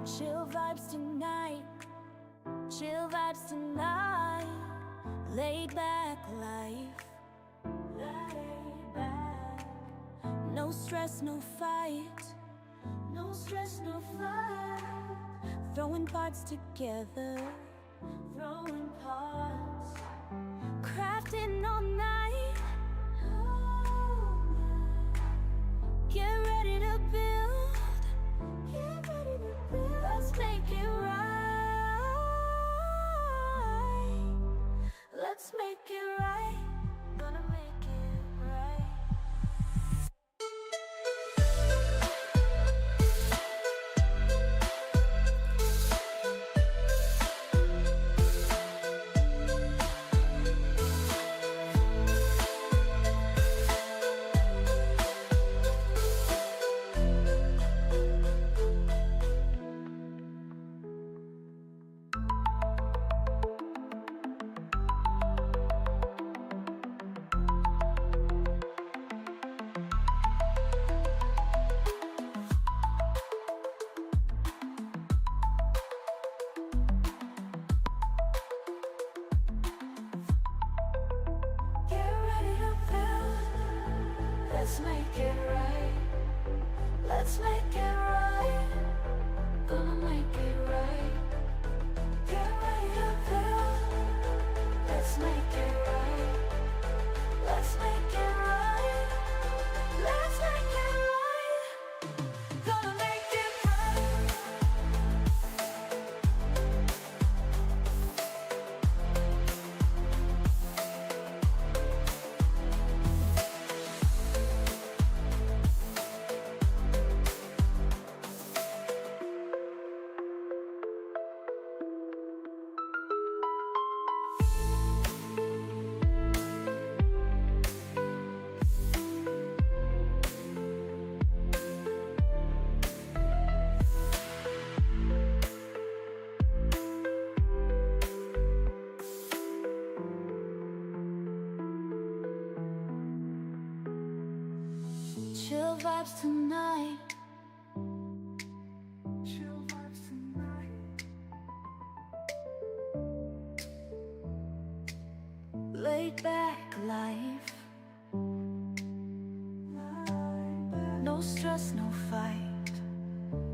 Chill vibes tonight, chill vibes tonight. Laid back life, laid back. No stress, no fight, no stress, no fight. Throwing parts together, throwing parts. Crafting all night, get ready to build, get ready to build. Let's make it right, let's make it right, gonna make it right. Let's make it right, let's make it right, gonna make it right. Get ready to build, let's make it right, let's make it right, let's make it right, gonna make it right. Chill vibes tonight, chill vibes tonight. Laid back life, no stress, no fight,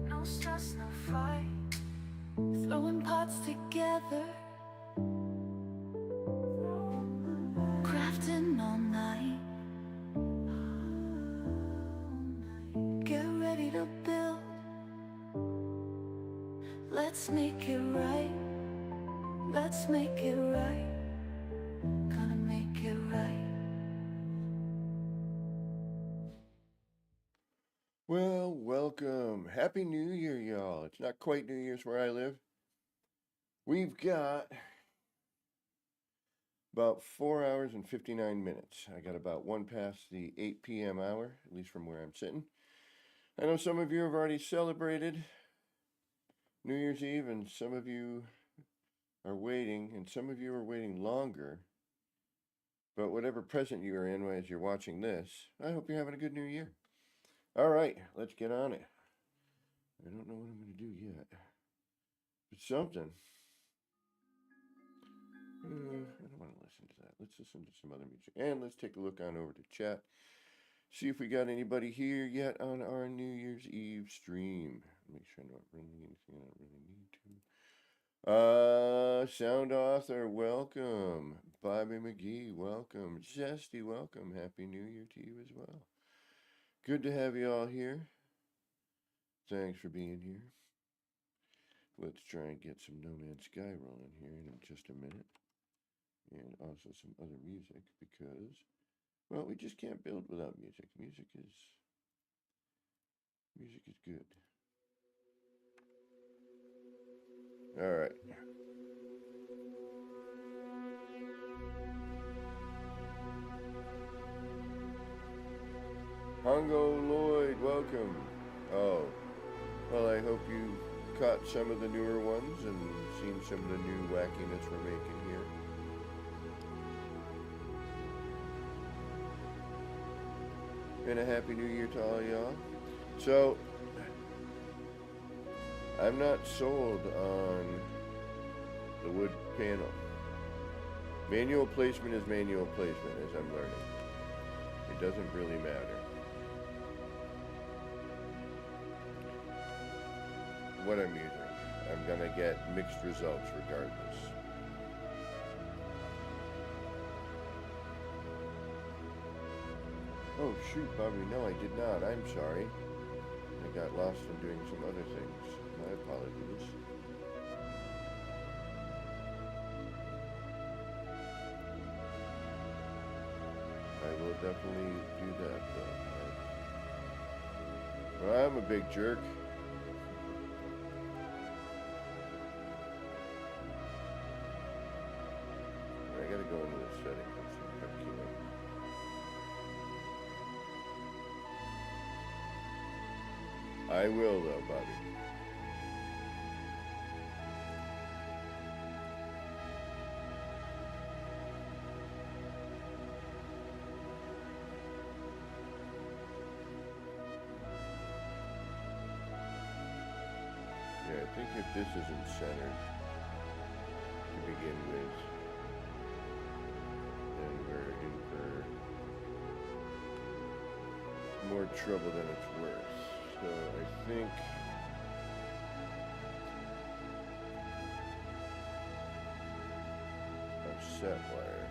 no stress, no fight. Throwing parts together, crafting all night. Get ready to build, let's make it right, let's make it right, gonna make it right. Well, welcome. Happy New Year, y'all. It's not quite New Year's where I live. We've got about 4 hours and 59 minutes. I got about one past the 8 p.m. hour, at least from where I'm sitting. I know some of you have already celebrated New Year's Eve, and some of you are waiting, and some of you are waiting longer. But whatever present you are in as you're watching this, I hope you're having a good New Year. All right, let's get on it. I don't know what I'm going to do yet, but something. I don't want to listen to that. Let's listen to some other music. And let's take a look on over to chat. See if we got anybody here yet on our New Year's Eve stream. Make sure I'm not running anything I don't really need to. Sound author, welcome. Bobby McGee, welcome. Zesty, welcome. Happy New Year to you as well. Good to have you all here. Thanks for being here. Let's try and get some No Man's Sky rolling here in just a minute. And also some other music because, well, we just can't build without music. Music is good. All right. Hongo Lloyd, welcome. Oh, well, I hope you caught some of the newer ones and seen some of the new wackiness we're making here. And a happy new year to all y'all. So, I'm not sold on the wood panel. Manual placement is manual placement, as I'm learning. It doesn't really matter. What I'm using. I'm gonna get mixed results regardless. Oh shoot, Bobby, no I did not. I'm sorry. I got lost in doing some other things. My apologies. I will definitely do that though. Well, I'm a big jerk. I gotta go into the settings and see if I can. I will though, Bobby. Yeah, I think if this isn't centered to begin with, then we're in for more trouble than it's worth. So I think a set wire.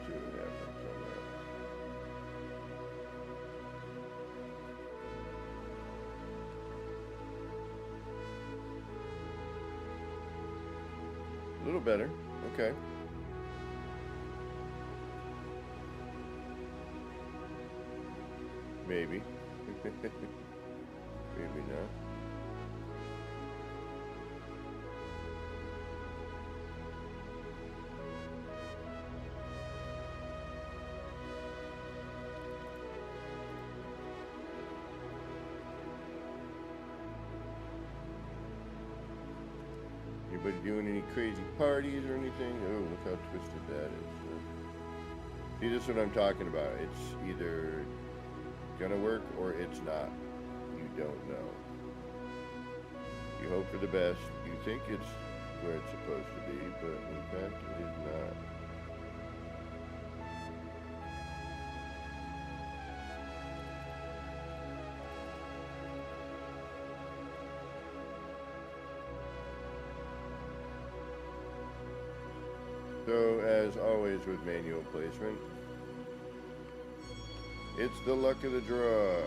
See what happens on that. A little better. Okay. Maybe. Maybe not. Anybody doing any crazy parties or anything? Oh, look how twisted that is. See, this is what I'm talking about. It's either gonna work or it's not. You don't know. You hope for the best. You think it's where it's supposed to be, but in fact it is not. So, as always with manual placement, it's the luck of the draw.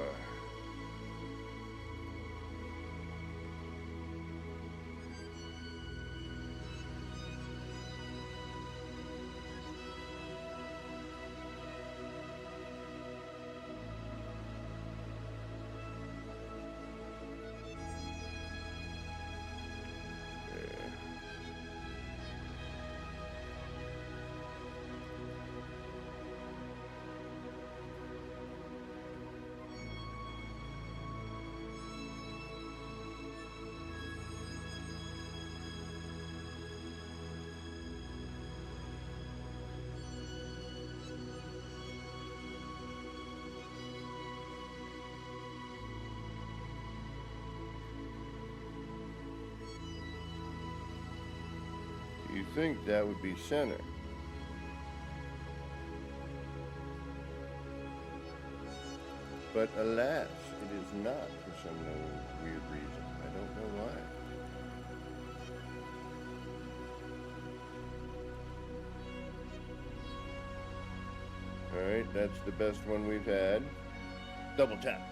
You think that would be center. But alas, it is not for some weird reason. I don't know why. Alright, that's the best one we've had. Double tap.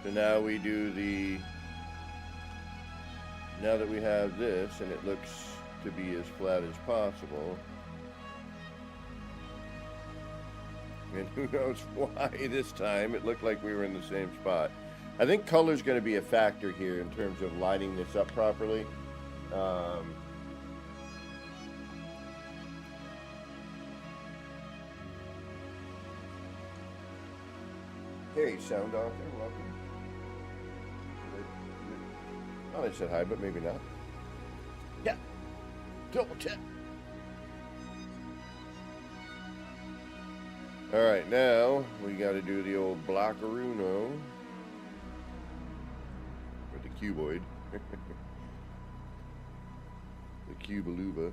So now we do the... Now that we have this, and it looks to be as flat as possible, and who knows why this time, it looked like we were in the same spot. I think color's going to be a factor here in terms of lining this up properly. Hey, sound author, welcome. Oh, I said hi, but maybe not. Yeah, double tap. All right, now we got to do the old blockaruno with the cuboid, the cubaluba.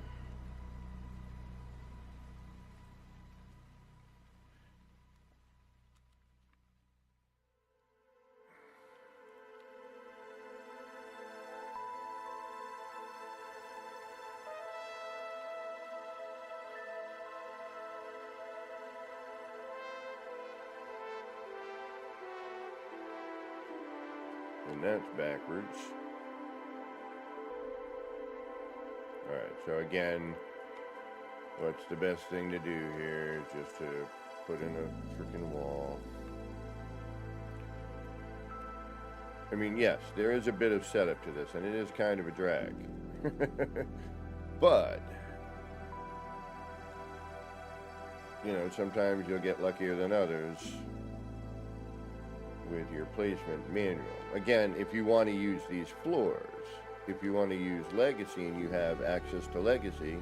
And that's backwards. Alright, so again, what's the best thing to do here is just to put in a freaking wall. I mean, yes, there is a bit of setup to this, and it is kind of a drag. But, you know, sometimes you'll get luckier than others with your placement manual. Again, if you want to use these floors, if you want to use Legacy and you have access to Legacy,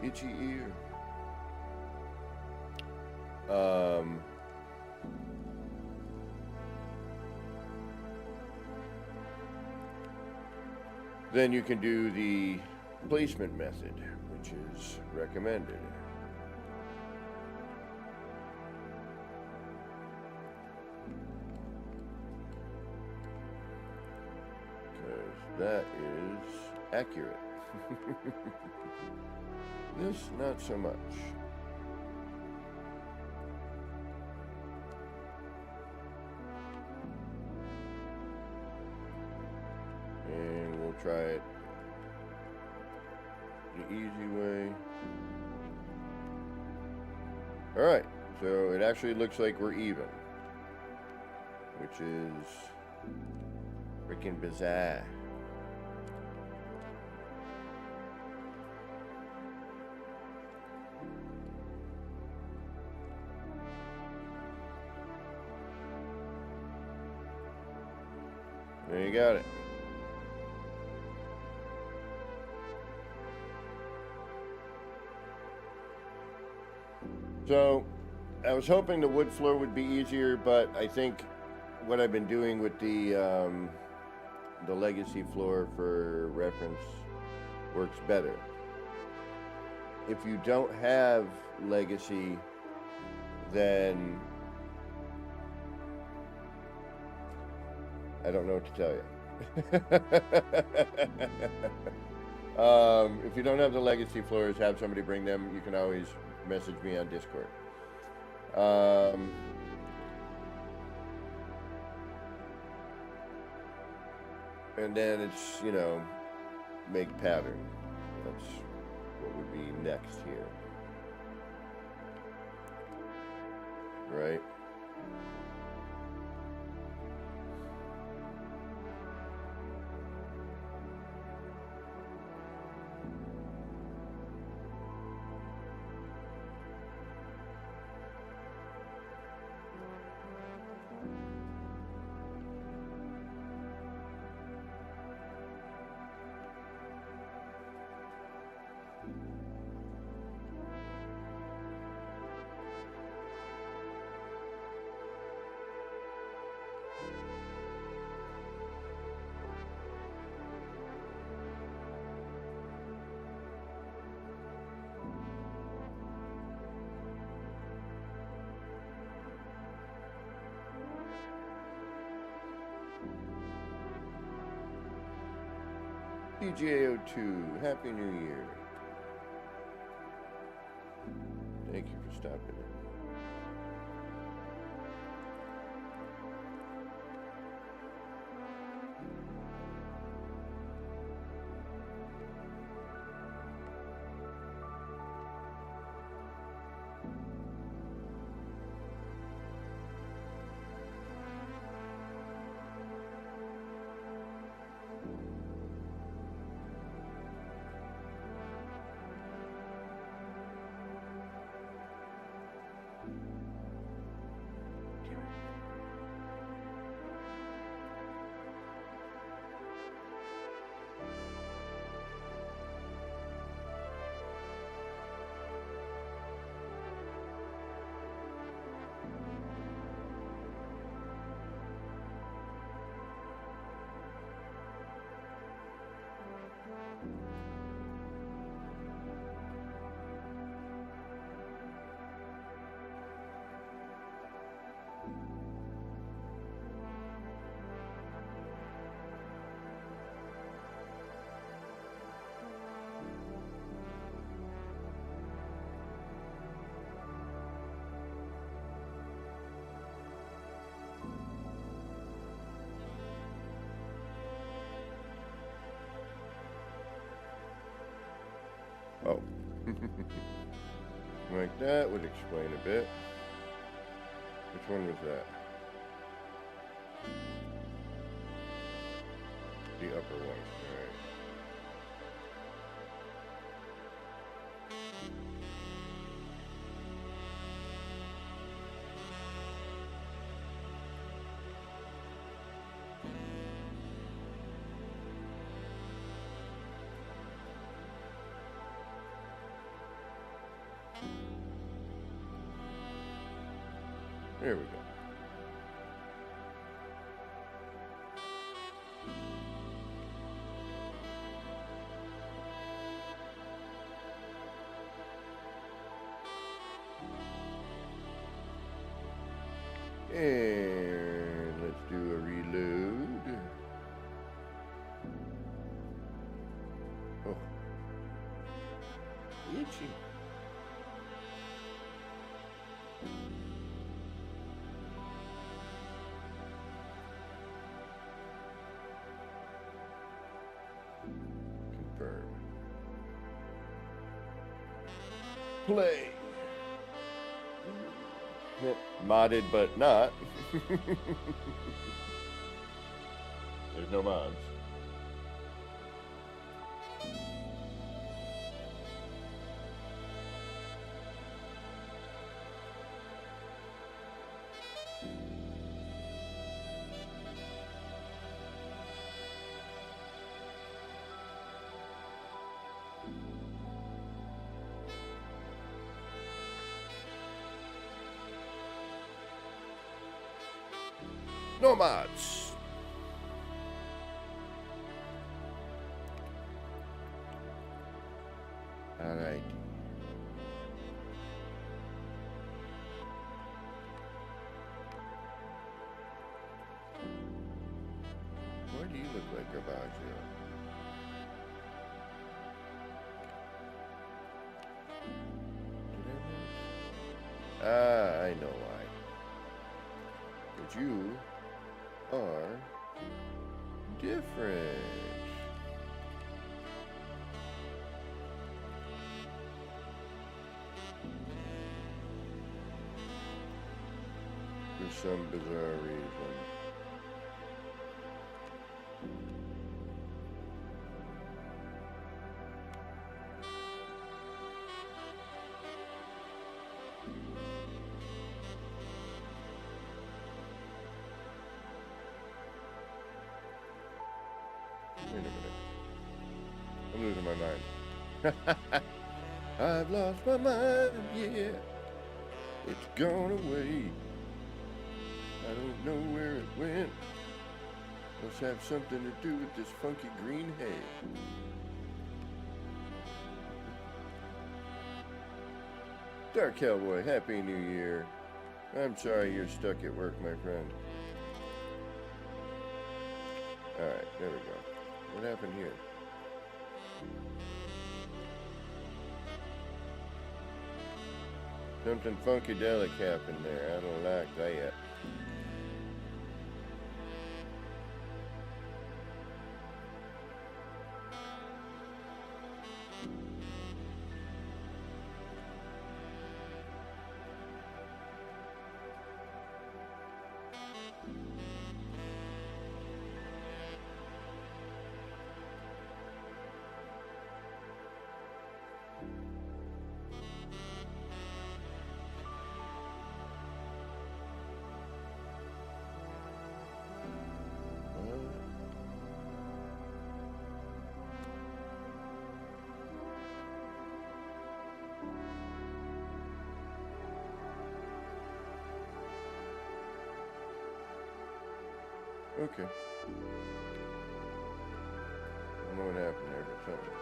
itchy ear. Then you can do the placement method, which is recommended. That is accurate. This, not so much. And we'll try it the easy way. Alright, so it actually looks like we're even, which is freaking bizarre. There you got it. So, I was hoping the wood floor would be easier, but I think what I've been doing with the Legacy floor for reference works better. If you don't have Legacy, then I don't know what to tell you. If you don't have the Legacy floors, have somebody bring them. You can always message me on Discord. And then it's, you know, make pattern. That's what would be next here. Right? PGAO2, Happy New Year. Thank you for stopping in. Oh. Like that would explain a bit. Which one was that? The upper one. Alright. There we go. And let's do a reload. Oh. Itchy. Confirm. Play. Modded, but not. There's no mods. No mods. All right. Why do you look like Garbaggio? I know why. But you are different. For some bizarre reason. Wait a minute. I'm losing my mind. I've lost my mind, yeah. It's gone away. I don't know where it went. Must have something to do with this funky green hay. Dark Cowboy, Happy New Year. I'm sorry you're stuck at work, my friend. Alright, there we go. What happened here? Something funkadelic happened there. I don't like that. Okay. I don't know what happened there, but something.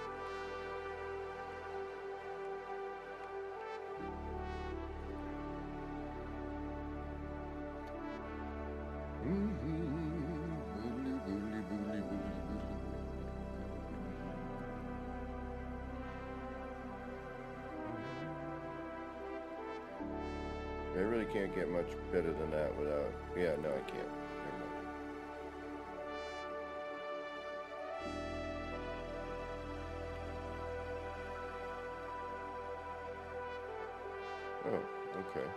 I really can't get much better than that without... Yeah, no, I can't. Never mind. Okay.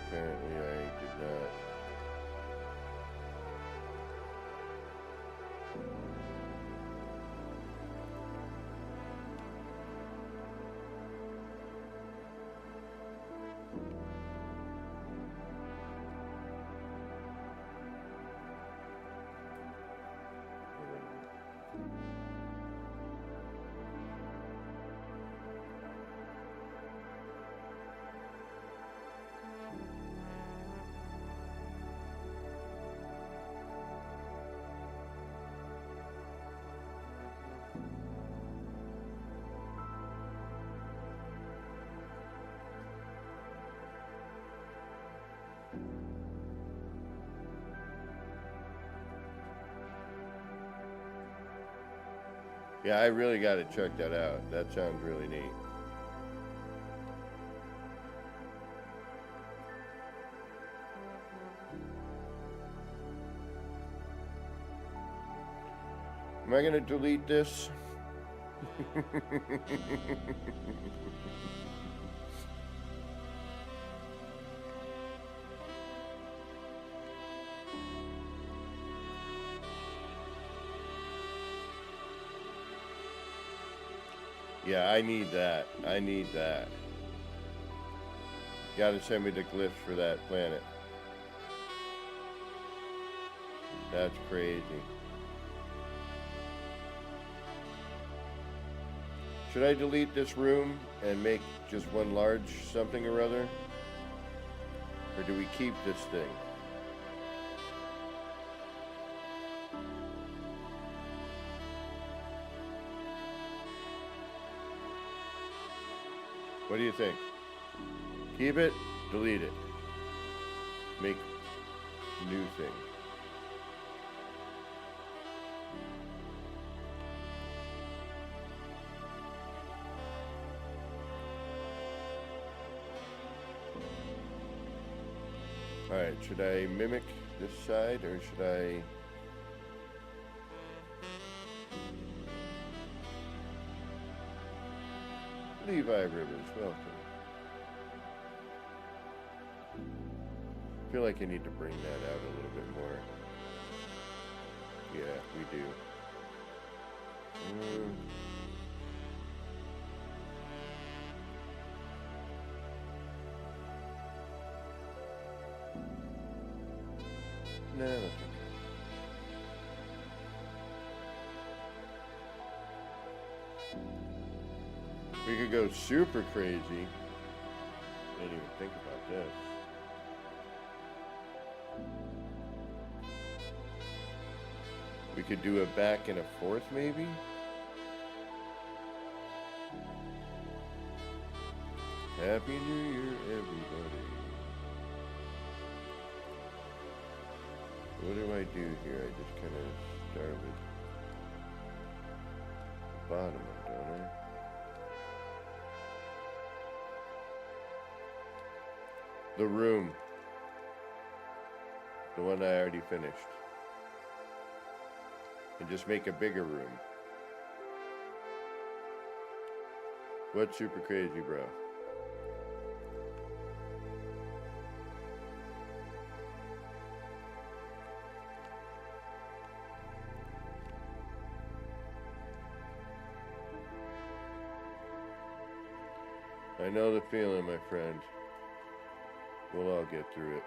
Apparently I did not. Yeah, I really got to check that out. That sounds really neat. Am I going to delete this? Yeah, I need that. I need that. Gotta send me the glyphs for that planet. That's crazy. Should I delete this room and make just one large something or other? Or do we keep this thing? What do you think? Keep it, delete it. Make new thing. Alright, should I mimic this side or should I... Levi Rivers, welcome. I feel like I need to bring that out a little bit more. Yeah, we do. No, that's okay. We could go super crazy. Didn't even think about this. We could do a back and a forth, maybe? Happy New Year, everybody. What do I do here? I just kind of start with the bottom one, don't I? The room. The one I already finished. And just make a bigger room. What's super crazy, bro? I know the feeling, my friend. We'll all get through it.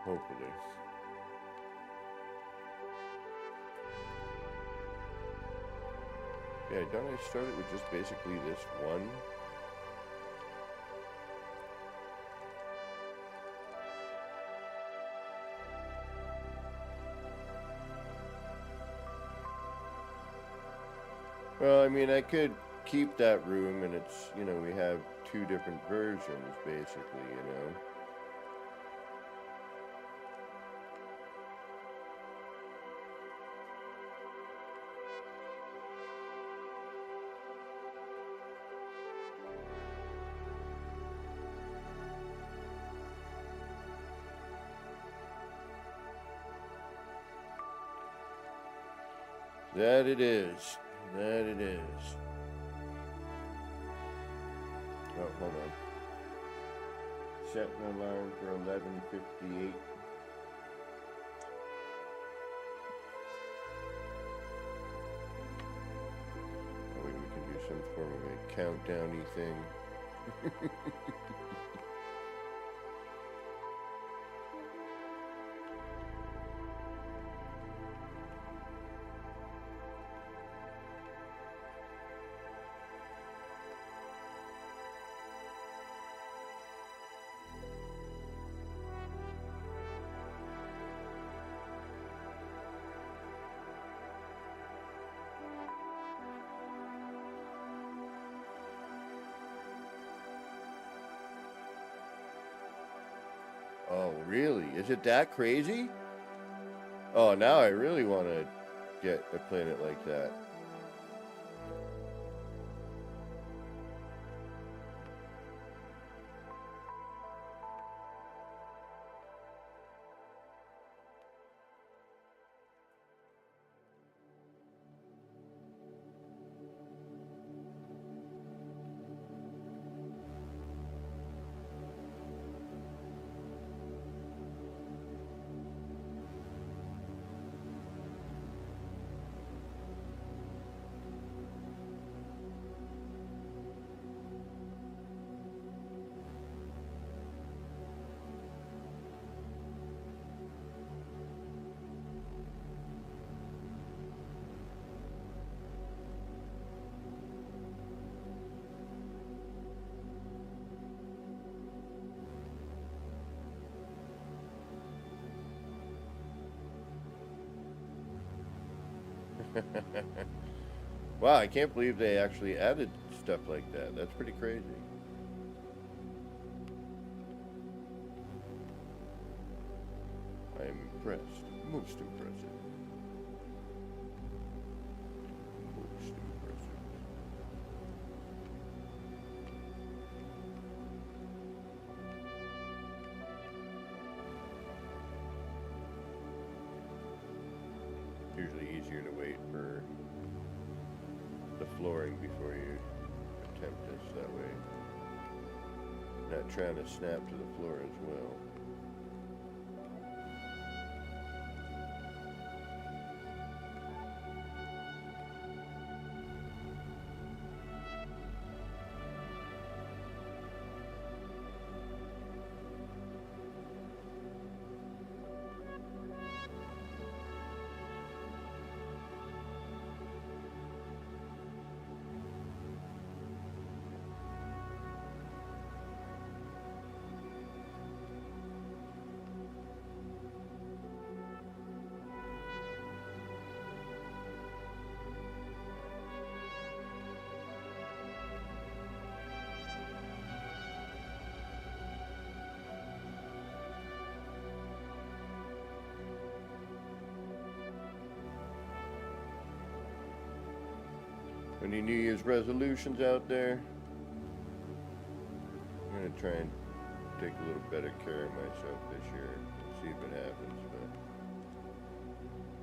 Hopefully. Yeah, don't I start it with just basically this one? Well, I mean, I could keep that room and it's, you know, we have two different versions, basically, you know? That it is. That it is. Oh, hold on. Set an alarm for 11:58. That way we can do some form of a countdown-y thing. Oh, really? Is it that crazy? Oh, now I really want to get a planet like that. Wow, I can't believe they actually added stuff like that. That's pretty crazy. I am impressed. Most impressive. Most impressive. Usually easier to wait for the flooring before you attempt this, that way. Not trying to snap to the floor as well. Any New Year's resolutions out there? I'm gonna try and take a little better care of myself this year. See if it happens, but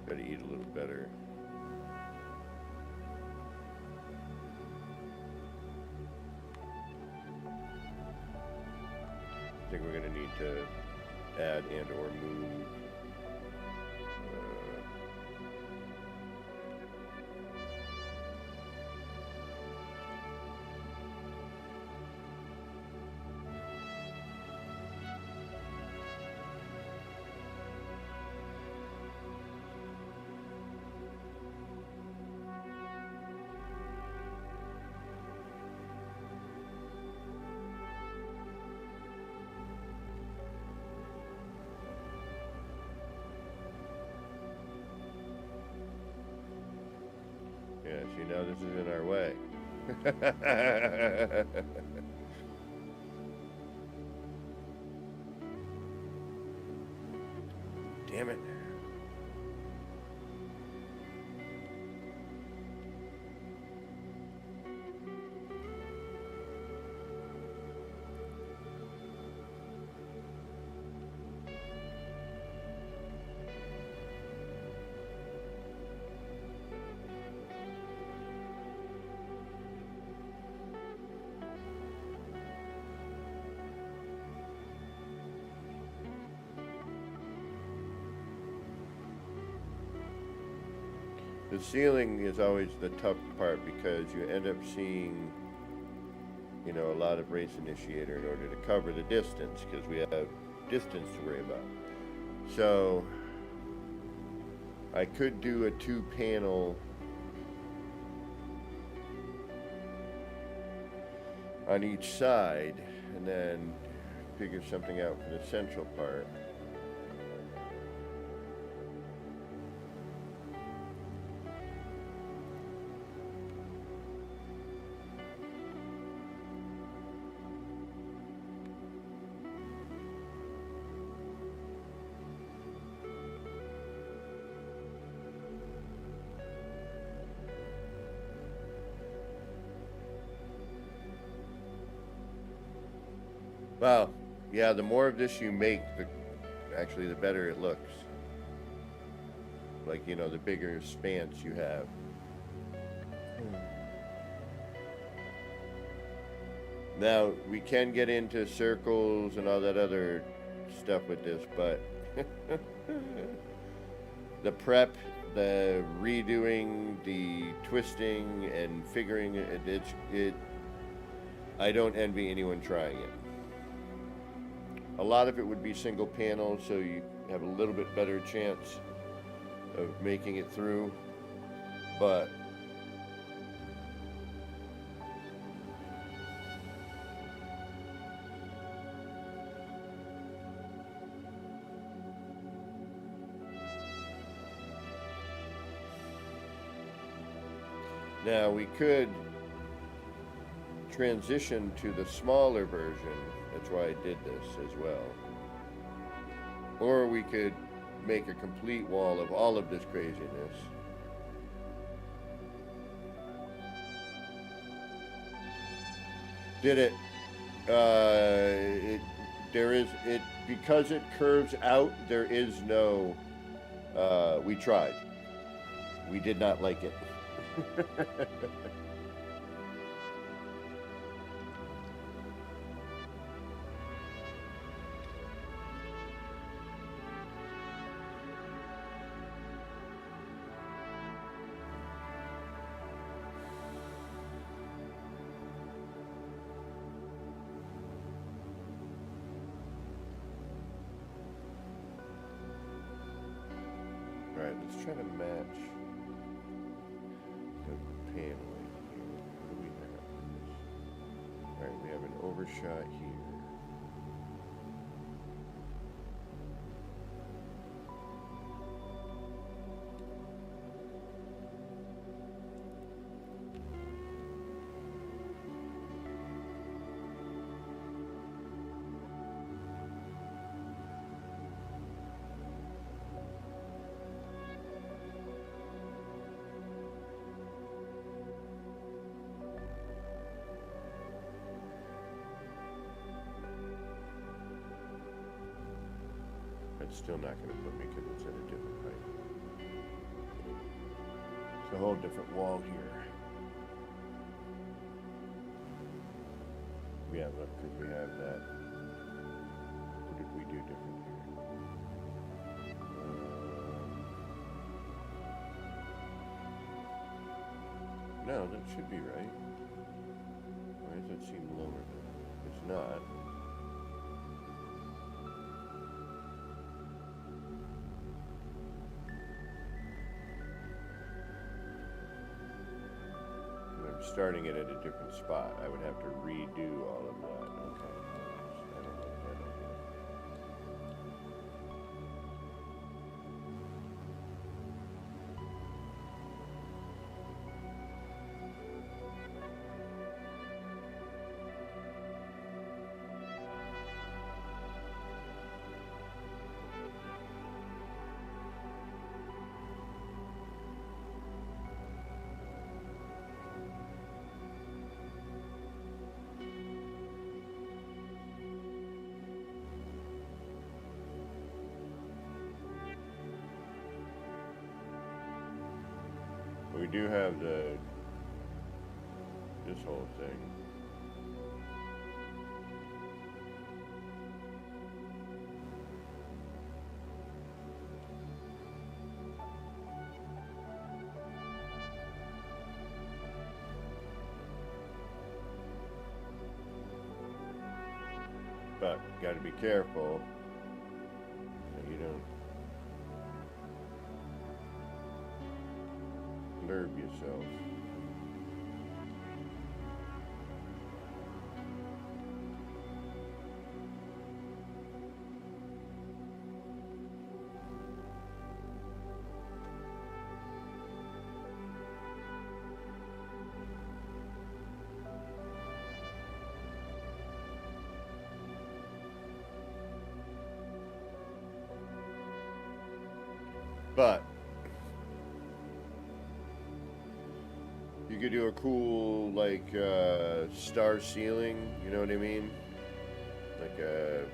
gotta eat a little better. I think we're gonna need to add and or move yeah, see, now this is in our way. Damn it. The ceiling is always the tough part because you end up seeing, you know, a lot of race initiator in order to cover the distance because we have distance to worry about. So I could do a 2-panel on each side and then figure something out for the central part. Wow, yeah, the more of this you make, actually the better it looks. Like, you know, the bigger spans you have. Now, we can get into circles and all that other stuff with this, but the prep, the redoing, the twisting, and figuring it, I don't envy anyone trying it. A lot of it would be single panel, so you have a little bit better chance of making it through, but now we could transition to the smaller version. That's why I did this as well. Or we could make a complete wall of all of this craziness. Did it? Because it curves out. There is no. We tried. We did not like it. Alright, let's try to match the paneling here. What do we have? Alright, we have an overshot here. It's still not going to put me because it's at a different height. It's a whole different wall here. Yeah, look, because we have that. What did we do different here? No, that should be right. Why does that seem lower there? It's not. Starting it at a different spot. I would have to redo all of that. Okay. I don't like that idea. We do have this whole thing. But you got to be careful so you don't blurb yourself. But you could do a cool like star ceiling, you know what I mean? Like a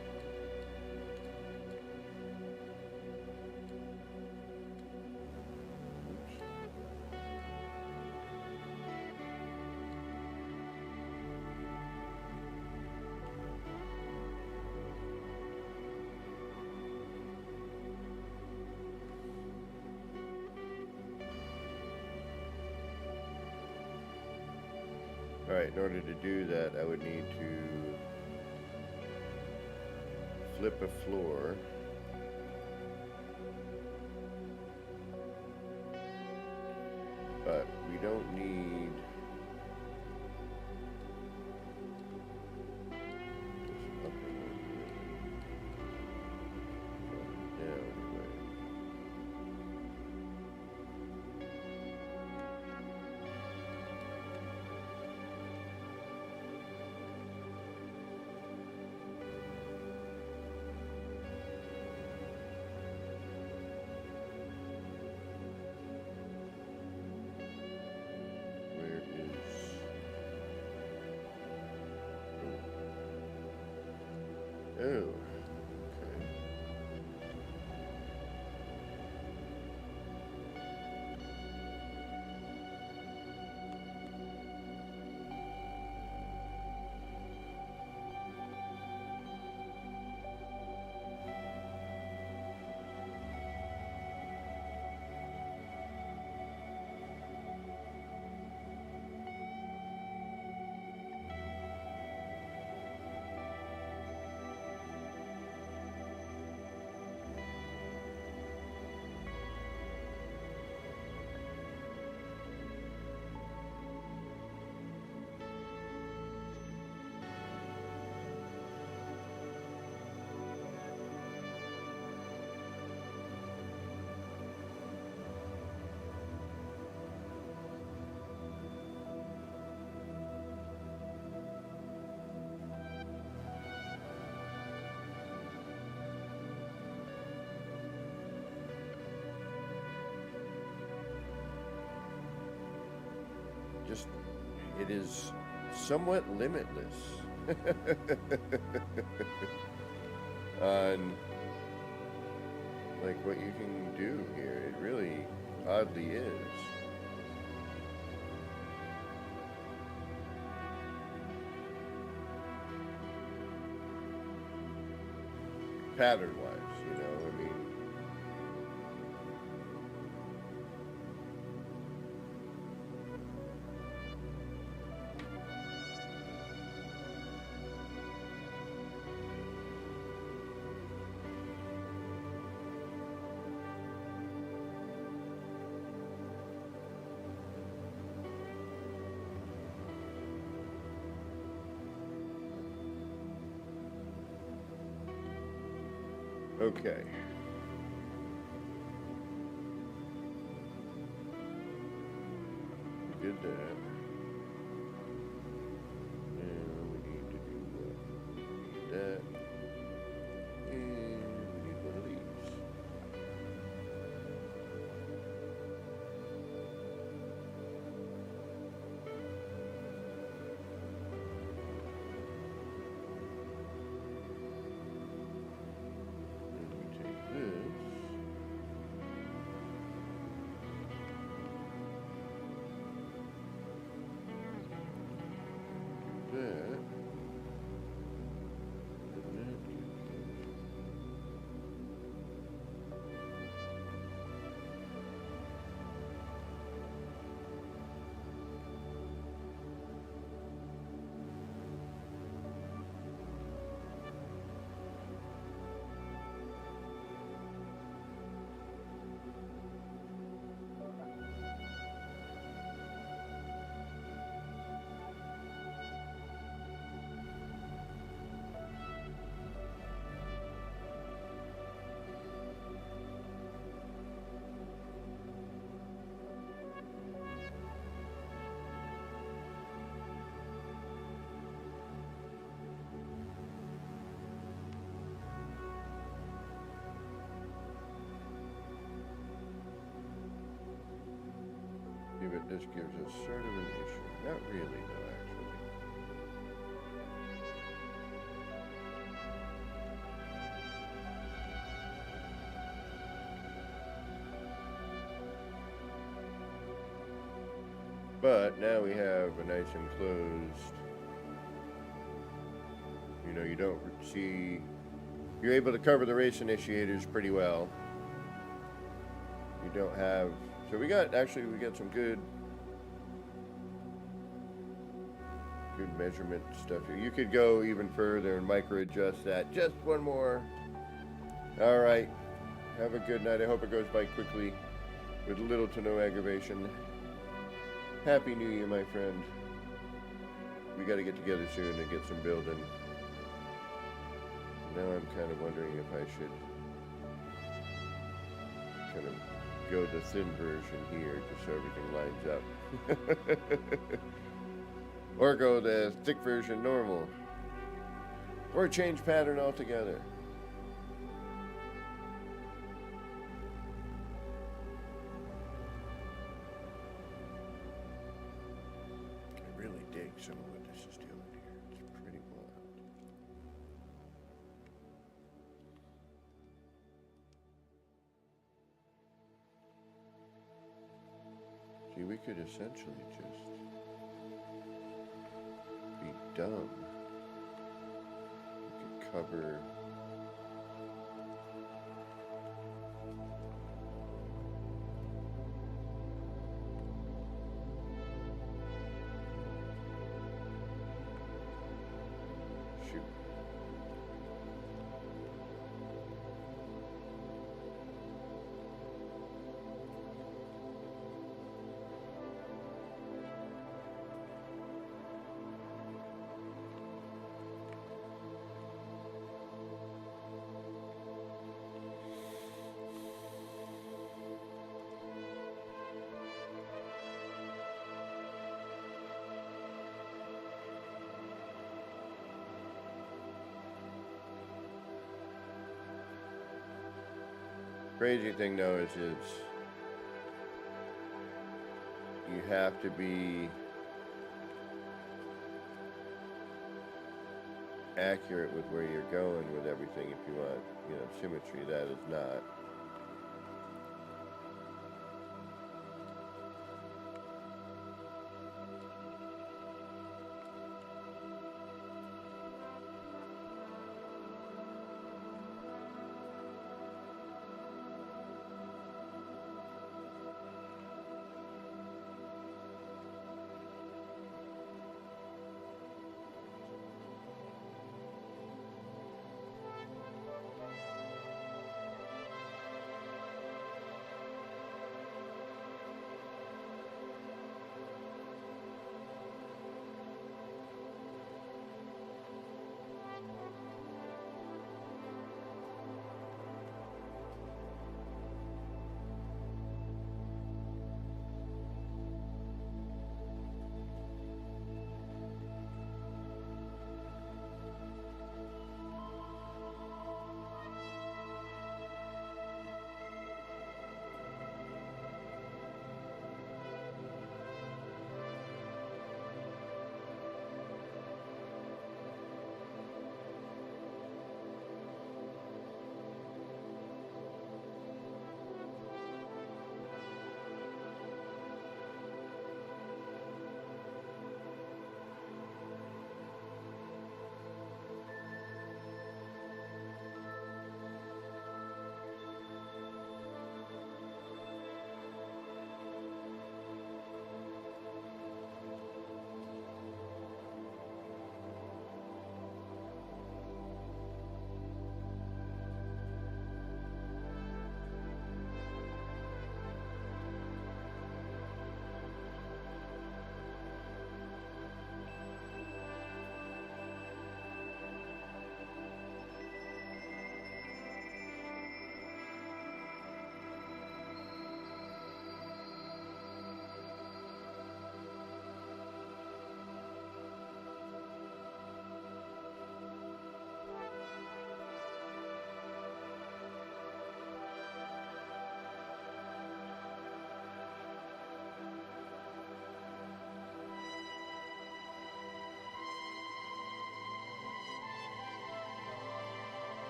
Alright, in order to do that, I would need to flip a floor. But we don't need this upper one here. Down anyway. Where is... Oh. Oh. Okay. Just, it is somewhat limitless on like what you can do here. It really oddly is. Pattern wise, you know, I mean. Okay. We did that. Now we need to do what? We need that. And we need one of these. this gives us sort of an issue. Not really, though, actually. But now we have a nice enclosed, you know, you don't see, you're able to cover the race initiators pretty well. You don't have, so we got some good measurement stuff here. You could go even further and micro adjust that. Just one more. All right. Have a good night. I hope it goes by quickly with little to no aggravation. Happy New Year, my friend. We got to get together soon and get some building. Now I'm kind of wondering if I should kind of go the thin version here just so everything lines up. Or go the thick version normal. Or change pattern altogether. I really dig some of what this is doing here. It's pretty wild. See, we could essentially just be dumb. We could cover shoot. Crazy thing though is you have to be accurate with where you're going with everything if you want, you know, symmetry. That is not.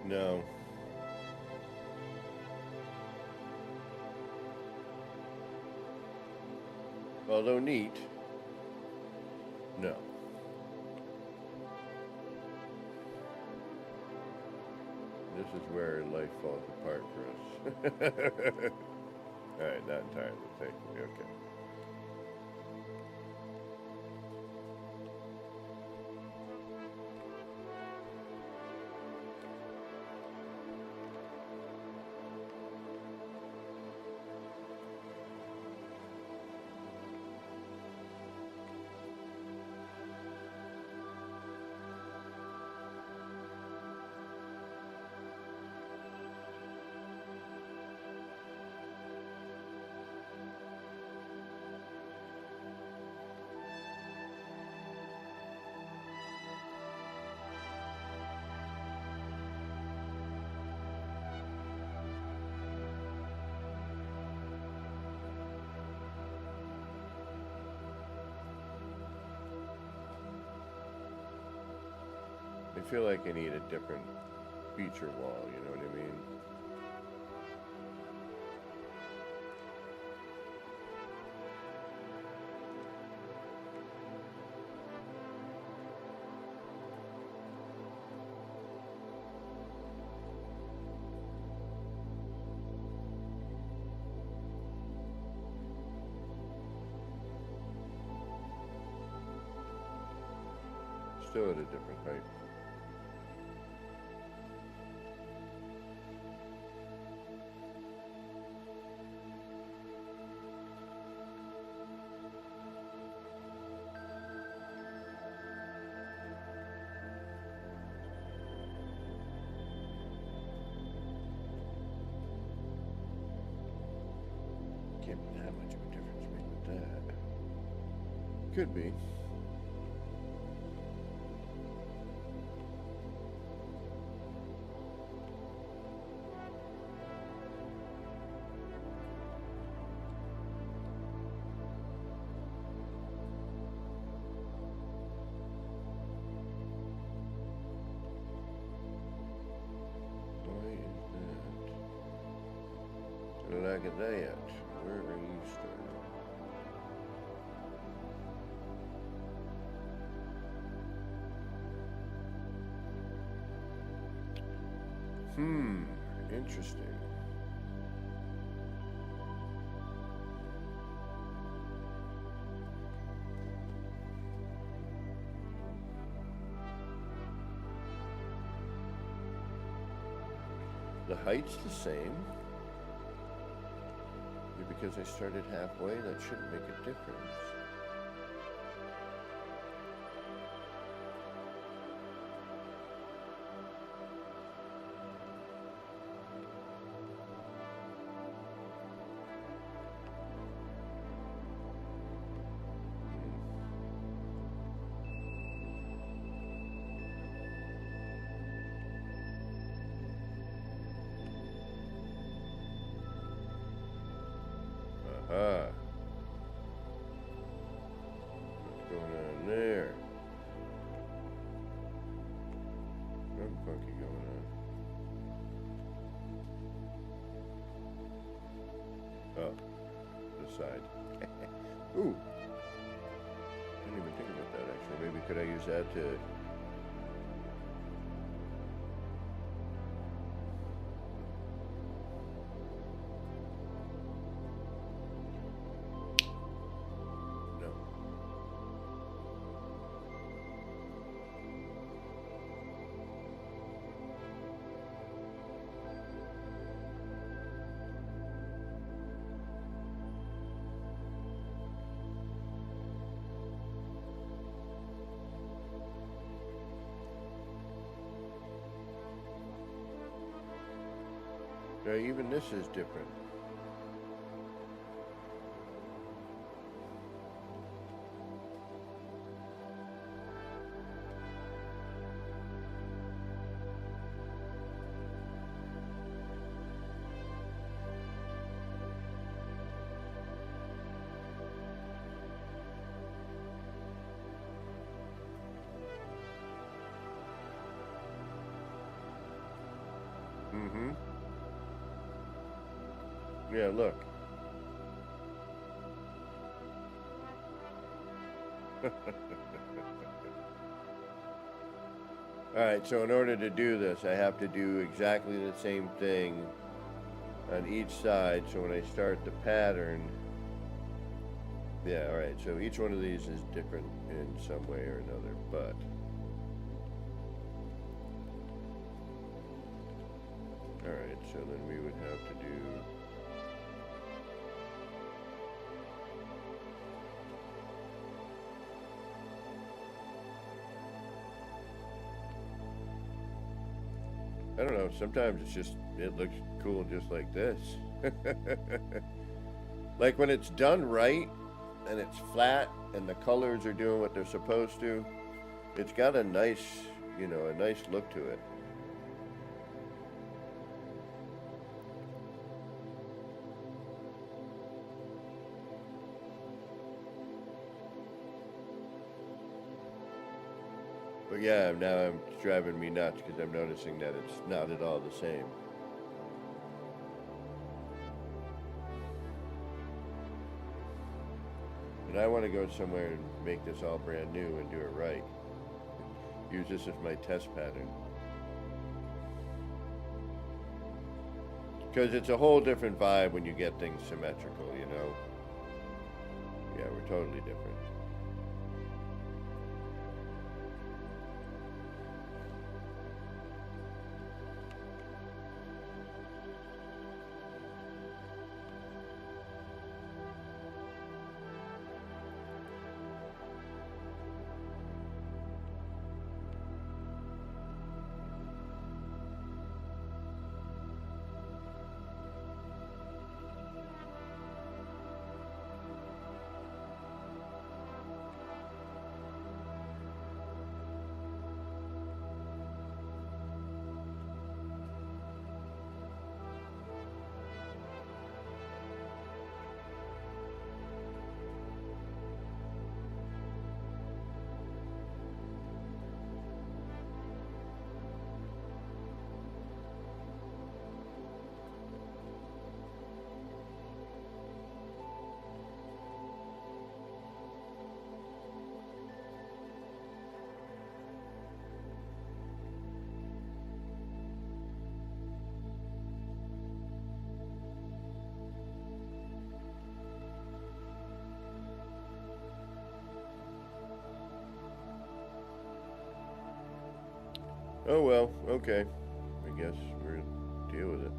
No. Although neat, no. This is where life falls apart for us. Alright, not entirely, thankfully, okay. I feel like I need a different feature wall, you know what I mean? Still at a different height. Can't be that much of a difference made with that. Could be. Look at that. Where are you starting? Interesting. The height's the same. Because I started halfway, that shouldn't make a difference. What's going on there? Something funky going on. Oh, the side. Ooh. Didn't even think about that actually. Maybe could I use that to... Now, even this is different. Mm-hmm. Yeah, look. Alright, so in order to do this, I have to do exactly the same thing on each side. So when I start the pattern, yeah, alright, so each one of these is different in some way or another, but alright, so then we would have to do I don't know, sometimes it's just, it looks cool just like this. Like when it's done right and it's flat and the colors are doing what they're supposed to, it's got a nice, you know, a nice look to it. But yeah, now it's driving me nuts because I'm noticing that it's not at all the same. And I want to go somewhere and make this all brand new and do it right. Use this as my test pattern. Because it's a whole different vibe when you get things symmetrical, you know? Yeah, we're totally different. Oh well, okay. I guess we're gonna deal with it.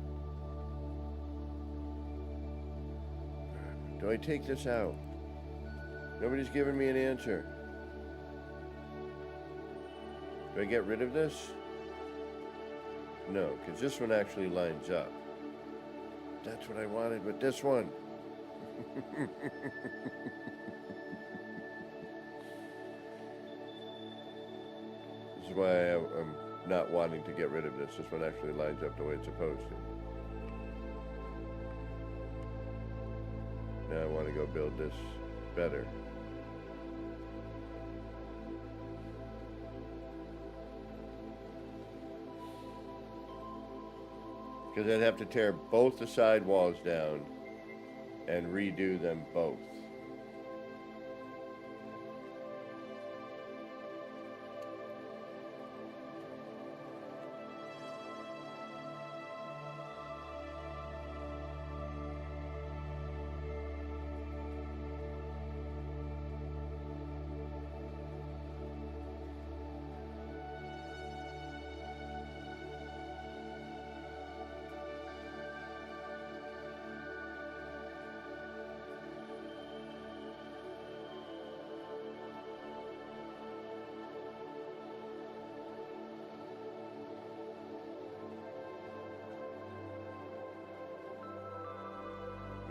Do I take this out? Nobody's giving me an answer. Do I get rid of this? No, because this one actually lines up. That's what I wanted with this one. This is why I'm not wanting to get rid of this. This one actually lines up the way it's supposed to. Now I want to go build this better. Because I'd have to tear both the side walls down and redo them both.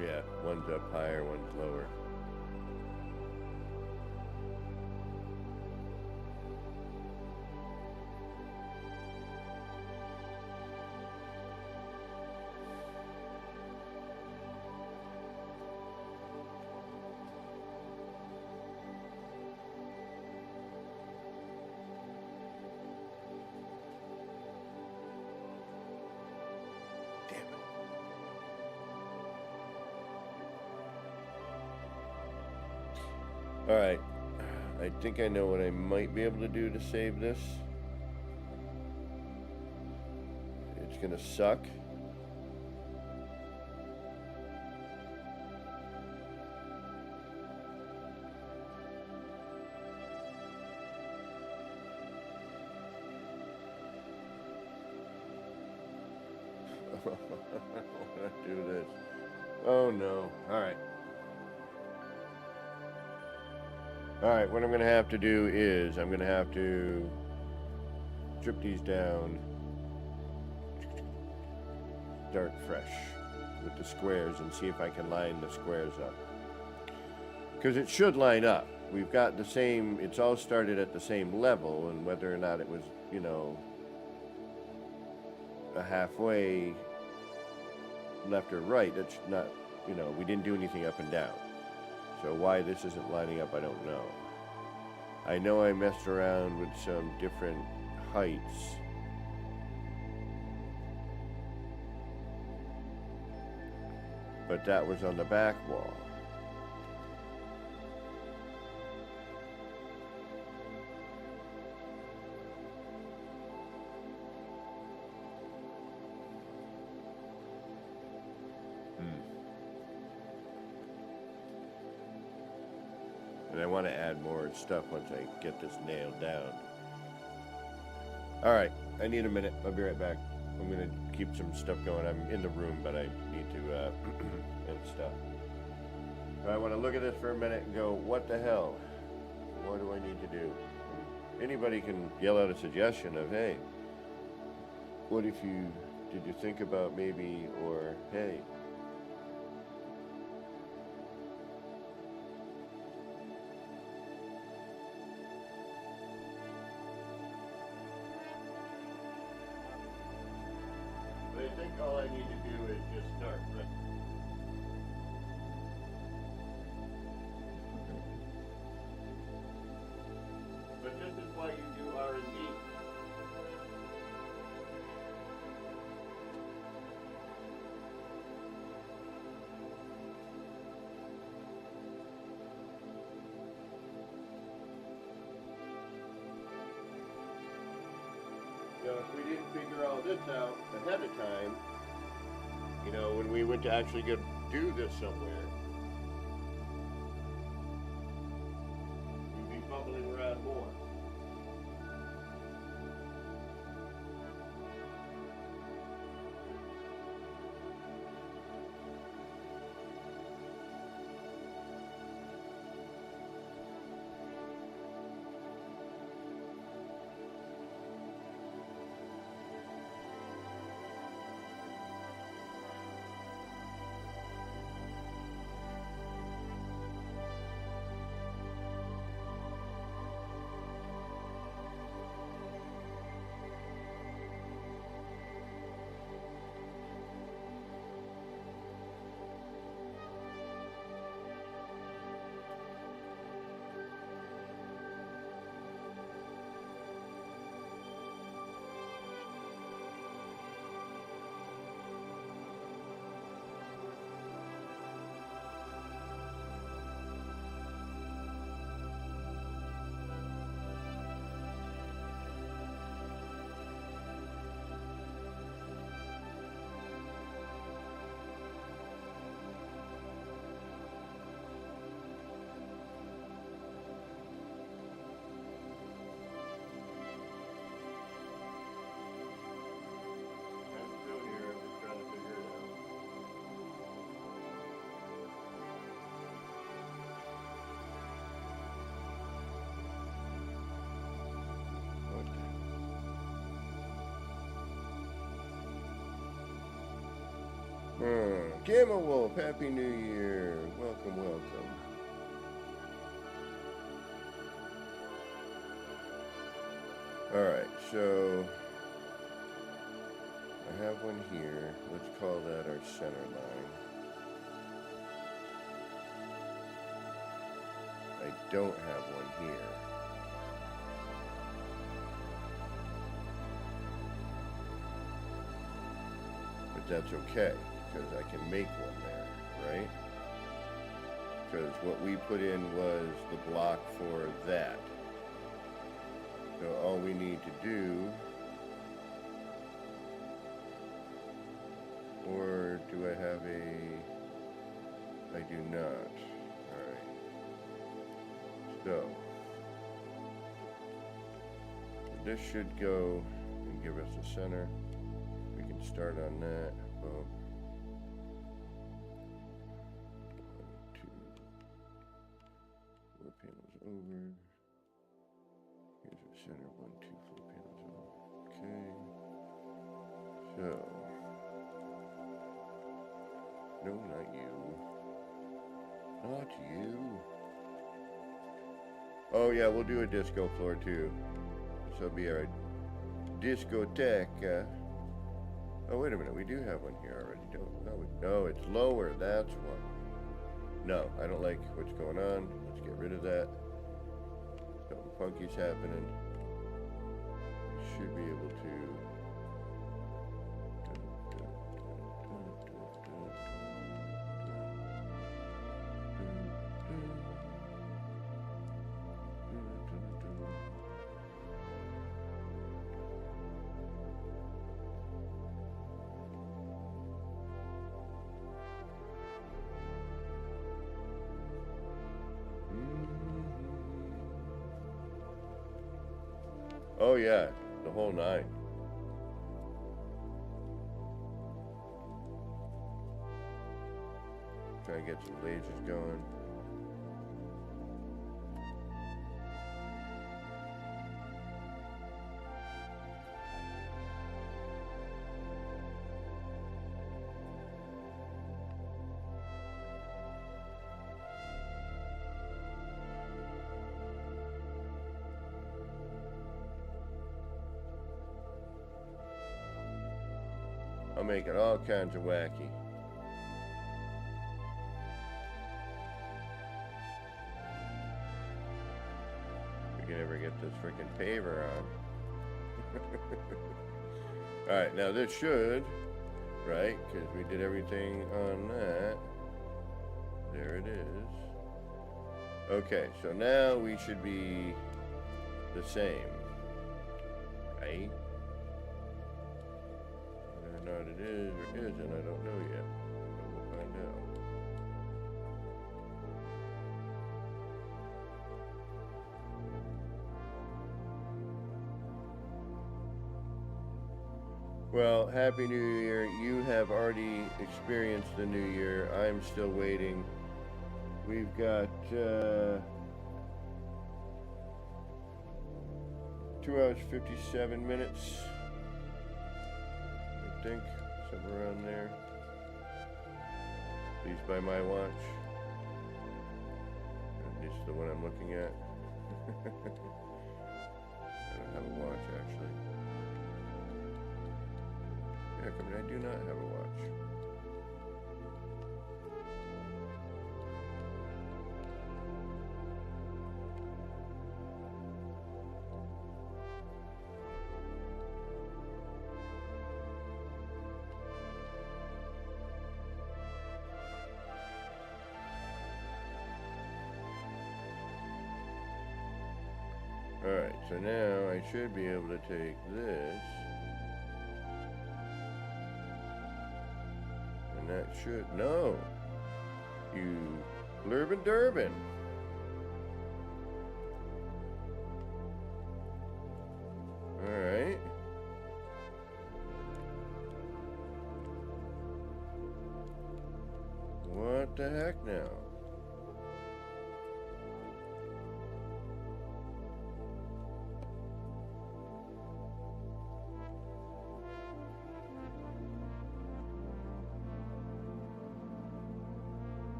Yeah, one's up higher, one's lower. Alright, I think I know what I might be able to do to save this. It's gonna suck. I don't want to do this. Oh no. Alright. Alright, what I'm going to have to do is I'm going to have to strip these down, start fresh with the squares and see if I can line the squares up. Because it should line up. We've got the same, it's all started at the same level, and whether or not it was, you know, a halfway left or right, that's not, you know, we didn't do anything up and down. So why this isn't lining up, I don't know. I know I messed around with some different heights. But that was on the back wall. And I want to add more stuff once I get this nailed down. Alright, I need a minute. I'll be right back. I'm going to keep some stuff going. I'm in the room, but I need to and stuff. So I want to look at this for a minute and go, what the hell? What do I need to do? Anybody can yell out a suggestion of, hey, what if you, did you think about maybe, or hey, I think all I need to do is just start. But this is why you do R&D. Now, if we didn't figure all this out ahead of time, you know, when we went to actually go do this somewhere, we'd be bubbling around more. Gamma Wolf, Happy New Year. Welcome, welcome. Alright, so I have one here. Let's call that our center line. I don't have one here. But that's okay, because I can make one there, right? because what we put in was the block for that. So all we need to do, or do I have a, I do not. Alright. So, this should go and give us a center. We can start on that. Boom. 1, 2. Floor panels over. Here's our center. 1, 2. Floor panels over. Okay. So. No, not you. Not you. Oh yeah, we'll do a disco floor too. This will be our discotheque. Oh wait a minute, we do have one here already, don't we? No, it's lower, that's one. No, I don't like what's going on. Let's get rid of that. Something funky's happening. We should be able to. Oh yeah, the whole 9. Try to get some lasers going. I'll make it all kinds of wacky. We can ever get this freaking paver on. Alright, now this should, right? Because we did everything on that. There it is. Okay, so now we should be the same. Right? Whether or not it is or isn't, I don't know yet. But we'll find out. Well, Happy New Year. You have already experienced the New Year. I'm still waiting. We've got 2 hours 57 minutes. I think somewhere around there. Please by my watch. This is the one I'm looking at. I don't have a watch actually. Yeah, come on, I do not have a watch. Alright, so now I should be able to take this. And that should, no! You blurbin durbin. Alright. What the heck now?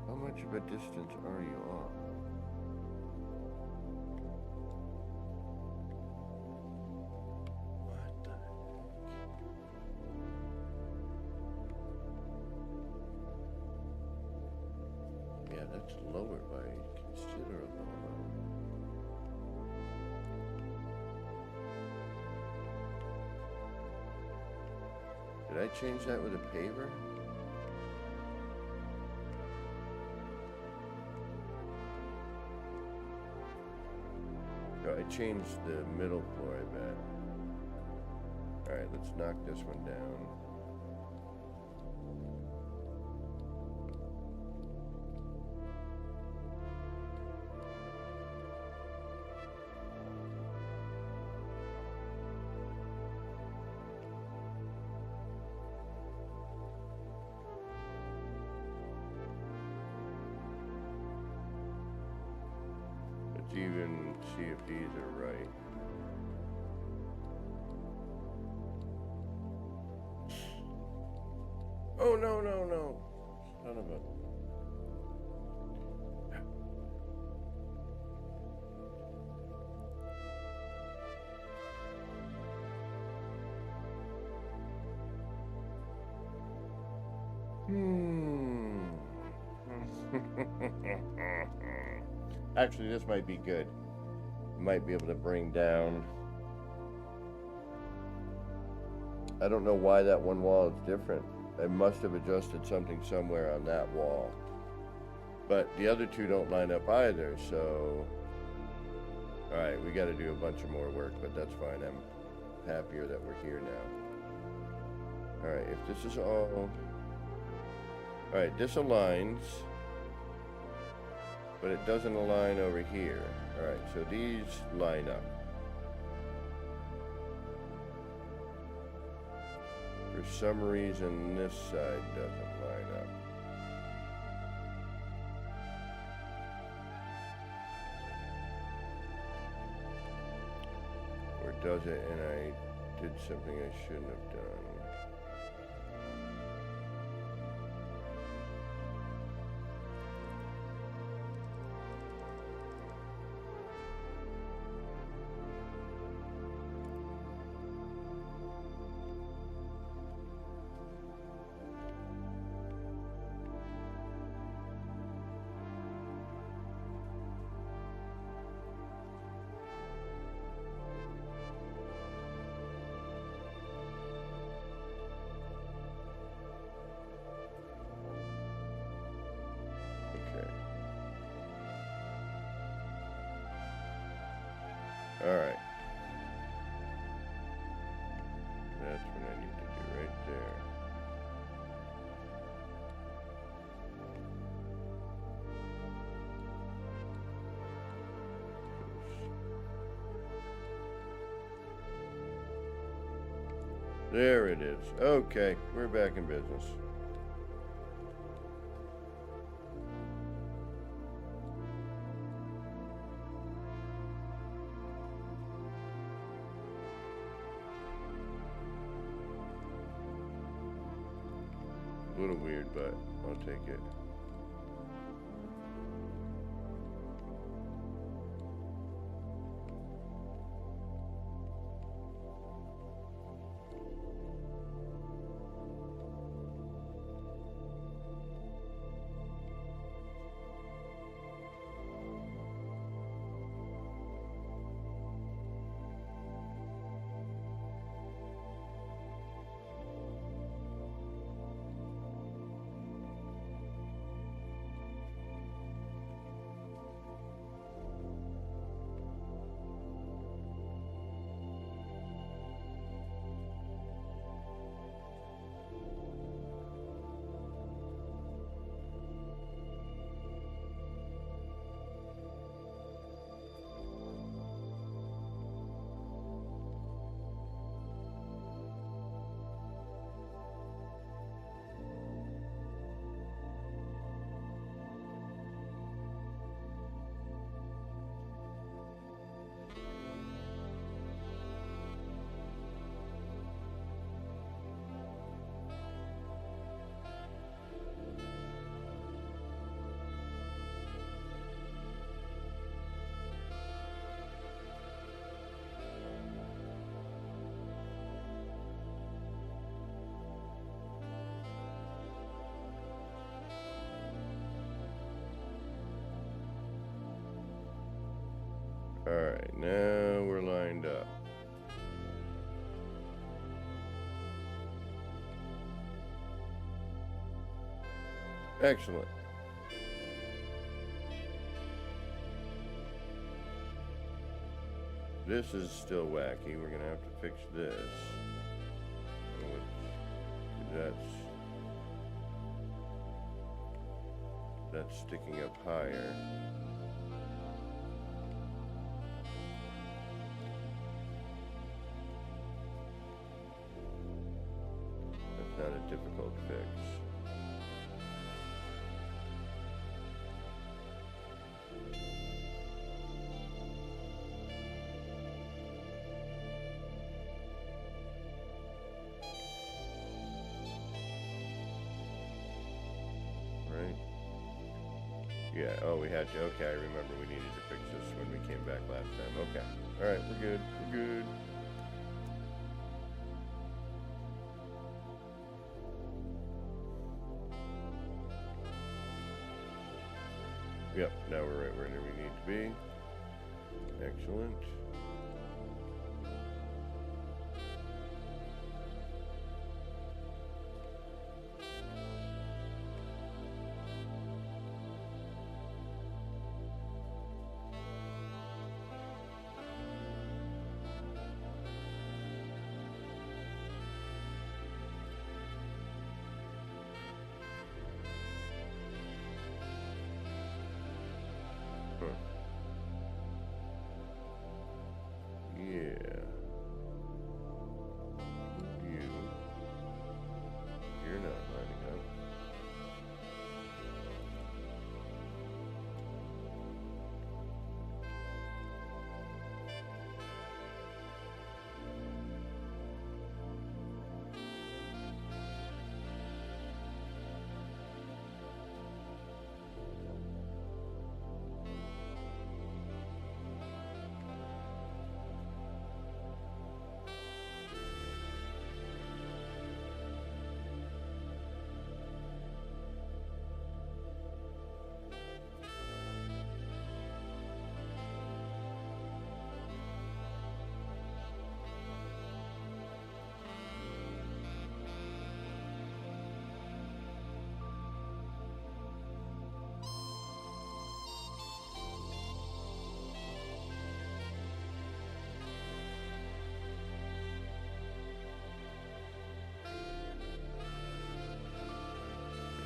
How much of a distance are you off? What the heck? Yeah, that's lower by a considerable amount. Did I change that with a paver? change the middle floor, I bet. Alright, let's knock this one down. Let's even see if these are right. Oh, no, no, no. Son of a... Actually, this might be good. Might be able to bring down... I don't know why that one wall is different. I must have adjusted something somewhere on that wall. But the other two don't line up either, so... Alright, we gotta do a bunch of more work, but that's fine. I'm happier that we're here now. Alright, if this is all... Alright, this aligns. But it doesn't align over here. Alright, so these line up. For some reason, this side doesn't line up. Or does it, and I did something I shouldn't have done. Alright. That's what I need to do right there. There it is. Okay, we're back in business. A little weird, but I'll take it. Alright, now we're lined up. Excellent. This is still wacky. We're gonna have to fix this. That's sticking up higher. That's not a difficult fix. Right? Yeah, oh, we had to. Okay, I remember we needed to fix this when we came back last time. Okay. Alright, we're good. We're good. Yep, now we're right where we need to be. Excellent. Huh. Yeah. You're not lining up.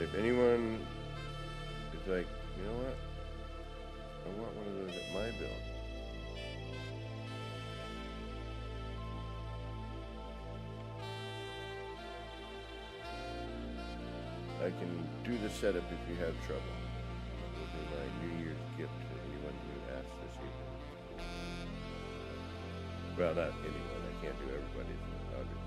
If anyone is like, you know what? I want one of those at my bill. I can do the setup if you have trouble. It will be my New Year's gift to anyone who asks this evening. Well, not anyone. I can't do everybody's, obviously.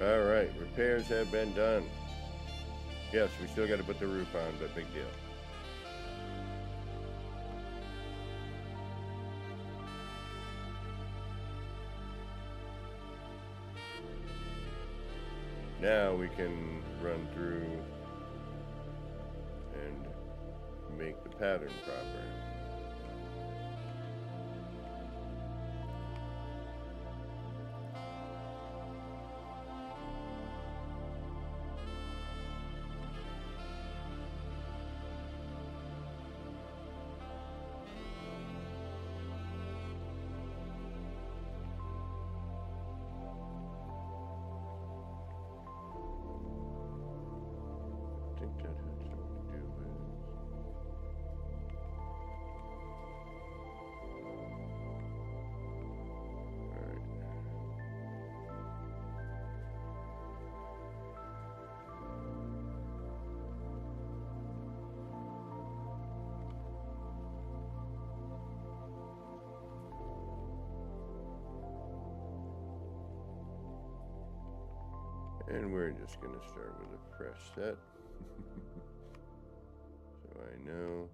Alright, repairs have been done. Yes, we still got to put the roof on, but big deal. Now we can run through and make the pattern proper. I think that has something to do with... Alright. And we're just going to start with a fresh set. So I know.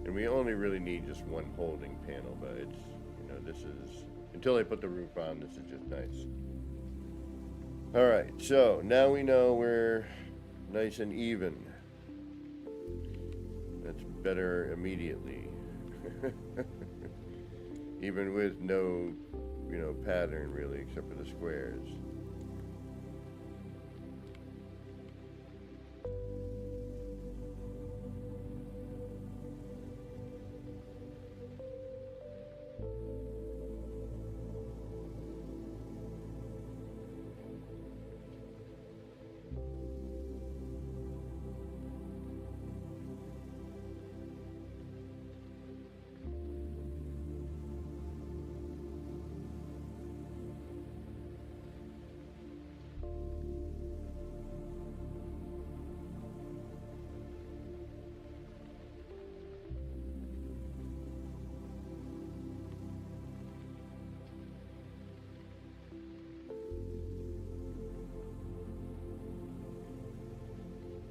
And we only really need just one holding panel, but it's, you know, this is, until I put the roof on, this is just nice. Alright, so now we know we're nice and even. That's better immediately. Even with no, you know, pattern really, except for the squares.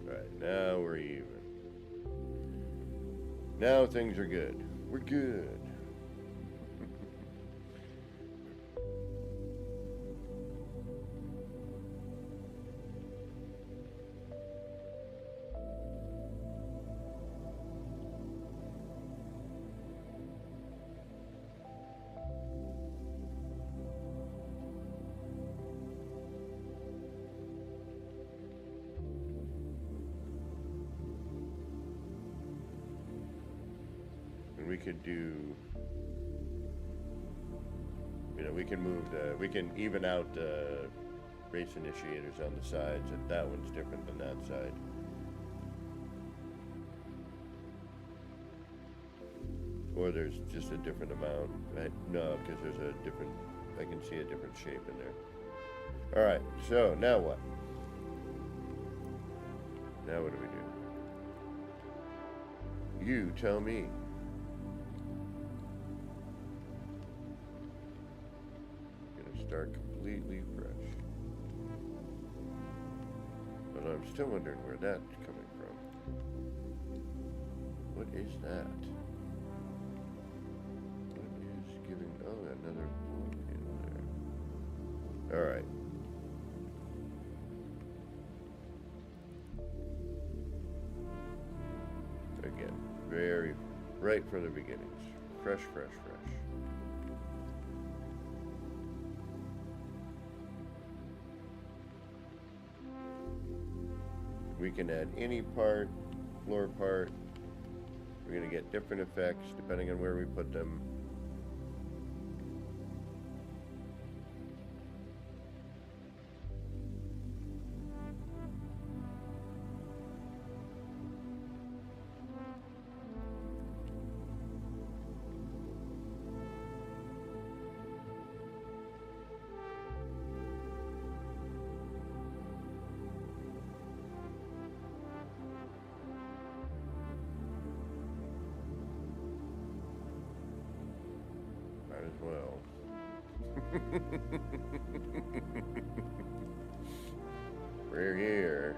Right, now we're even. Now things are good. We're good. We could do, you know, we can move the, we can even out the race initiators on the sides, and that one's different than that side. Or there's just a different amount. No, because there's a different, I can see a different shape in there. Alright, so now what? Now what do we do? You tell me. Start completely fresh. But I'm still wondering where that's coming from. What is that? What is giving... Oh, another wood in there. Alright. Again, very... right from the beginnings. Fresh, fresh, fresh. We can add any part, floor part. We're going to get different effects depending on where we put them. as well. We're here.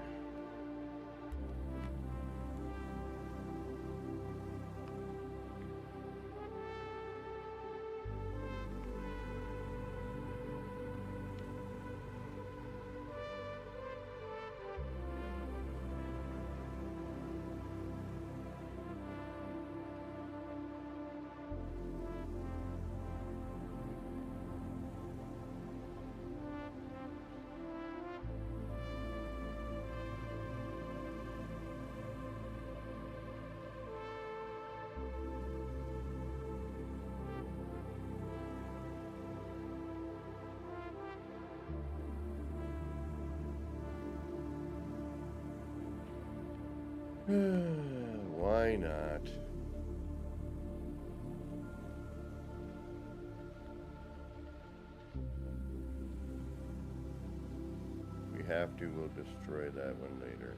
Why not? If we have to, we'll destroy that one later.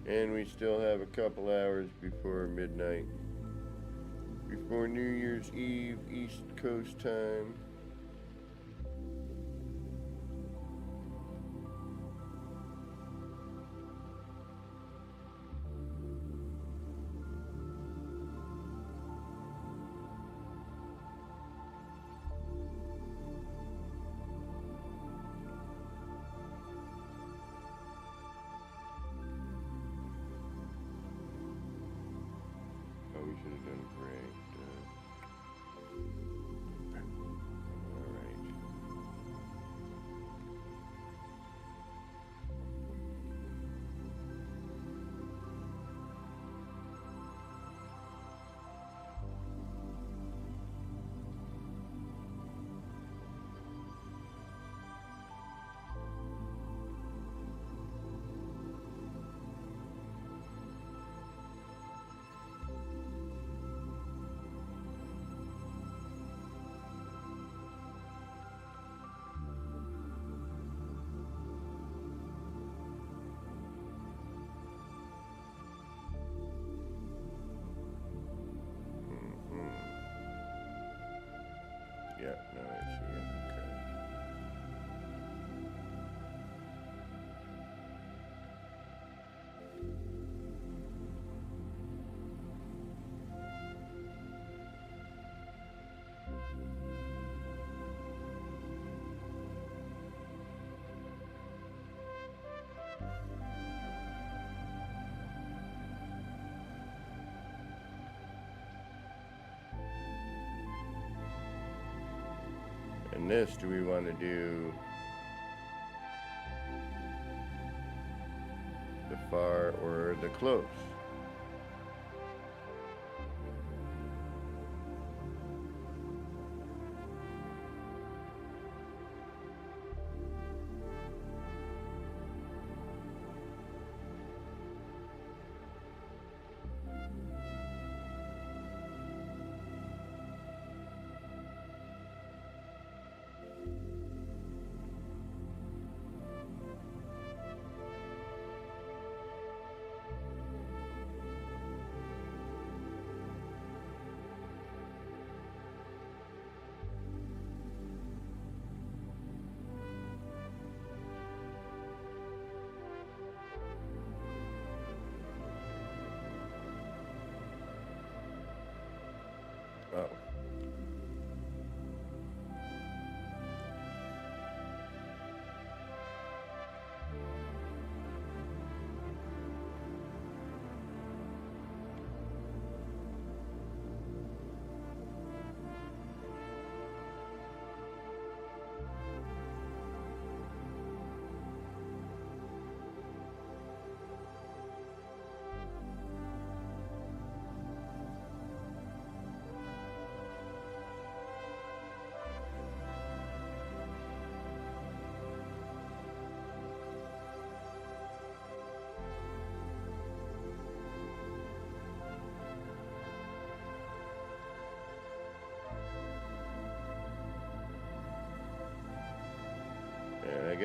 And we still have a couple hours before midnight. Before New Year's Eve, East Coast time. Oh, we should have done great. All right. Yeah, no, I see it. Okay. And this, do we want to do the far or the close? Oh.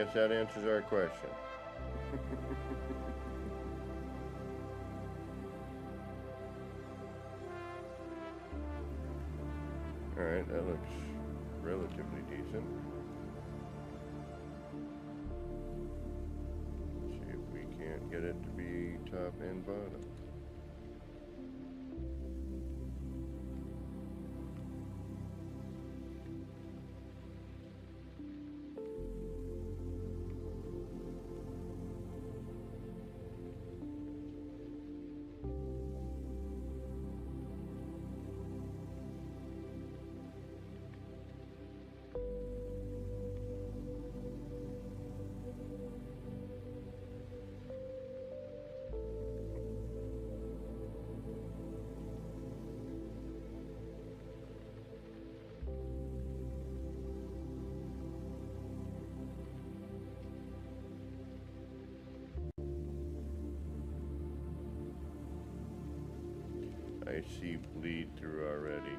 guess that answers our question. Alright, that looks relatively decent. Let's see if we can't get it to be top and bottom. I see bleed through already.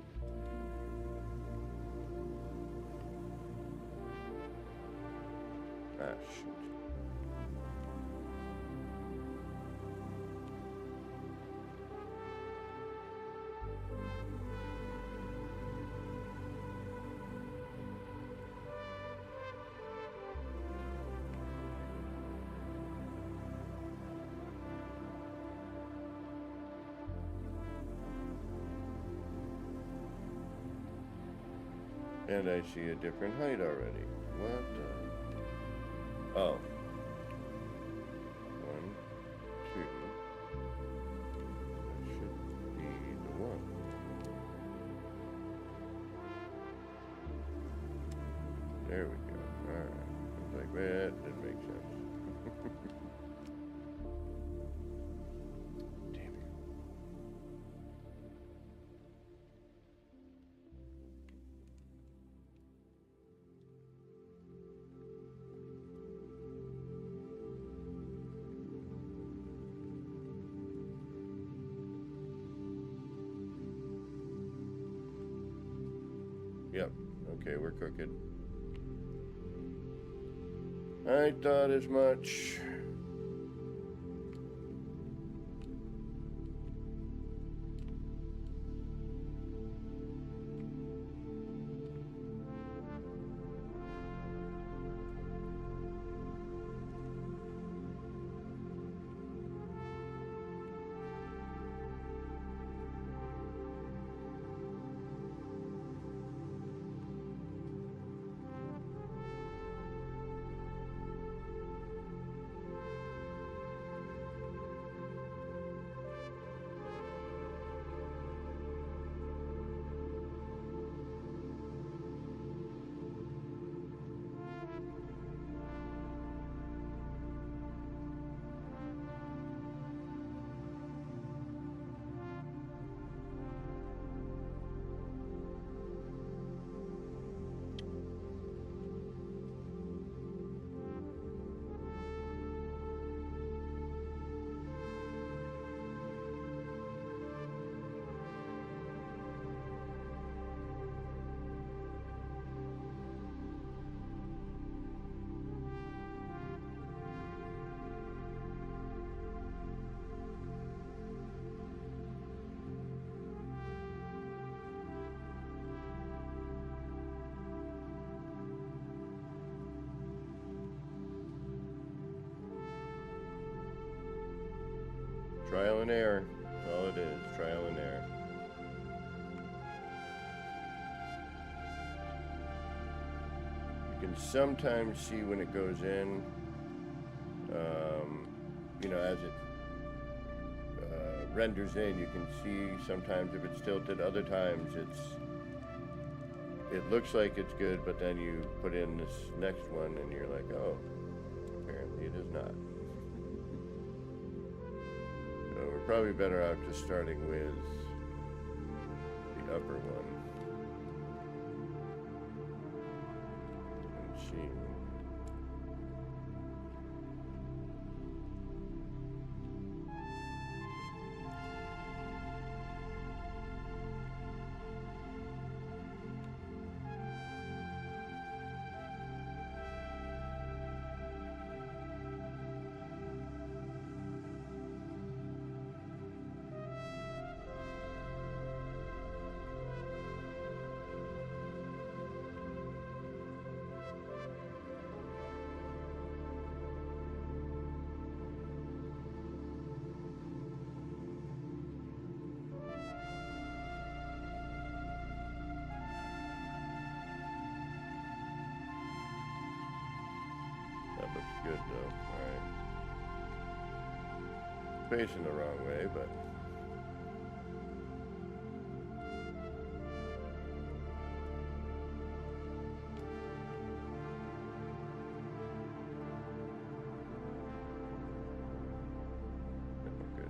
Ah, shoot. And I see a different height already. What the? Oh. 1, 2. That should be the one. There we go. Alright. I was like, that didn't make sense. Damn it. Yep. Okay, we're cooking. I thought as much. Trial and error. That's all it is. Trial and error. You can sometimes see when it goes in, you know, as it renders in, you can see sometimes if it's tilted, other times it looks like it's good, but then you put in this next one and you're like, oh, apparently it is not. So we're probably better out just starting with the upper one and seeing. facing the wrong way, but good.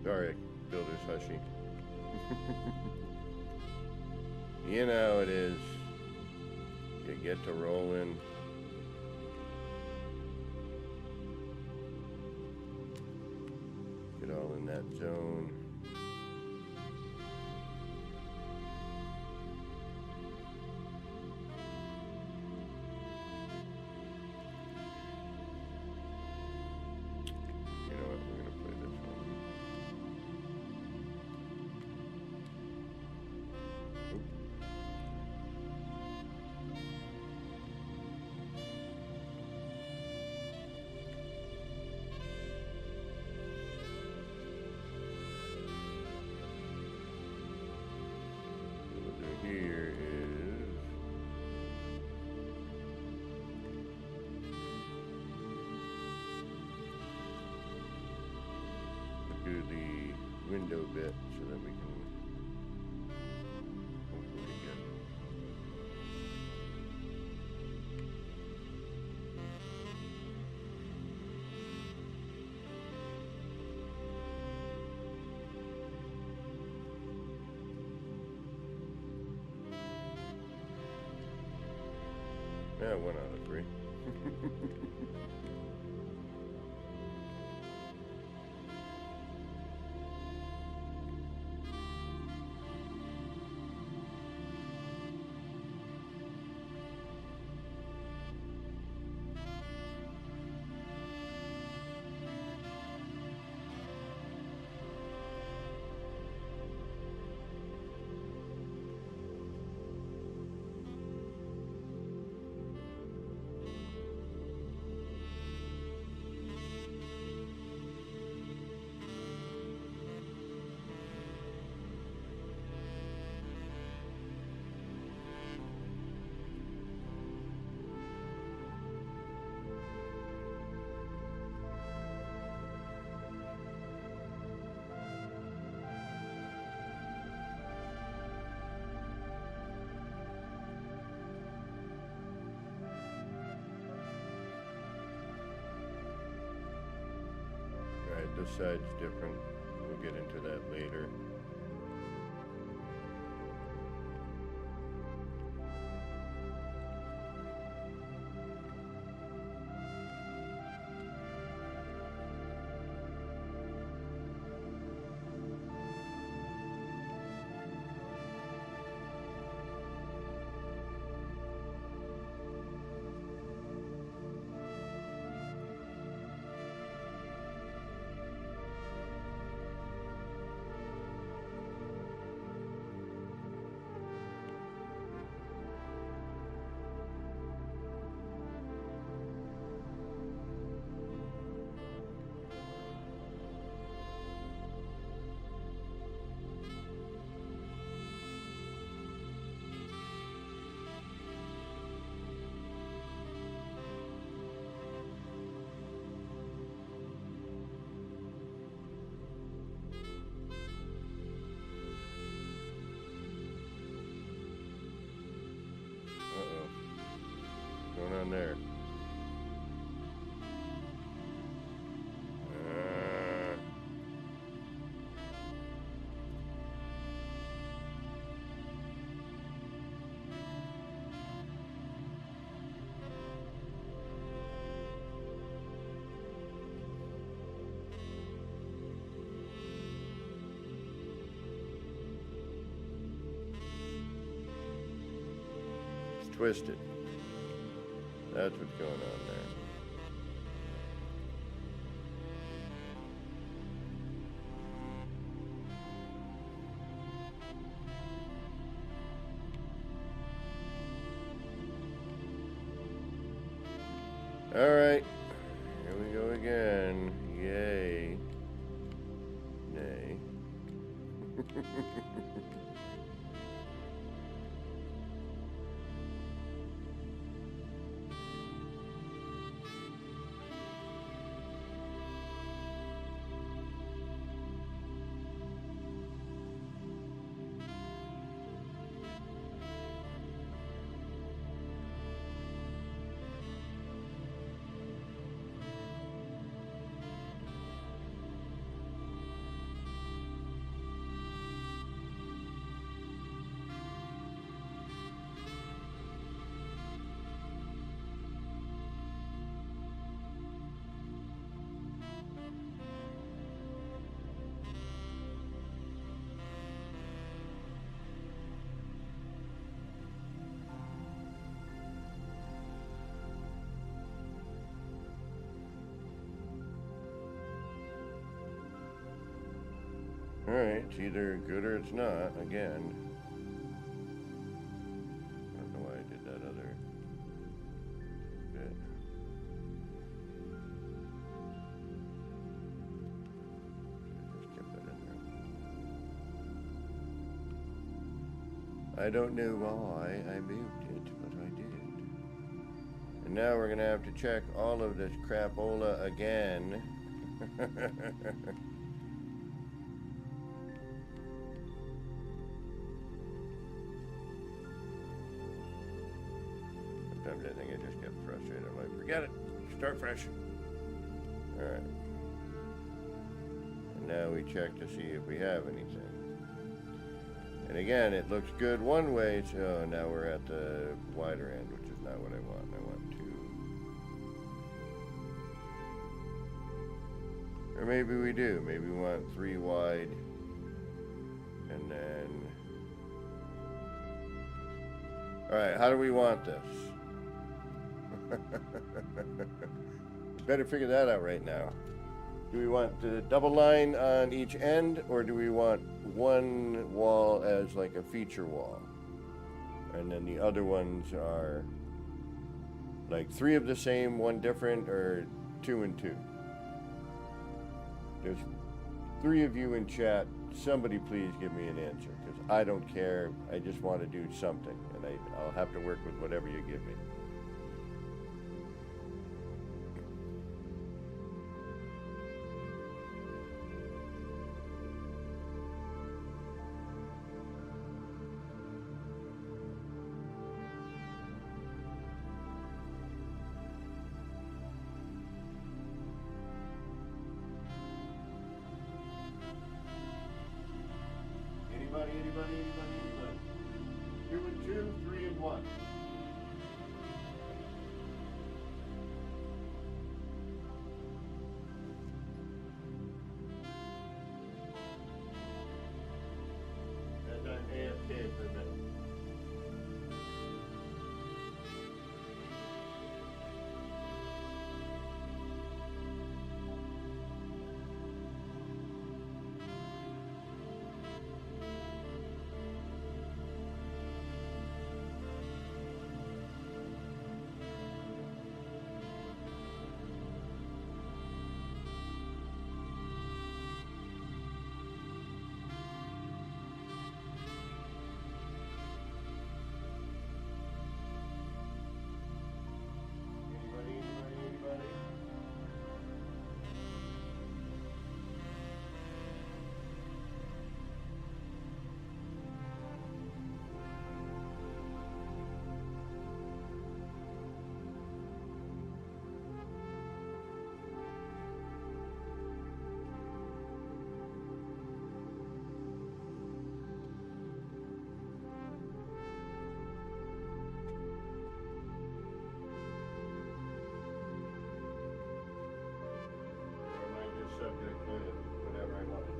Sorry, builder's hushy. You know it is. You get to rolling. Get all in that zone. You know what? We're gonna play this one. Oop. What we'll do here is we'll do the window bit so that we can hopefully get. Yeah, 1 out of 3. Alright, this side's different. We'll get into that later. on there? It's twisted. That's what's going on there. All right, here we go again. Yay. Nay. All right, it's either good or it's not, again. I don't know why I did that other bit. Just kept that in there. I don't know why I moved it, but I did. And now we're gonna have to check all of this crapola again. Sometimes I think I just get frustrated. I'm like, forget it. Start fresh. Alright. And now we check to see if we have anything. And again, it looks good one way, so now we're at the wider end, which is not what I want. I want two. Or maybe we do. Maybe we want 3 wide. And then... Alright, how do we want this? Better figure that out right now. Do we want the double line on each end, or do we want one wall as like a feature wall? And then the other ones are like 3 of the same, 1 different, or 2 and 2? There's 3 of you in chat. Somebody please give me an answer, because I don't care. I just want to do something, and I'll have to work with whatever you give me. Anybody? 2 and 2, 3 and 1. And I'm AFK for a minute. whatever I want to do.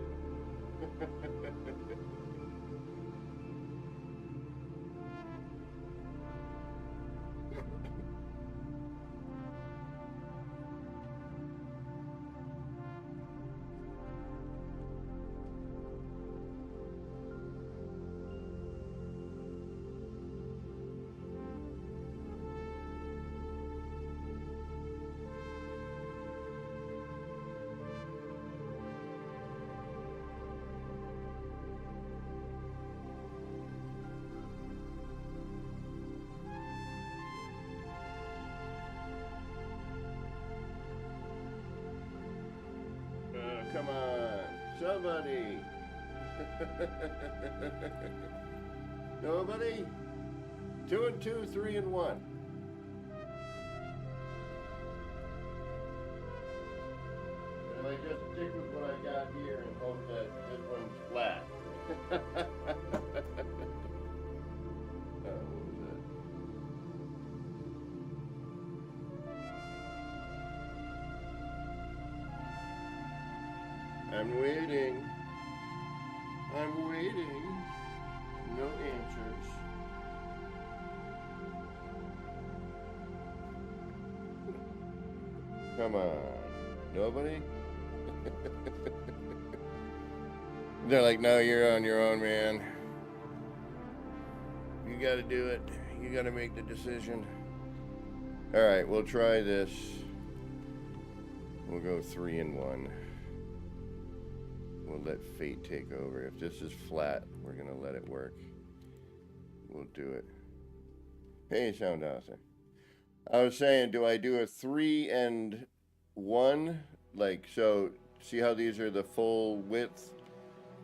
Come on, somebody. Nobody? 2 and 2, 3 and 1. And I just stick with what I got here and hope that this one's flat. What was that? I'm waiting. I'm waiting. No answers. Come on. Nobody? They're like, no, you're on your own, man. You gotta do it. You gotta make the decision. Alright, we'll try this. We'll go 3 and 1. We'll let fate take over. If this is flat, we're gonna let it work. We'll do it. Hey, Sound Author. I was saying, do I do a 3 and 1? Like, so, see how these are the full width?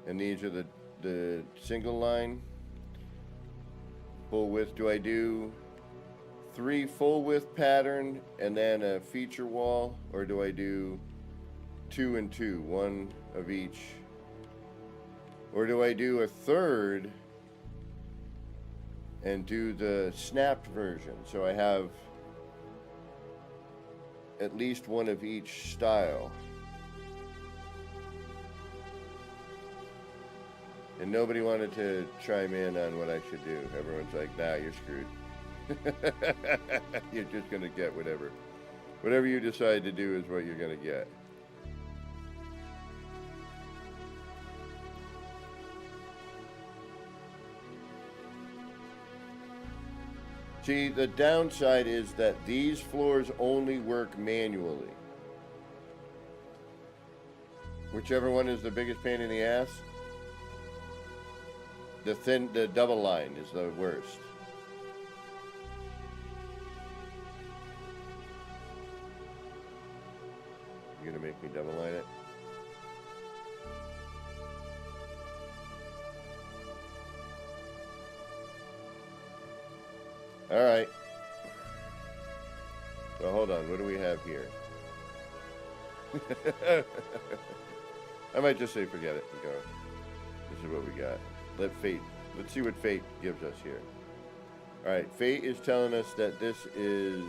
And these are the single line? Full width. Do I do 3 full width pattern and then a feature wall? Or do I do 2 and 2, 1 of each? Or do I do a third and do the snapped version? So I have at least one of each style. And nobody wanted to chime in on what I should do. Everyone's like, nah, you're screwed. You're just gonna get whatever. Whatever you decide to do is what you're gonna get. See, the downside is that these floors only work manually. Whichever one is the biggest pain in the ass. The double line is the worst. You gonna make me double line it? All right. So hold on. What do we have here? I might just say forget it and go. This is what we got. Let's see what fate gives us here. All right. Fate is telling us that this is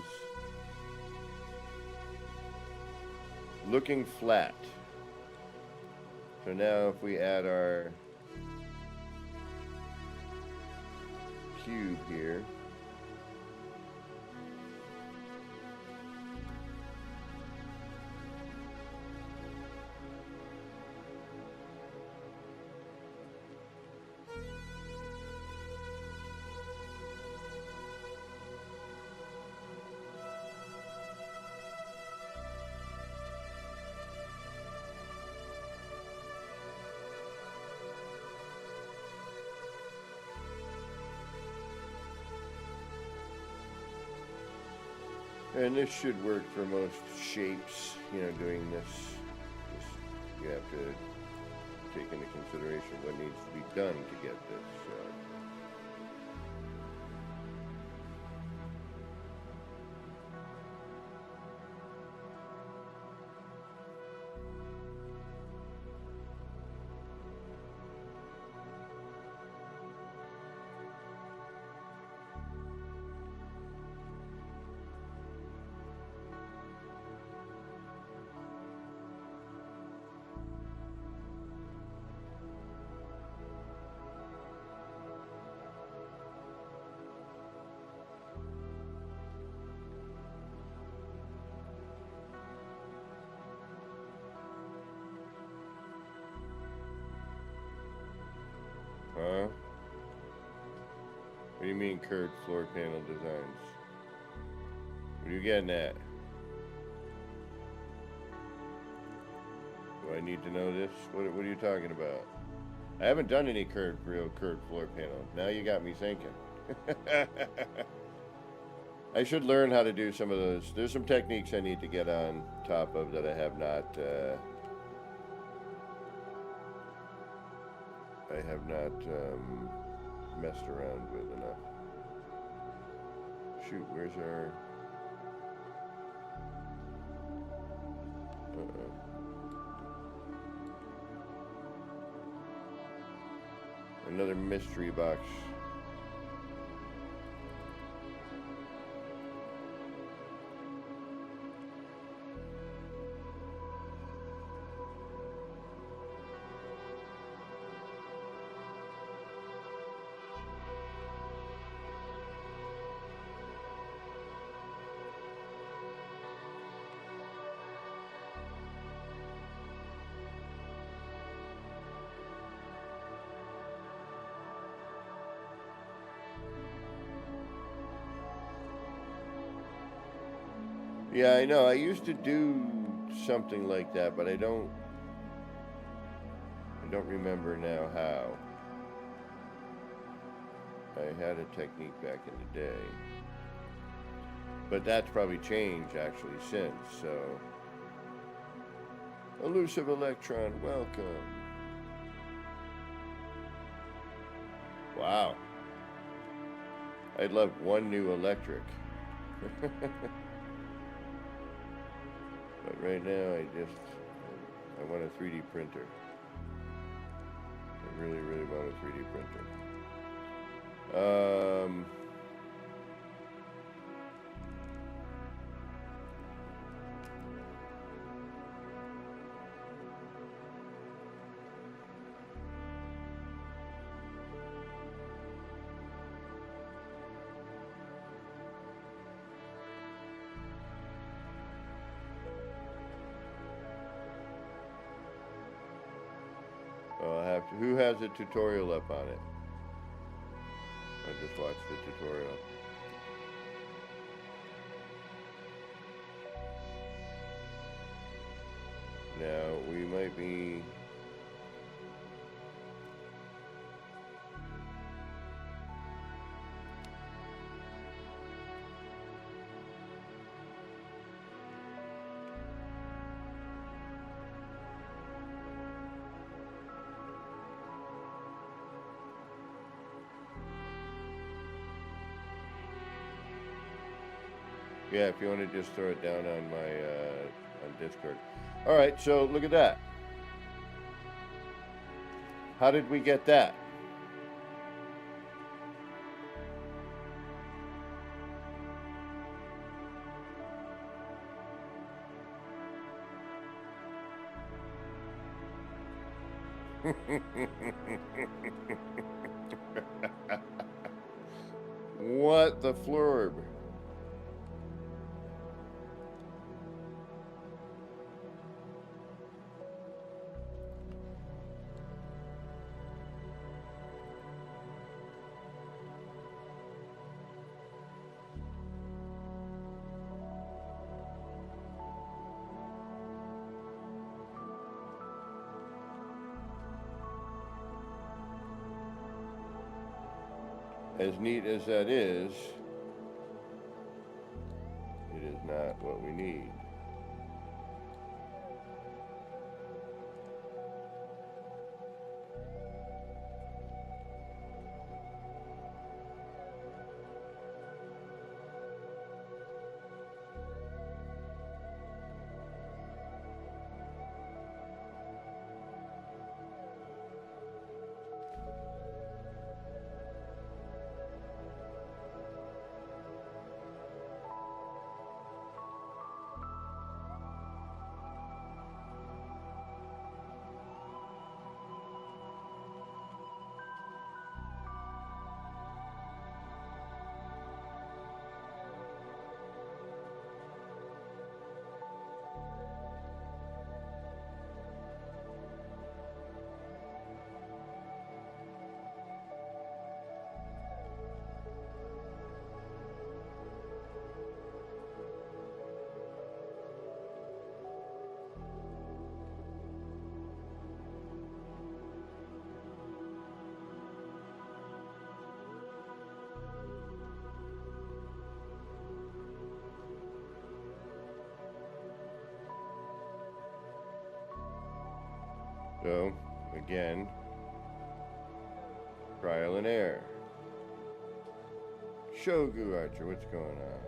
looking flat. So now if we add our cube here. And this should work for most shapes, you know, doing this. You have to take into consideration what needs to be done to get this. do you mean curved floor panel designs? What are you getting at? Do I need to know this? What are you talking about? I haven't done any real curved floor panel. Now you got me thinking. I should learn how to do some of those. There's some techniques I need to get on top of that I have not messed around with enough. Shoot, where's our... Another mystery box. Yeah, I know. I used to do something like that, but I don't remember now how. I had a technique back in the day. But that's probably changed actually since, so. Elusive Electron, welcome. Wow. I'd love one new electric. But right now, I want a 3D printer. I really, really want a 3D printer. I'll have to. Who has a tutorial up on it? I just watched the tutorial. Now we might be. Yeah, if you want to just throw it down on my on Discord. All right, so look at that. How did we get that? What the flurb? As neat as that is, it is not what we need. So, again, trial and error. Shogu Archer, what's going on?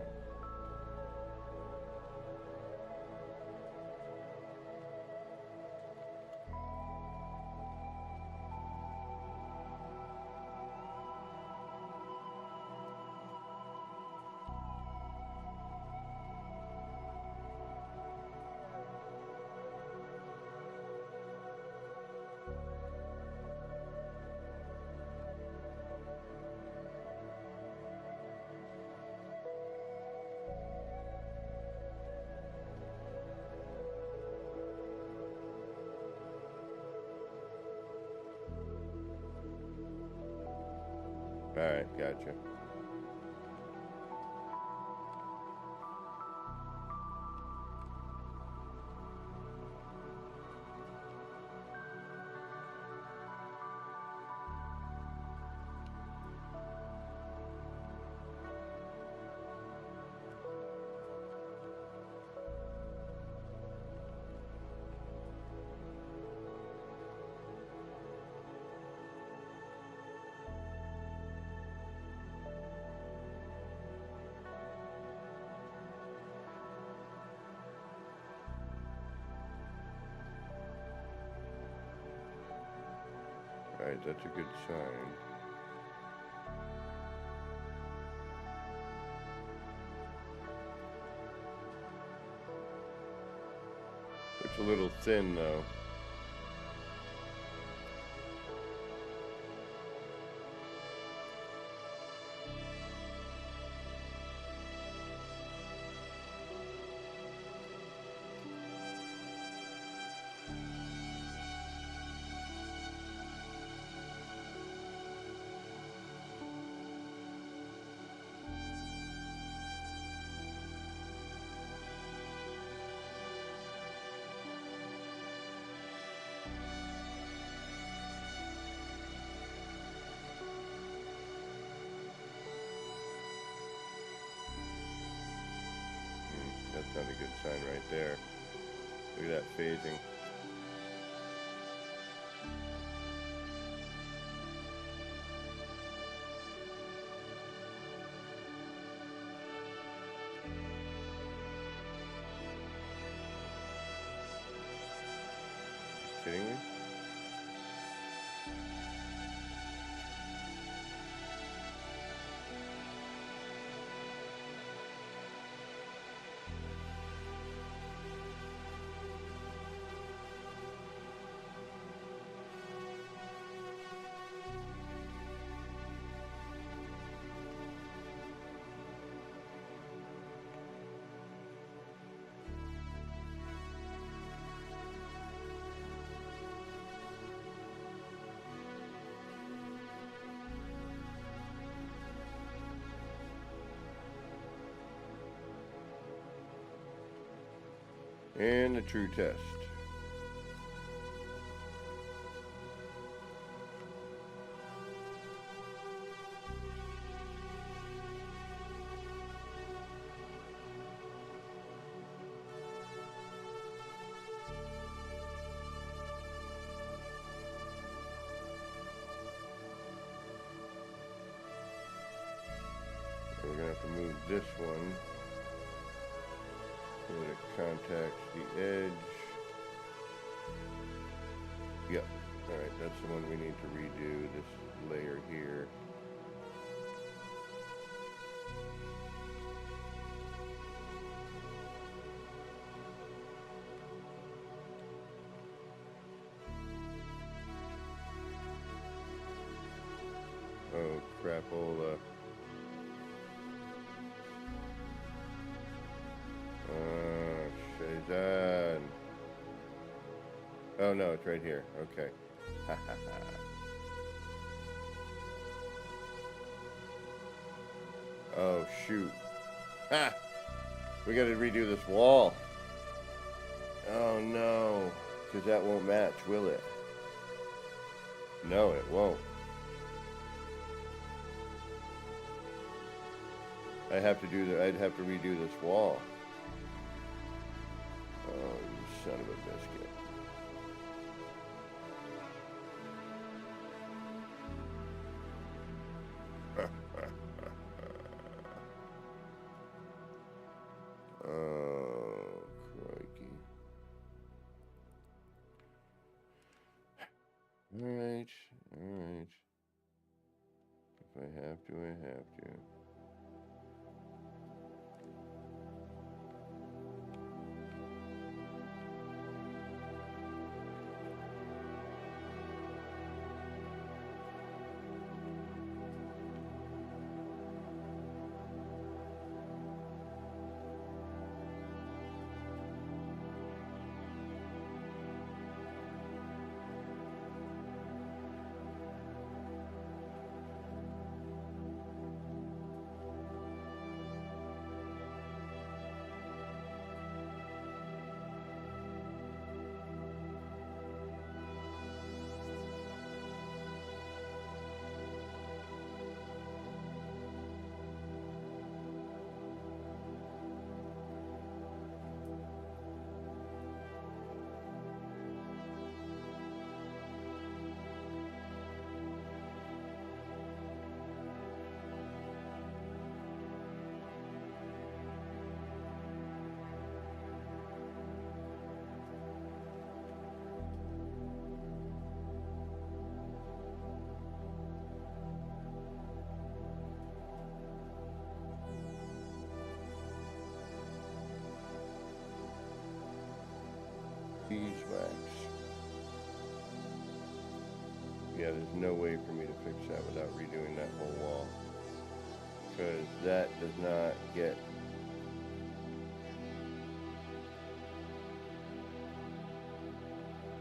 Alright, gotcha. Alright, that's a good sign. It's a little thin though. That's not a good sign right there. Look at that phasing. Kidding me? And the true test. We're going to have to move this one so that it contacts the edge. Yep. Alright, that's the one we need to redo, this layer here. Oh, crapola. Shazan. Oh no, it's right here. Okay. Ha ha ha. Oh shoot. Ha! We gotta redo this wall. Oh no. Because that won't match, will it? No, it won't. I'd have to redo this wall. Oh, you son of a biscuit. Alright, alright. If I have to, I have to. Beeswax. Yeah, there's no way for me to fix that without redoing that whole wall. Because that does not get...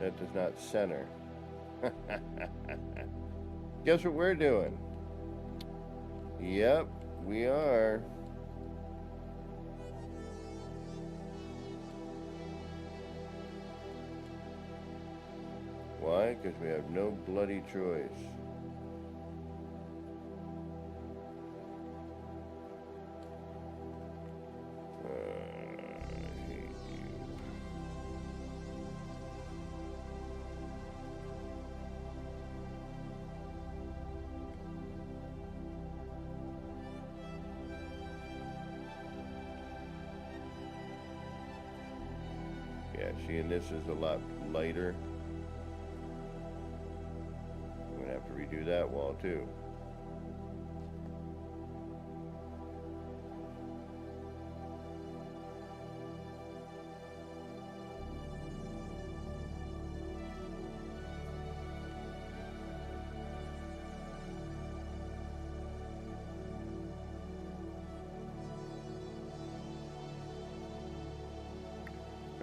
That does not center. Guess what we're doing? Yep, we are. Why? Because we have no bloody choice. I hate you. Yeah, see, and this is a lot lighter. I'm gonna have to redo that wall too.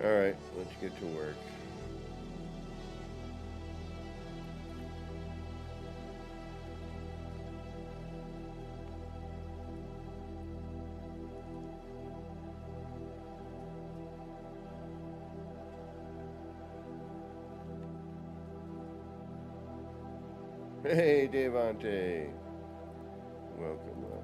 All right, let's get to work. Hey, Devante. Welcome, welcome.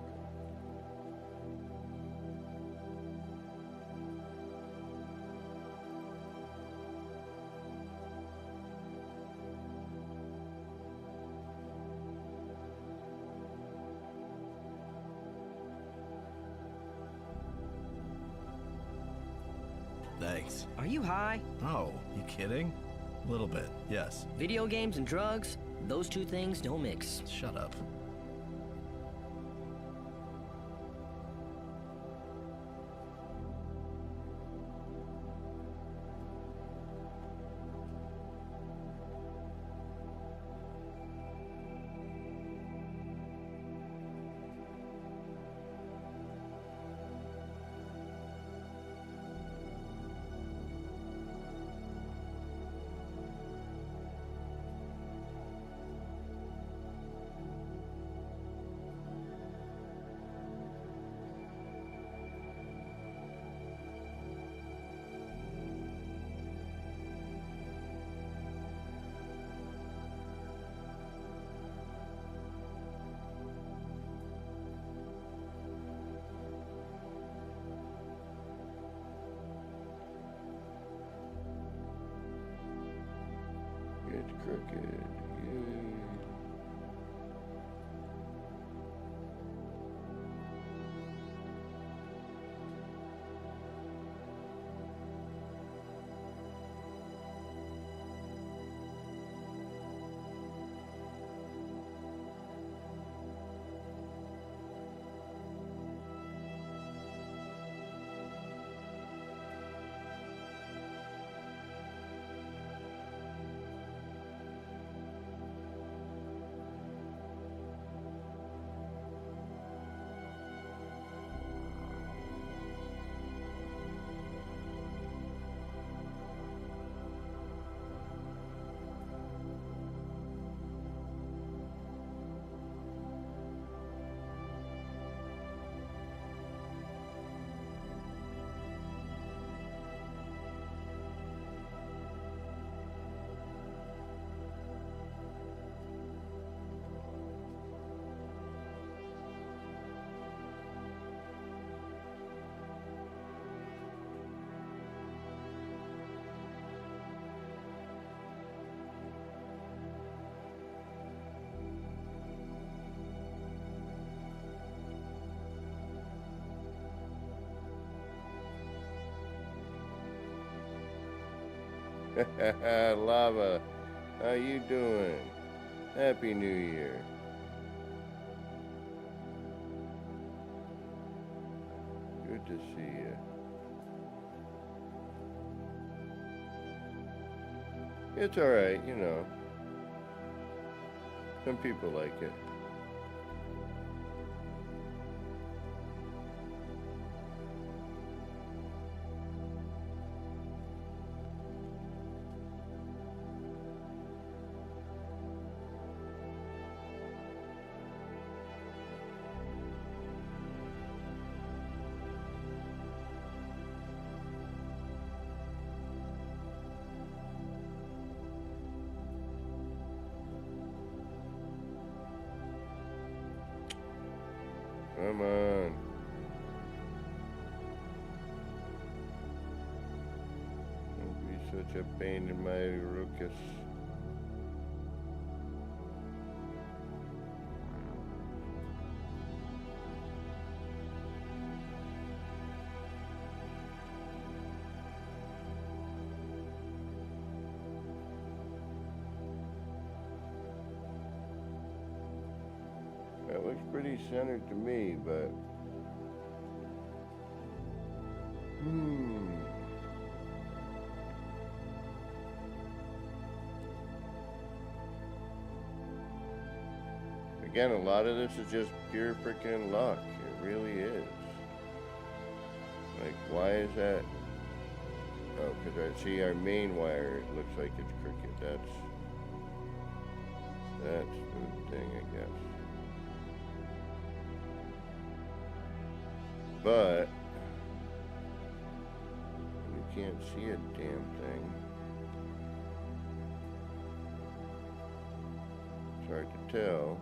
Thanks. Are you high? Oh, you kidding? A little bit, yes. Video games and drugs? Those two things don't mix. Shut up. It's crooked. Yay. Lava, how you doing? Happy New Year. Good to see you. It's alright, you know. Some people like it. Come on. Don't be such a pain in my ruckus. That looks pretty centered to me, but again, a lot of this is just pure freaking luck. It really is. Like, why is that? Oh, because I see our main wire, it looks like it's crooked. That's the thing, I guess. But you can't see a damn thing. It's hard to tell.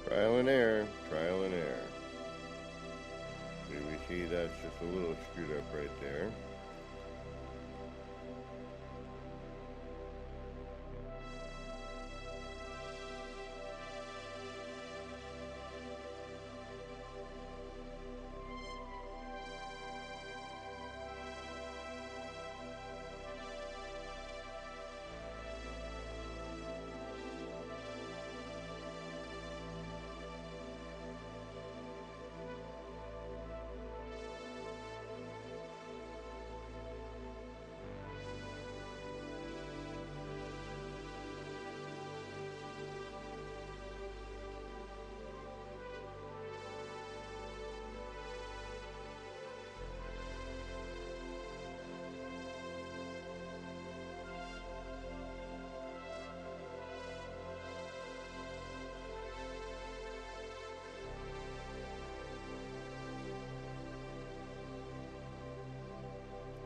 Trial and error, trial and error. Do we see that's just a little screwed up right there?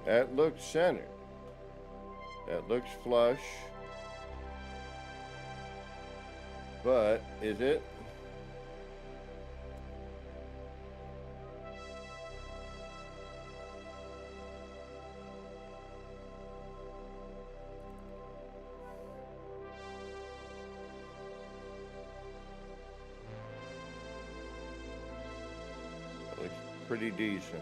That looks centered. That looks flush. But is it? pretty decent.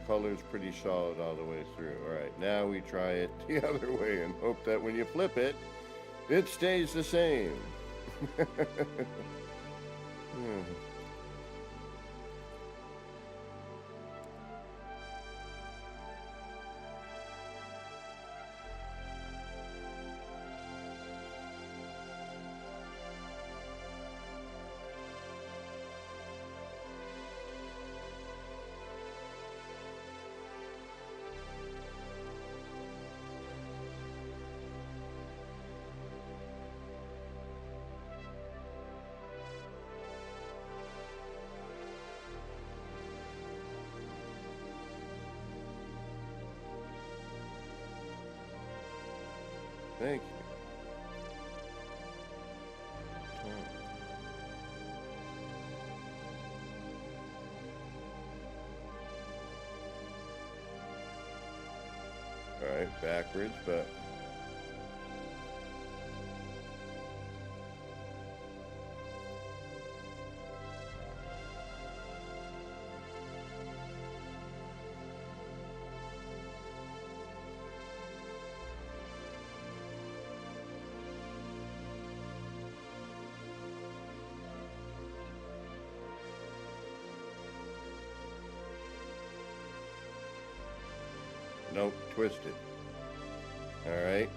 Color's pretty solid all the way through. Alright, now we try it the other way and hope that when you flip it, it stays the same. Thank you. Alright, backwards, but nope, twisted. Alright.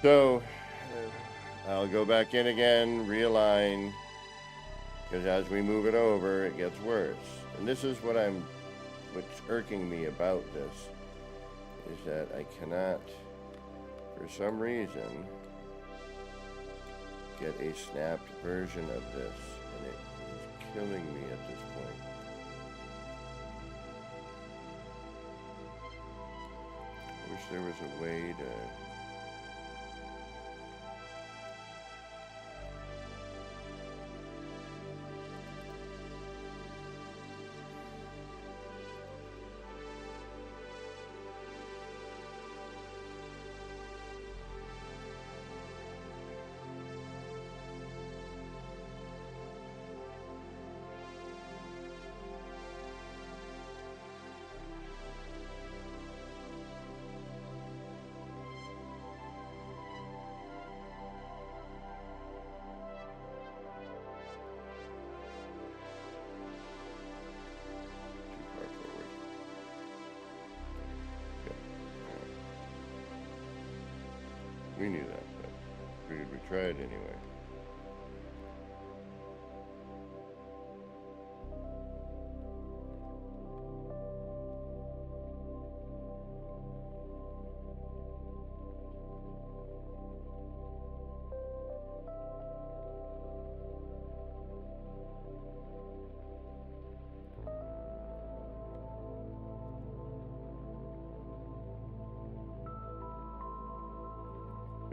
So, I'll go back in again, realign, because as we move it over, it gets worse. And this is what's irking me about this, is that I cannot, for some reason, get a snapped version of this, and it is killing me at this point. I wish there was a way to... We knew that, but figured we'd try it anyway.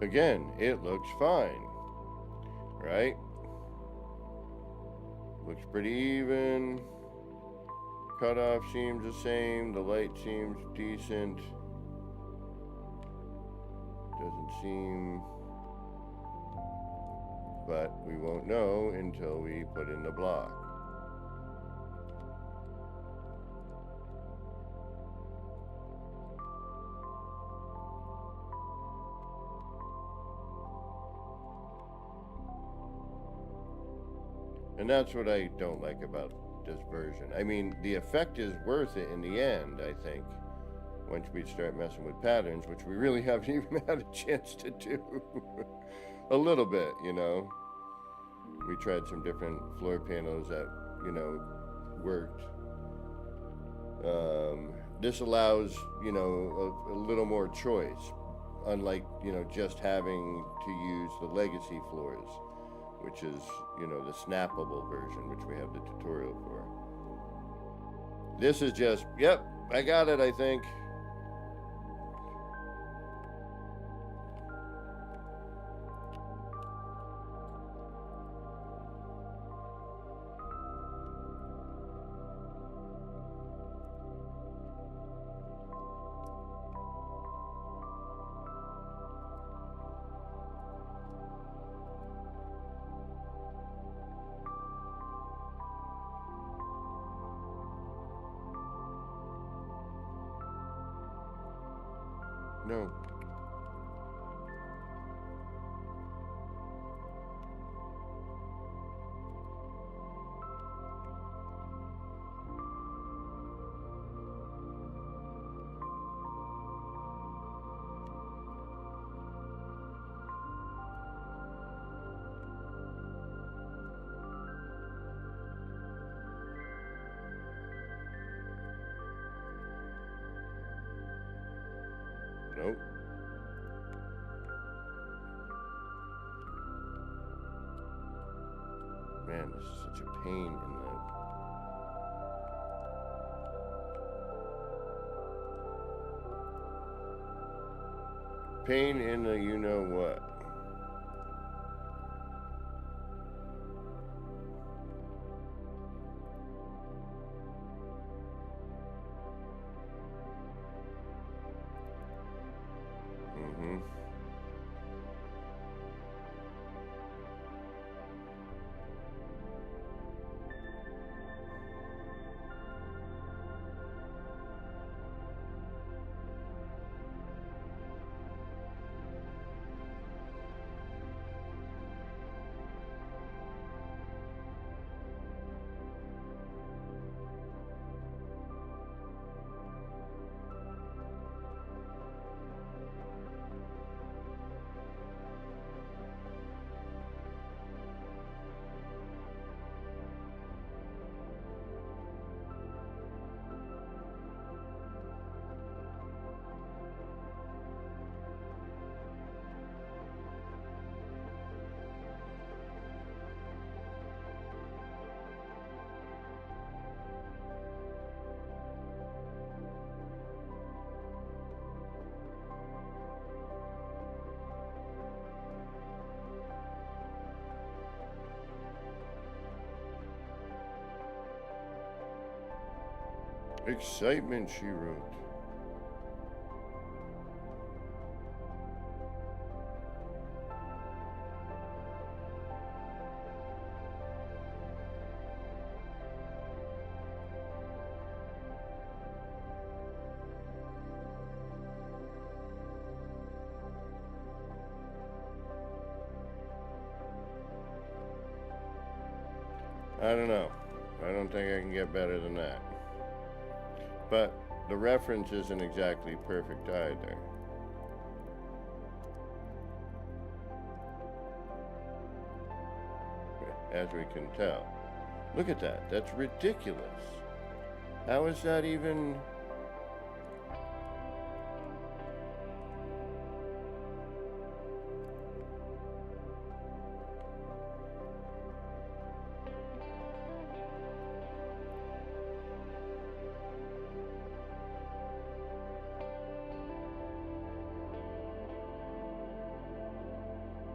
Again, it looks fine, right? Looks pretty even. Cutoff seems the same. The light seems decent. Doesn't seem... But we won't know until we put in the block. And that's what I don't like about this version. I mean, the effect is worth it in the end, I think, once we start messing with patterns, which we really haven't even had a chance to do. A little bit, you know. We tried some different floor panels that, you know, worked. This allows, you know, a little more choice, unlike, you know, just having to use the legacy floors, which is, you know, the snappable version, which we have the tutorial for. This is just, yep, I got it, I think. No. Nope. Man, this is such a pain in the... Pain in the you-know-what. Mm-hmm. Excitement, she wrote. I don't know. I don't think I can get better than that. But the reference isn't exactly perfect either. As we can tell. Look at that. That's ridiculous. How is that even...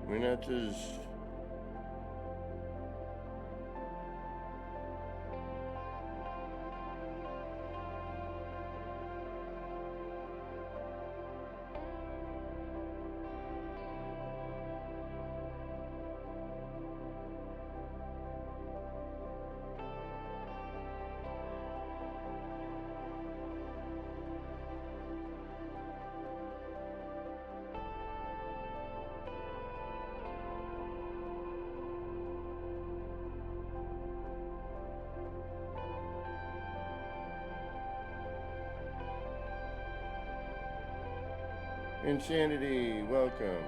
I mean, that's as... Insanity, welcome.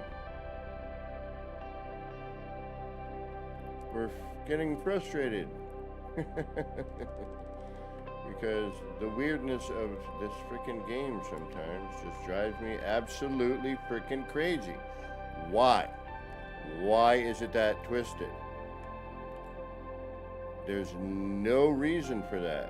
We're getting frustrated. Because the weirdness of this freaking game sometimes just drives me absolutely freaking crazy. Why? Why is it that twisted? There's no reason for that.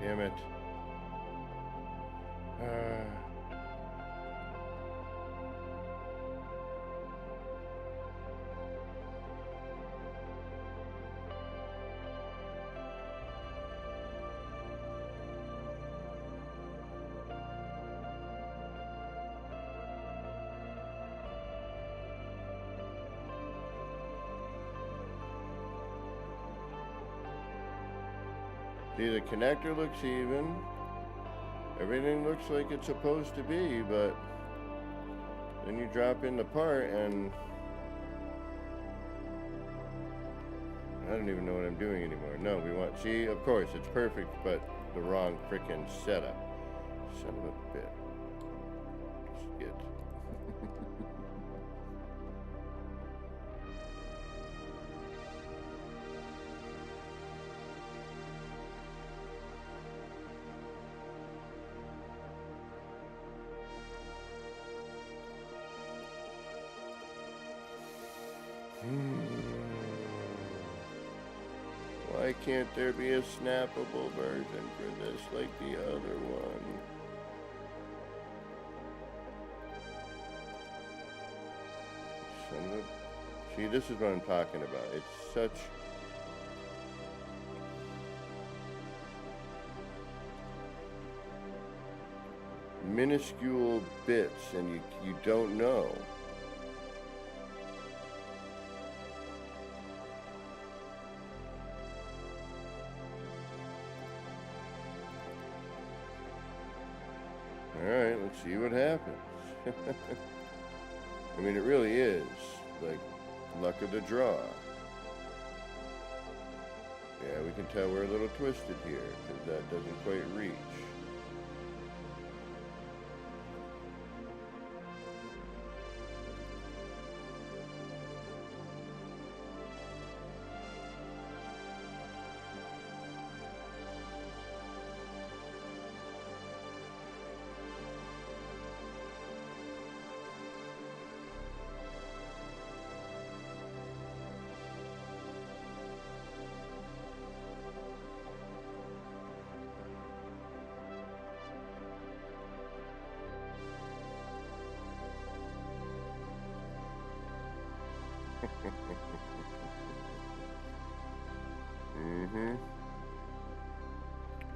Damn it. See, the connector looks even. Everything looks like it's supposed to be, but then you drop in the part and I don't even know what I'm doing anymore. No, we want, see, of course, it's perfect, but the wrong frickin' setup. Son of a bitch. Shit. Why can't there be a snappable version for this like the other one? Son of... See, this is what I'm talking about. It's such... minuscule bits and you don't know. Alright, let's see what happens. I mean, it really is like luck of the draw. Yeah, we can tell we're a little twisted here because that doesn't quite reach.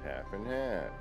Half and half.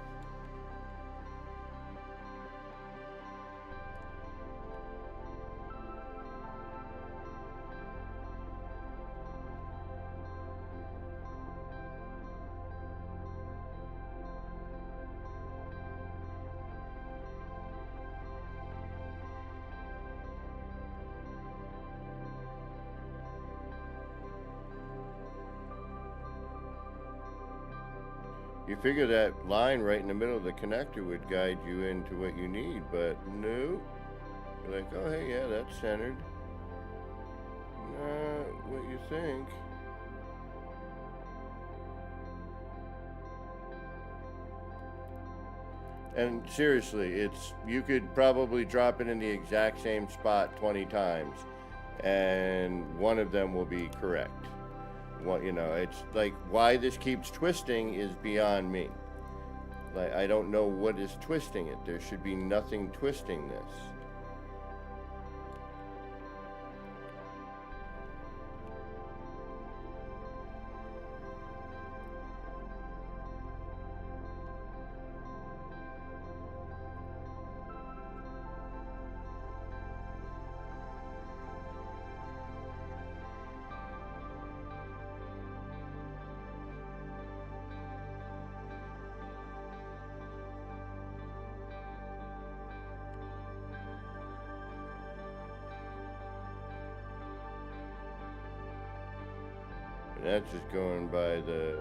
You figure that line right in the middle of the connector would guide you into what you need, but no. You're like, oh, hey, yeah, that's centered. Not what you think. And seriously, it's, you could probably drop it in the exact same spot 20 times, and one of them will be correct. What, you know, it's like why this keeps twisting is beyond me. Like, I don't know what is twisting it. There should be nothing twisting this. And that's just going by the...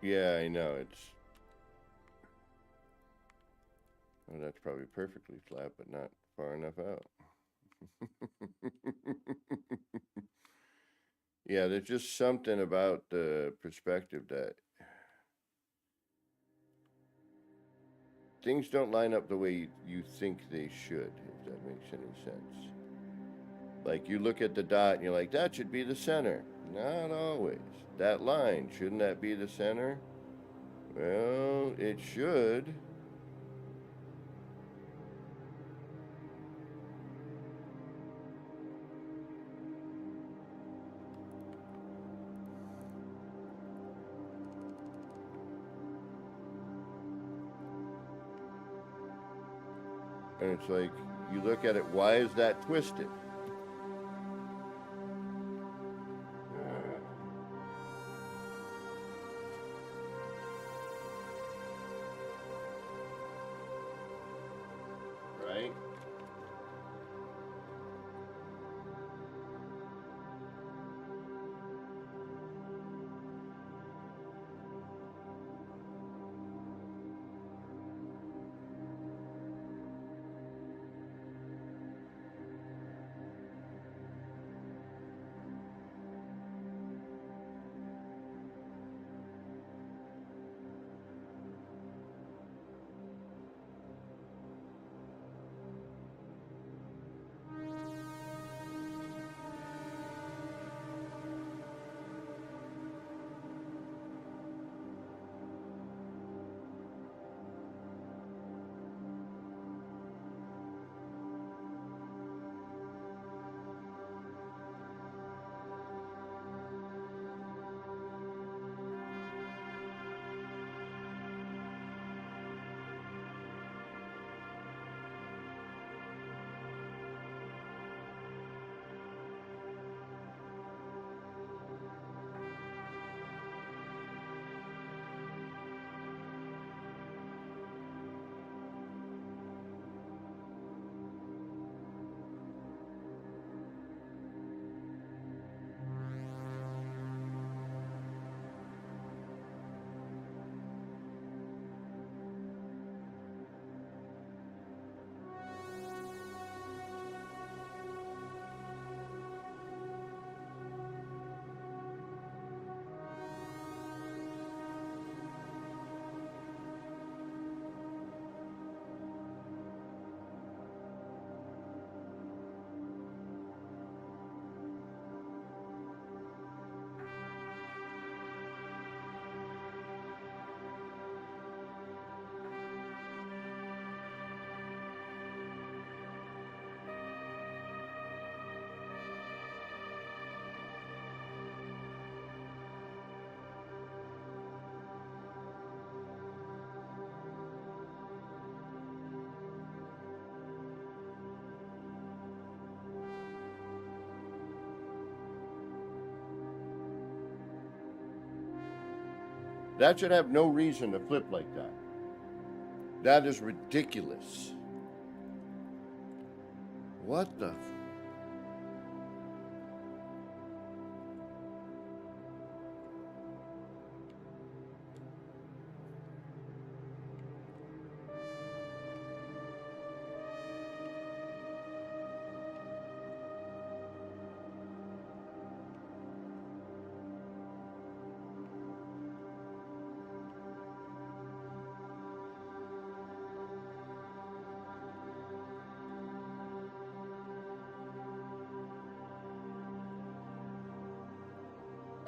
Yeah, I know, it's... Well, that's probably perfectly flat, but not far enough out. Yeah, there's just something about the perspective that things don't line up the way you think they should, if that makes any sense. Like you look at the dot and you're like, that should be the center. Not always. That line, shouldn't that be the center? Well, it should. And it's like, you look at it, why is that twisted? Right? That should have no reason to flip like that. That is ridiculous. What the?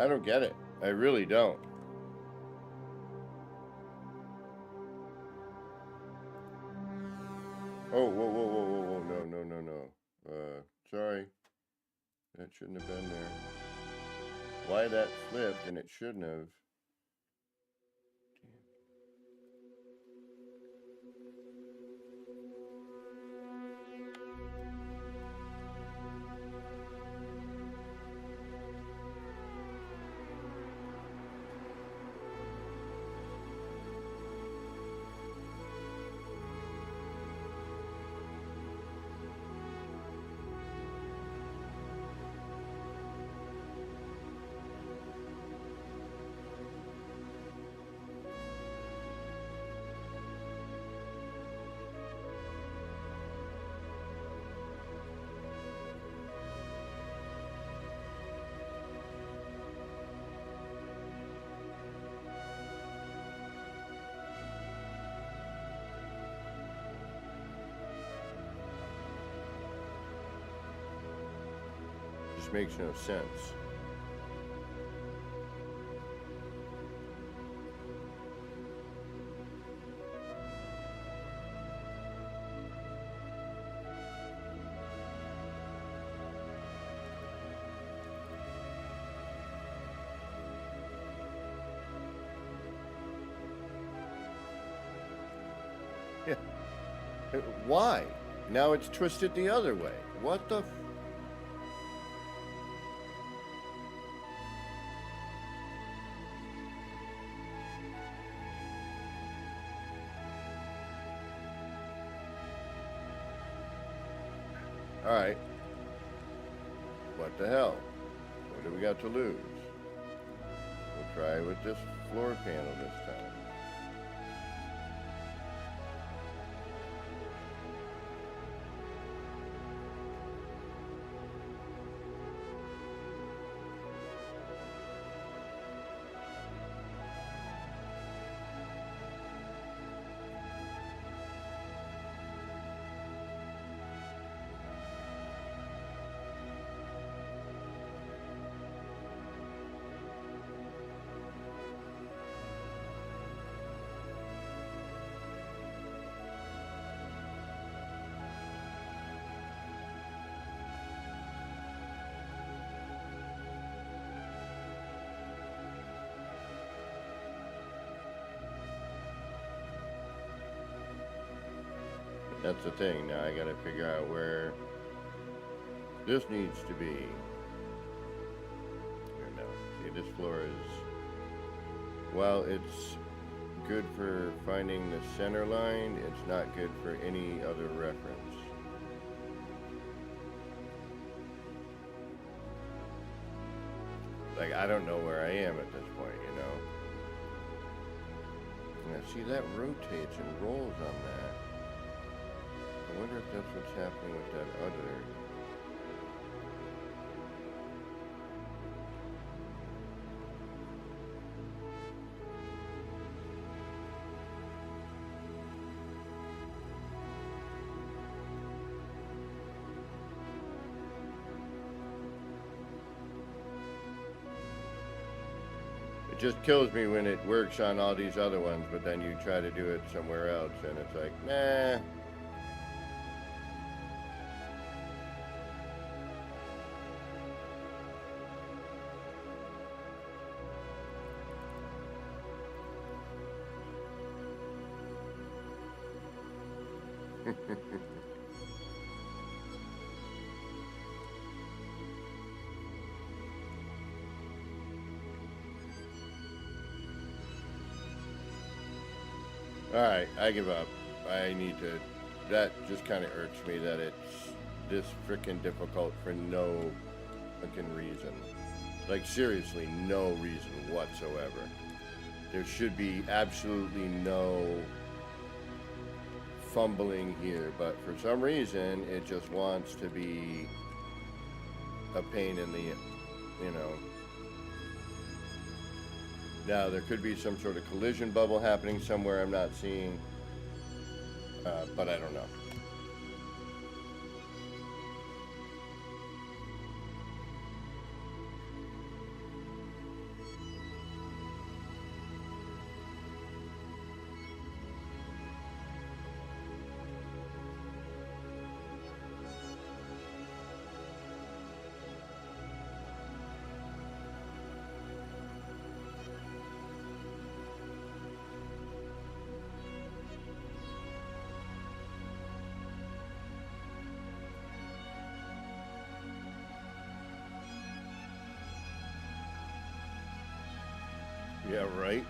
I don't get it. I really don't. Oh, whoa, whoa, whoa, whoa, whoa, no, no, no, no. Sorry. That shouldn't have been there. Why that flipped and it shouldn't have. just makes no sense. Yeah. Why? Now it's twisted the other way. What the? All right. What the hell? What do we got to lose? We'll try with this floor panel this time. That's the thing. Now I gotta figure out where this needs to be. Here, no. See, this floor is, while it's good for finding the center line, it's not good for any other reference. Like, I don't know where I am at this point, you know? Now, see, that rotates and rolls on that. I wonder if that's what's happening with that other. It just kills me when it works on all these other ones, but then you try to do it somewhere else and it's like, nah. Alright, I give up. I need to. That just kind of irks me that it's this freaking difficult for no fucking reason. Like, seriously, no reason whatsoever. There should be absolutely no fumbling here, but for some reason, it just wants to be a pain in the, you know. Now, there could be some sort of collision bubble happening somewhere I'm not seeing, but I don't know. Yeah, right.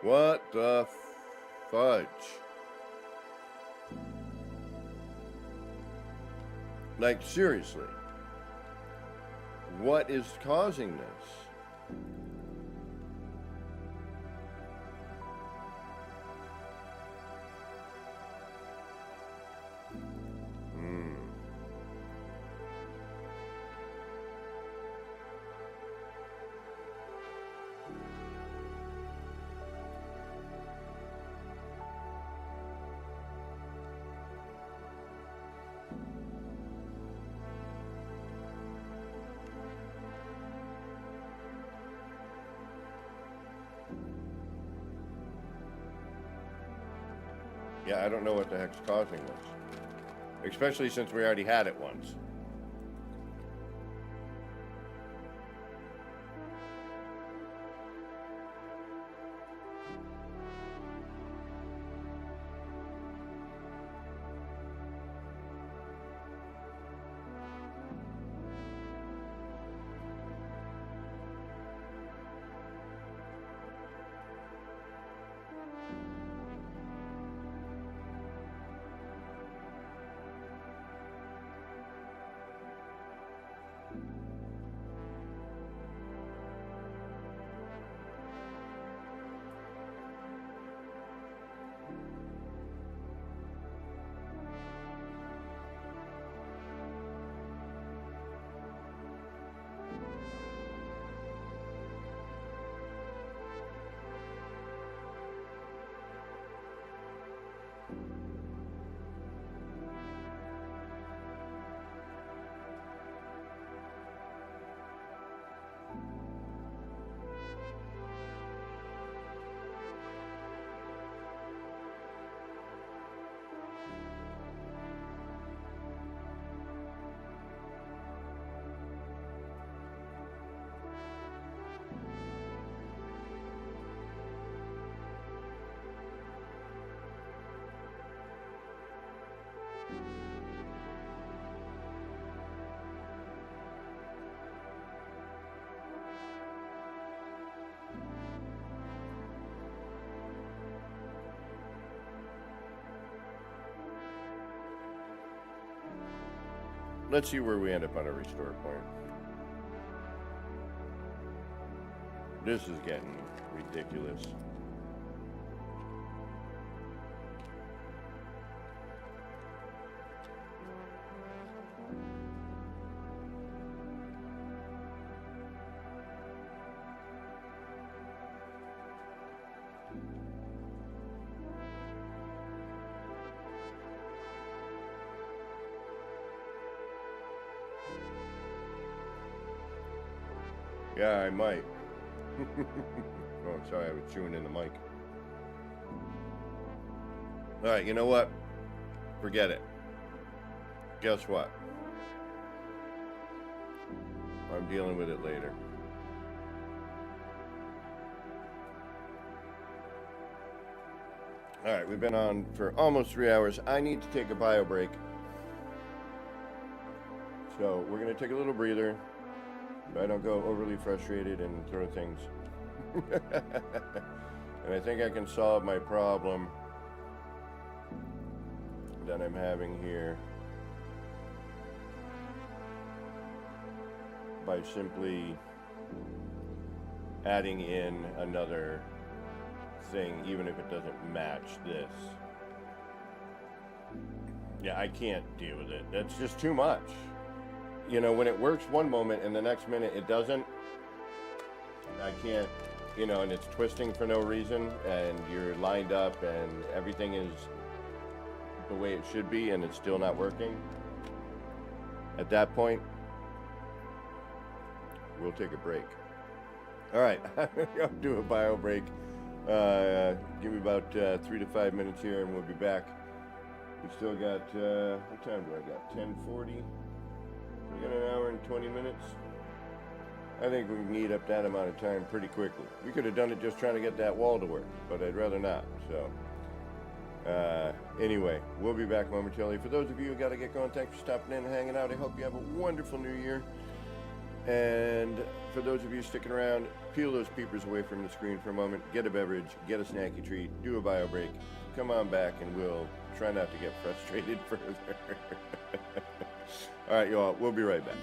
What the fudge? Like, seriously. What is causing this? Yeah, I don't know what the heck's causing this. Especially since we already had it once. Let's see where we end up on a restore point. This is getting ridiculous. Yeah, I might. Oh, sorry, I was chewing in the mic. Alright, you know what? Forget it. Guess what? I'm dealing with it later. Alright, we've been on for almost 3 hours. I need to take a bio break. So, we're going to take a little breather. So I don't go overly frustrated and throw things. And I think I can solve my problem that I'm having here by simply adding in another thing, even if it doesn't match this. Yeah, I can't deal with it. That's just too much. You know, when it works one moment and the next minute it doesn't, I can't, you know, and it's twisting for no reason, and you're lined up and everything is the way it should be and it's still not working. At that point, we'll take a break. All right, I'll do a bio break. Give me about 3 to 5 minutes here and we'll be back. We still got, what time do I got? 10:40. We got an hour and 20 minutes. I think we can eat up that amount of time pretty quickly. We could have done it just trying to get that wall to work, but I'd rather not. So, anyway, we'll be back momentarily. For those of you who got to get going, thanks for stopping in and hanging out. I hope you have a wonderful new year. And for those of you sticking around, peel those peepers away from the screen for a moment, get a beverage, get a snacky treat, do a bio break, come on back, and we'll try not to get frustrated further. All right, y'all, we'll be right back.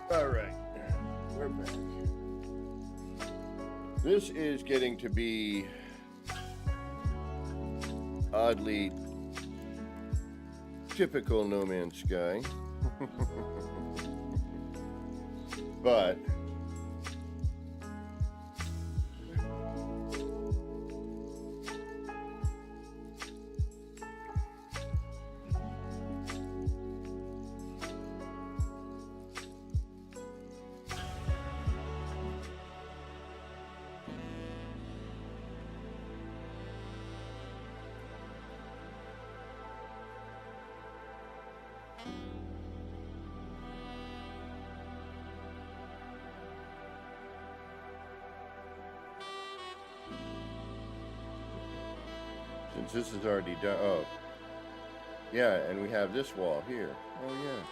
All right, we're back. This is getting to be oddly typical No Man's Sky. But since this is already done, oh, yeah, and we have this wall here. Oh, yeah.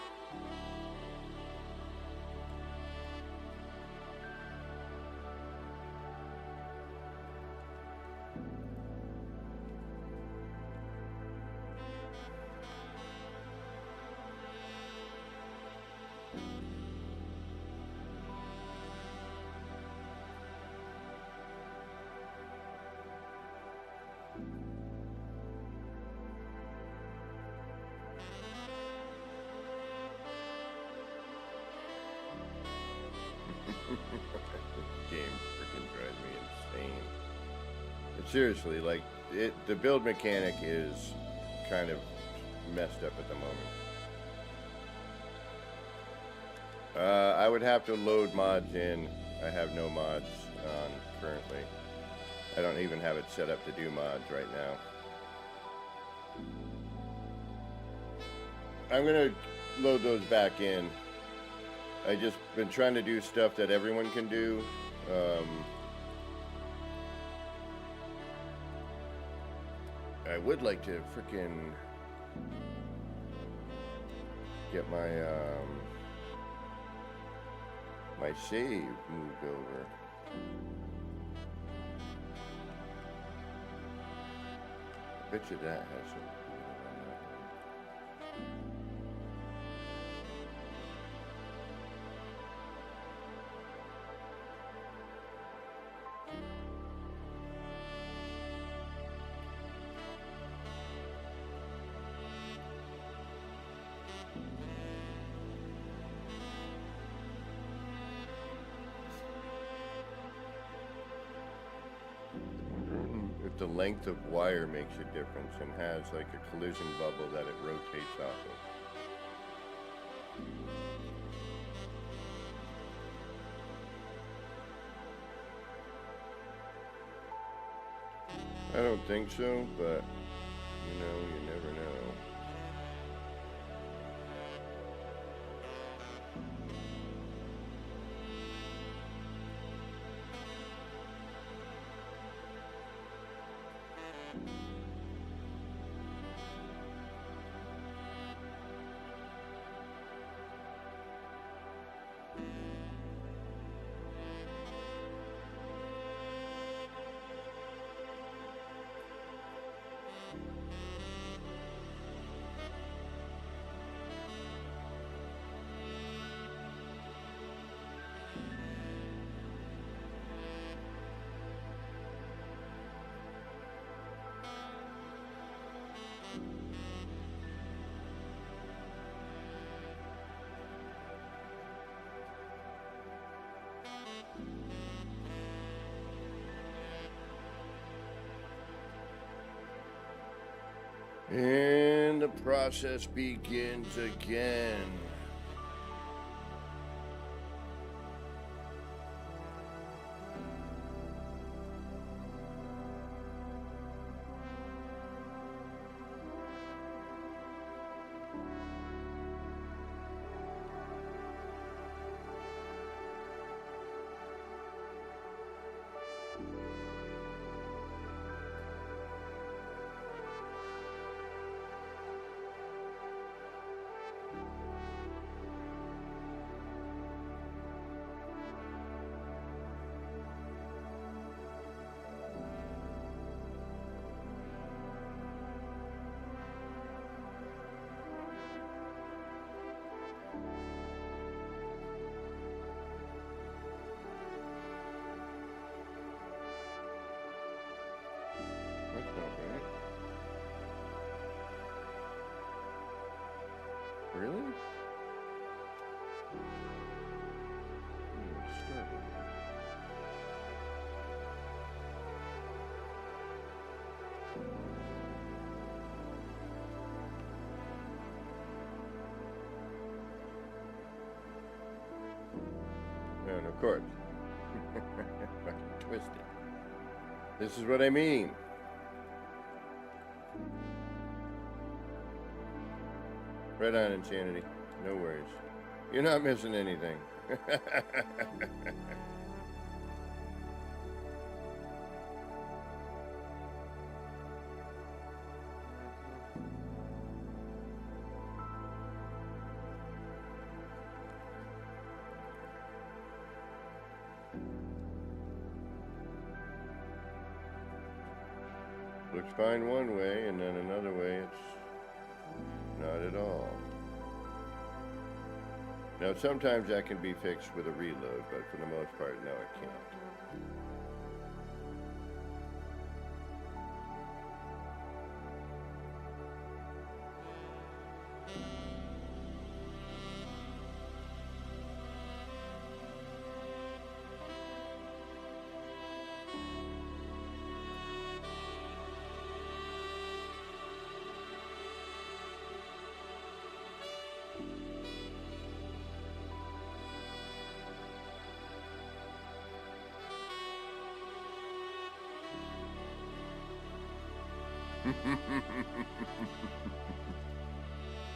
Game freaking drives me insane. But seriously, like the build mechanic is kind of messed up at the moment. I would have to load mods in. I have no mods on currently. I don't even have it set up to do mods right now. I'm gonna load those back in. I just been trying to do stuff that everyone can do. I would like to frickin' get my my save moved over. I bet you that has some. If the length of wire makes a difference and has like a collision bubble that it rotates off of. I don't think so, but you know, you never know. And the process begins again. That's not right. Really? Start with that. And of course, fucking twisted. This is what I mean. Right on, Insanity. No worries. You're not missing anything. Looks fine one way, and then another way it's not at all. Now, sometimes that can be fixed with a reload, but for the most part, no, it can't.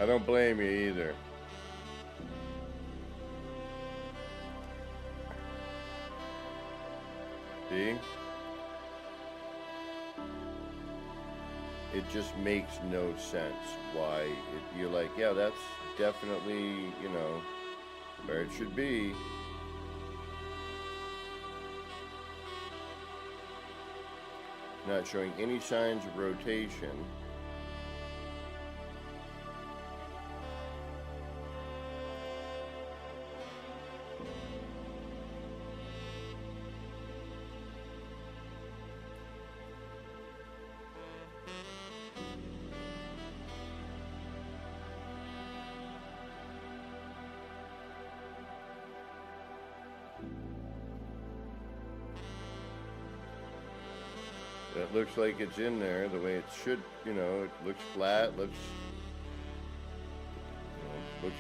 I don't blame you either. See? It just makes no sense why you're like, yeah, that's definitely, you know, where it should be. Not showing any signs of rotation. It looks like it's in there the way it should, you know, it looks flat, looks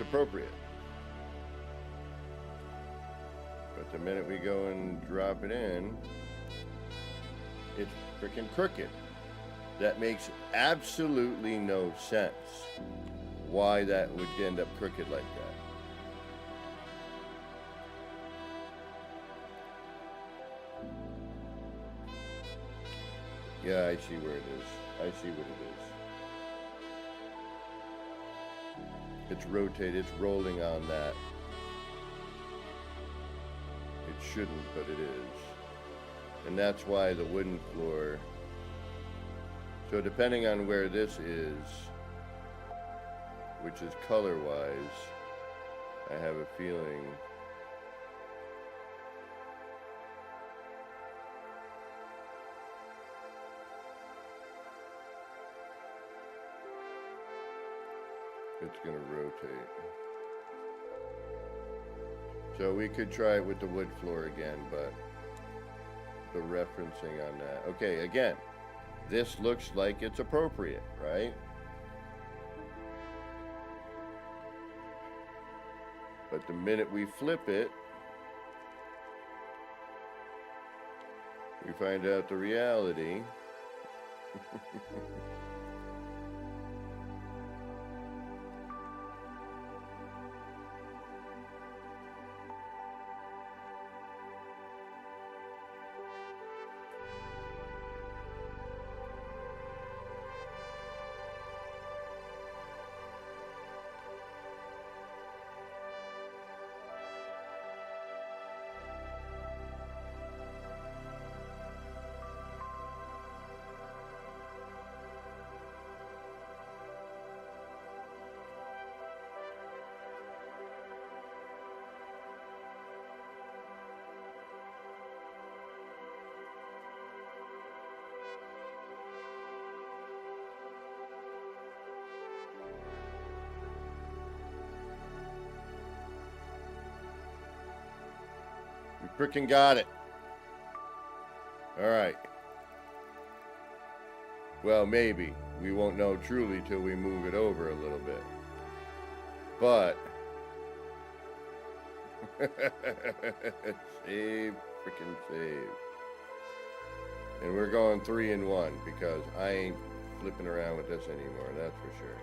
appropriate. But the minute we go and drop it in, it's freaking crooked. That makes absolutely no sense why that would end up crooked like that. Yeah, I see where it is. I see what it is. It's rotated, it's rolling on that. It shouldn't, but it is. And that's why the wooden floor. So depending on where this is, which is color-wise, I have a feeling it's going to rotate. So we could try it with the wood floor again, but the referencing on that. Okay, again, this looks like it's appropriate, right? But the minute we flip it, we find out the reality. We frickin' got it. All right. Well, maybe. We won't know truly till we move it over a little bit. But save, frickin' save. And we're going 3-in-1 because I ain't flipping around with this anymore, that's for sure.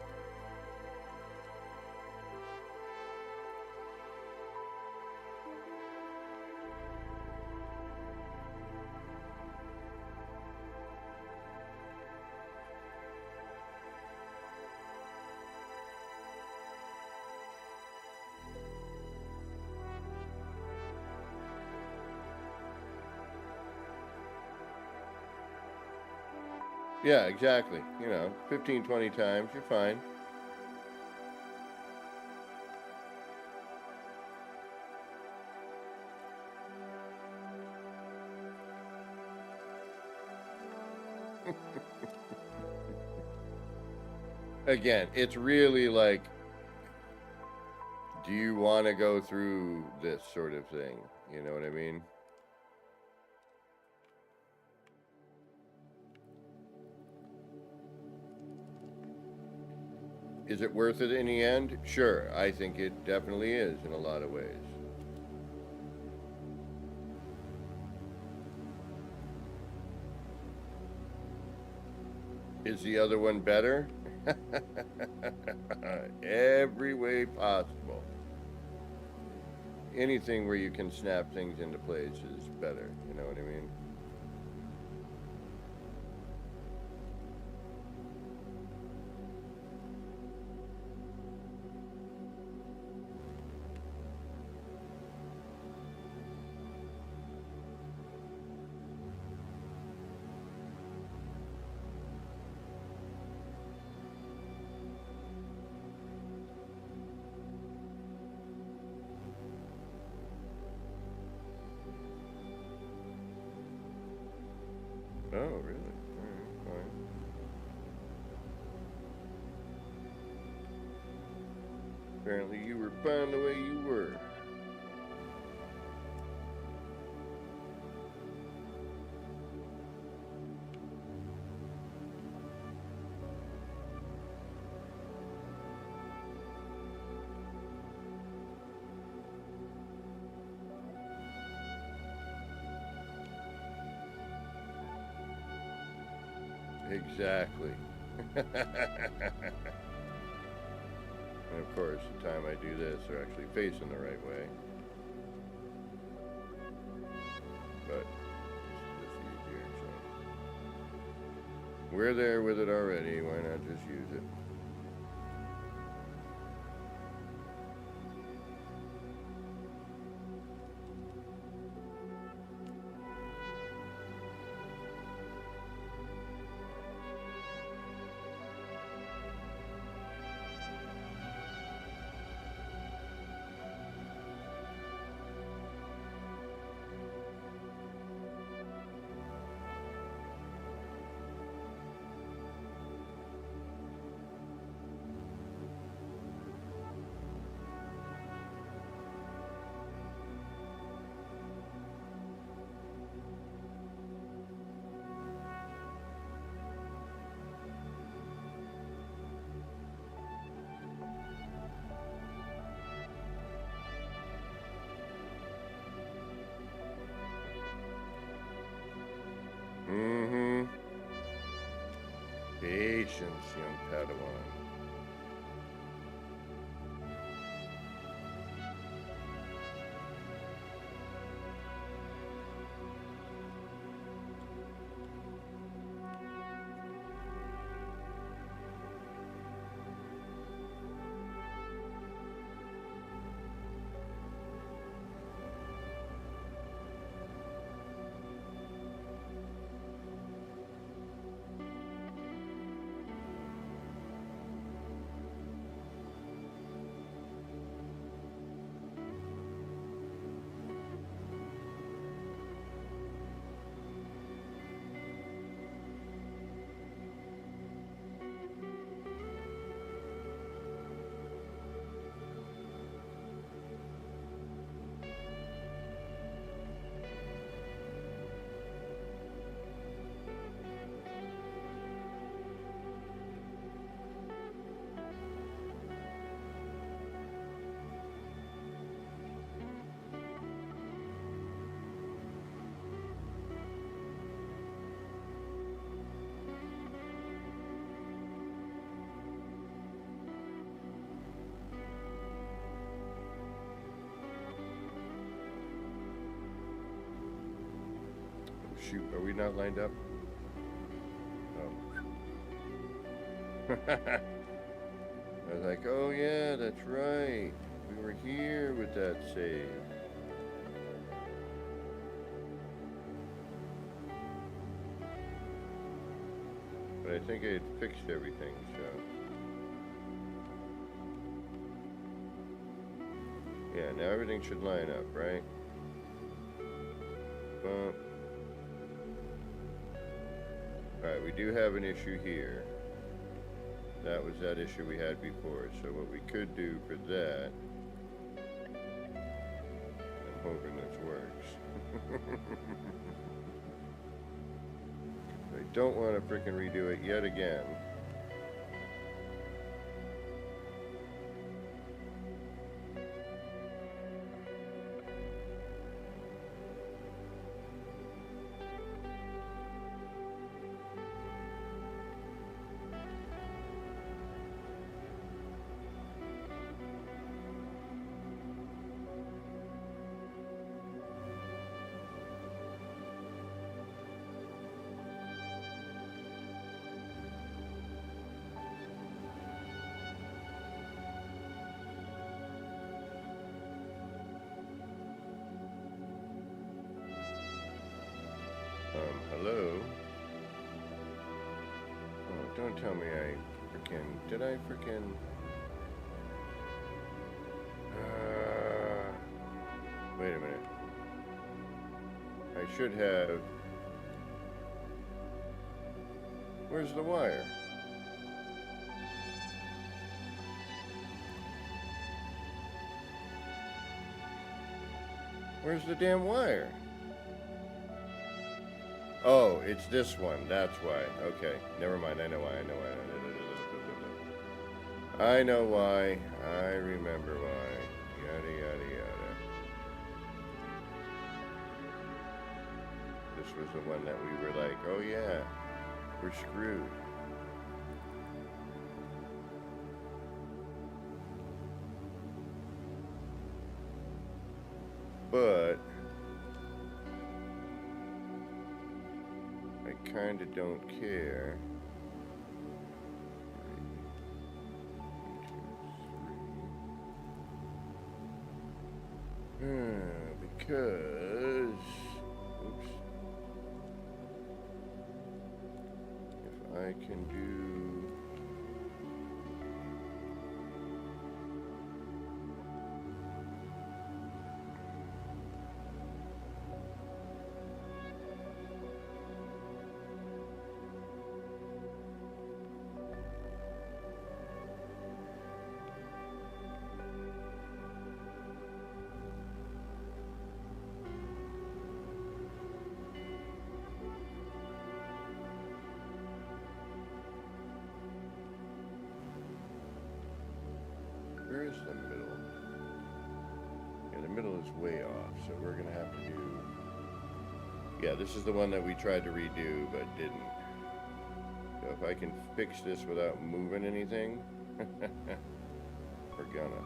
Yeah, exactly. You know, 15, 20 times, you're fine. Again, it's really like, do you want to go through this sort of thing? You know what I mean? Is it worth it in the end? Sure, I think it definitely is in a lot of ways. Is the other one better? Every way possible. Anything where you can snap things into place is better, you know what I mean? Oh, really? Alright, fine. Apparently you were fine the way you were. Exactly. And of course, the time I do this, they're actually facing the right way. But it's just easier, so. We're there with it already, why not just use it? Mm-hmm. Patience, young Padawan. Shoot, are we not lined up? Oh. I was like, oh yeah, that's right. We were here with that save. But I think I had fixed everything, so. Yeah, now everything should line up, right? Bump. Alright, we do have an issue here. That was that issue we had before. So what we could do for that, I'm hoping this works. I don't want to frickin' redo it yet again. Don't tell me I freaking... Did I freaking... Wait a minute. I should have... Where's the wire? Where's the damn wire? Oh, it's this one. That's why. Okay. Never mind. I know why. I know why. I remember why. Yada, yada, yada. This was the one that we were like, oh yeah, we're screwed. But I kind of don't care. Because, oops, if I can do, where is the middle? Yeah, the middle is way off, so we're gonna have to do, yeah, this is the one that we tried to redo, but didn't. So if I can fix this without moving anything, we're gonna.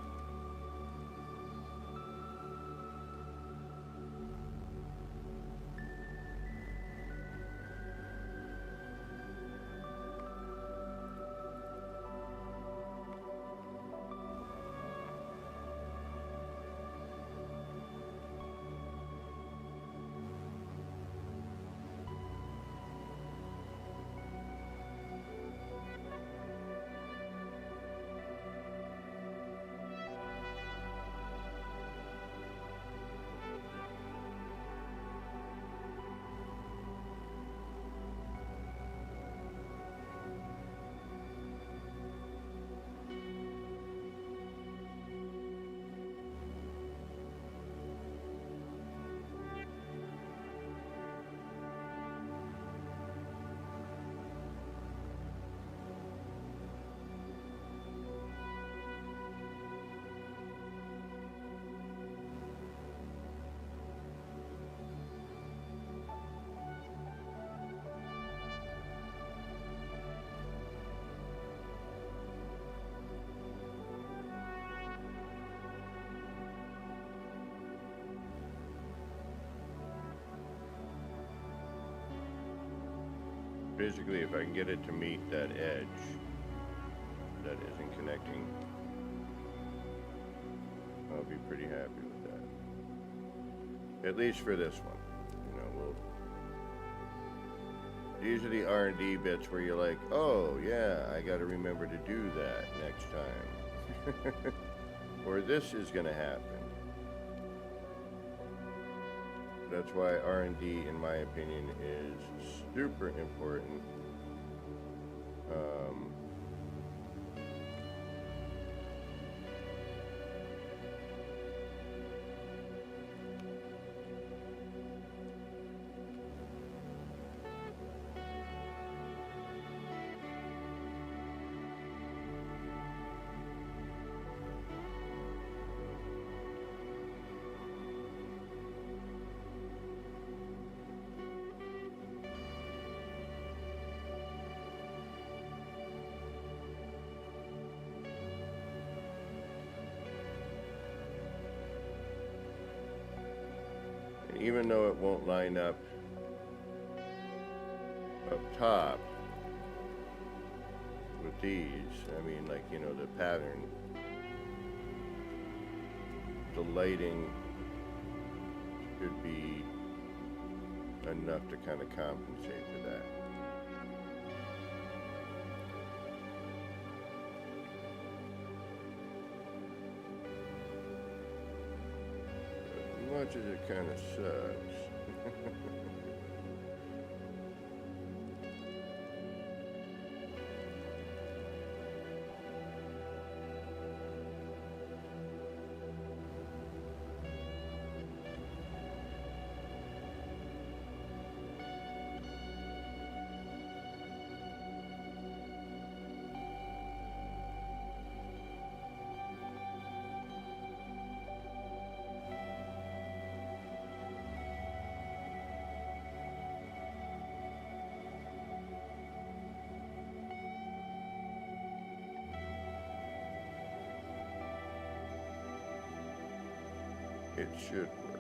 Basically, if I can get it to meet that edge that isn't connecting, I'll be pretty happy with that. At least for this one. You know, these are the R&D bits where you're like, oh yeah, I gotta remember to do that next time. Or this is gonna happen. That's why R&D, in my opinion, is super important. Even though it won't line up top with these, I mean, like, you know, the pattern, the lighting should be enough to kind of compensate for that. much as it kind of sucks. It should work.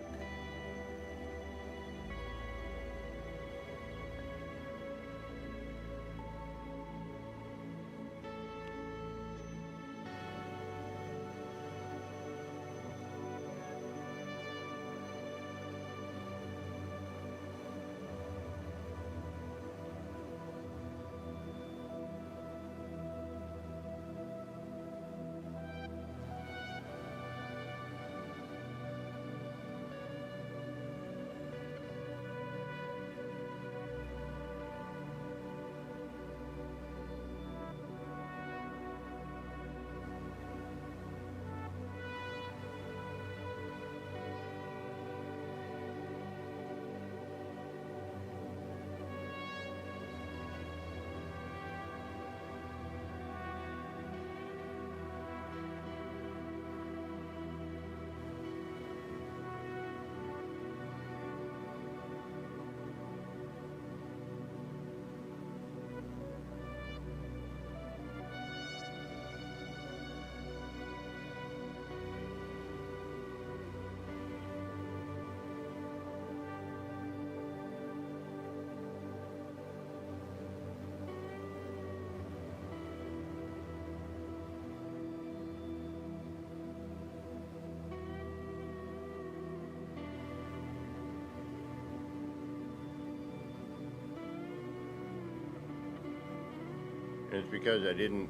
And it's because I didn't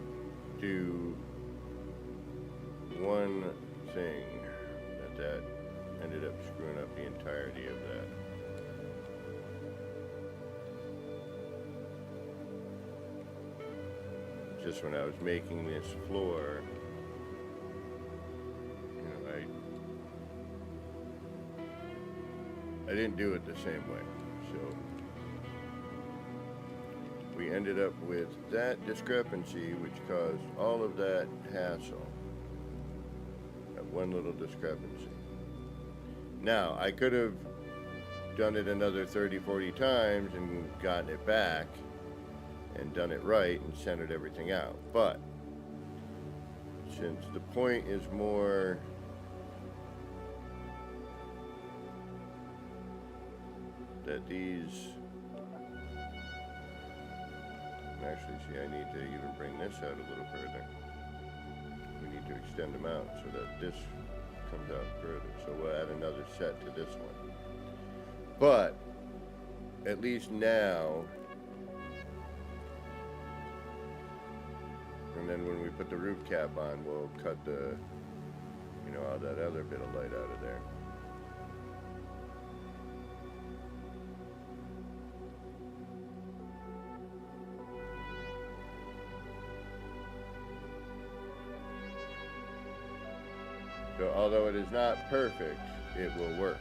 do one thing that ended up screwing up the entirety of that. Just when I was making this floor, you know, I didn't do it the same way. So we ended up with that discrepancy, which caused all of that hassle. That one little discrepancy. Now, I could have done it another 30, 40 times and gotten it back and done it right and centered everything out. But since the point is more that these, actually, see, I need to even bring this out a little further. We need to extend them out so that this comes out further. So we'll add another set to this one. But at least now, and then when we put the roof cap on, we'll cut the, you know, all that other bit of light out of there. So although it is not perfect, it will work.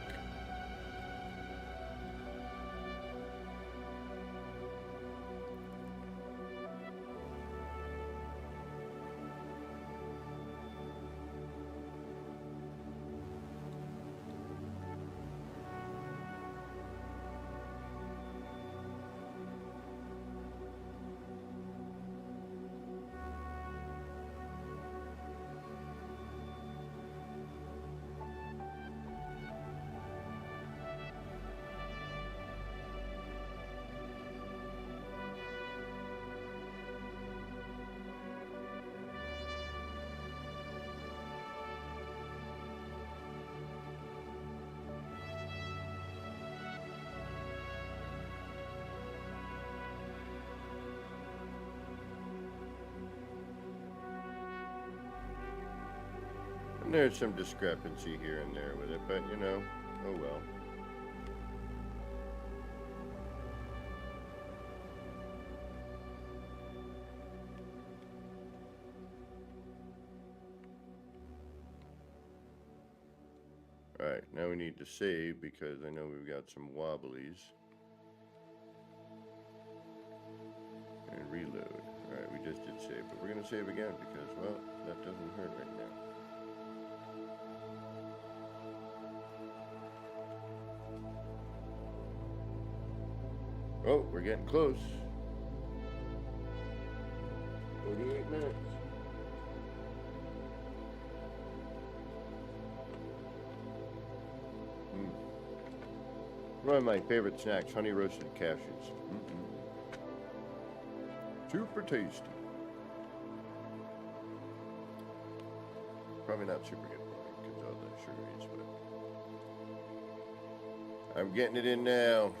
And there's some discrepancy here and there with it, but you know, Oh well. Alright, now we need to save because I know we've got some wobblies. And reload. Alright, we just did save, but we're going to save again because, well, that doesn't hurt right now. Oh, we're getting close. 48 minutes. One of my favorite snacks, honey roasted cashews. Super tasty. Probably not super good for me because all the sugar is, but I'm getting it in now.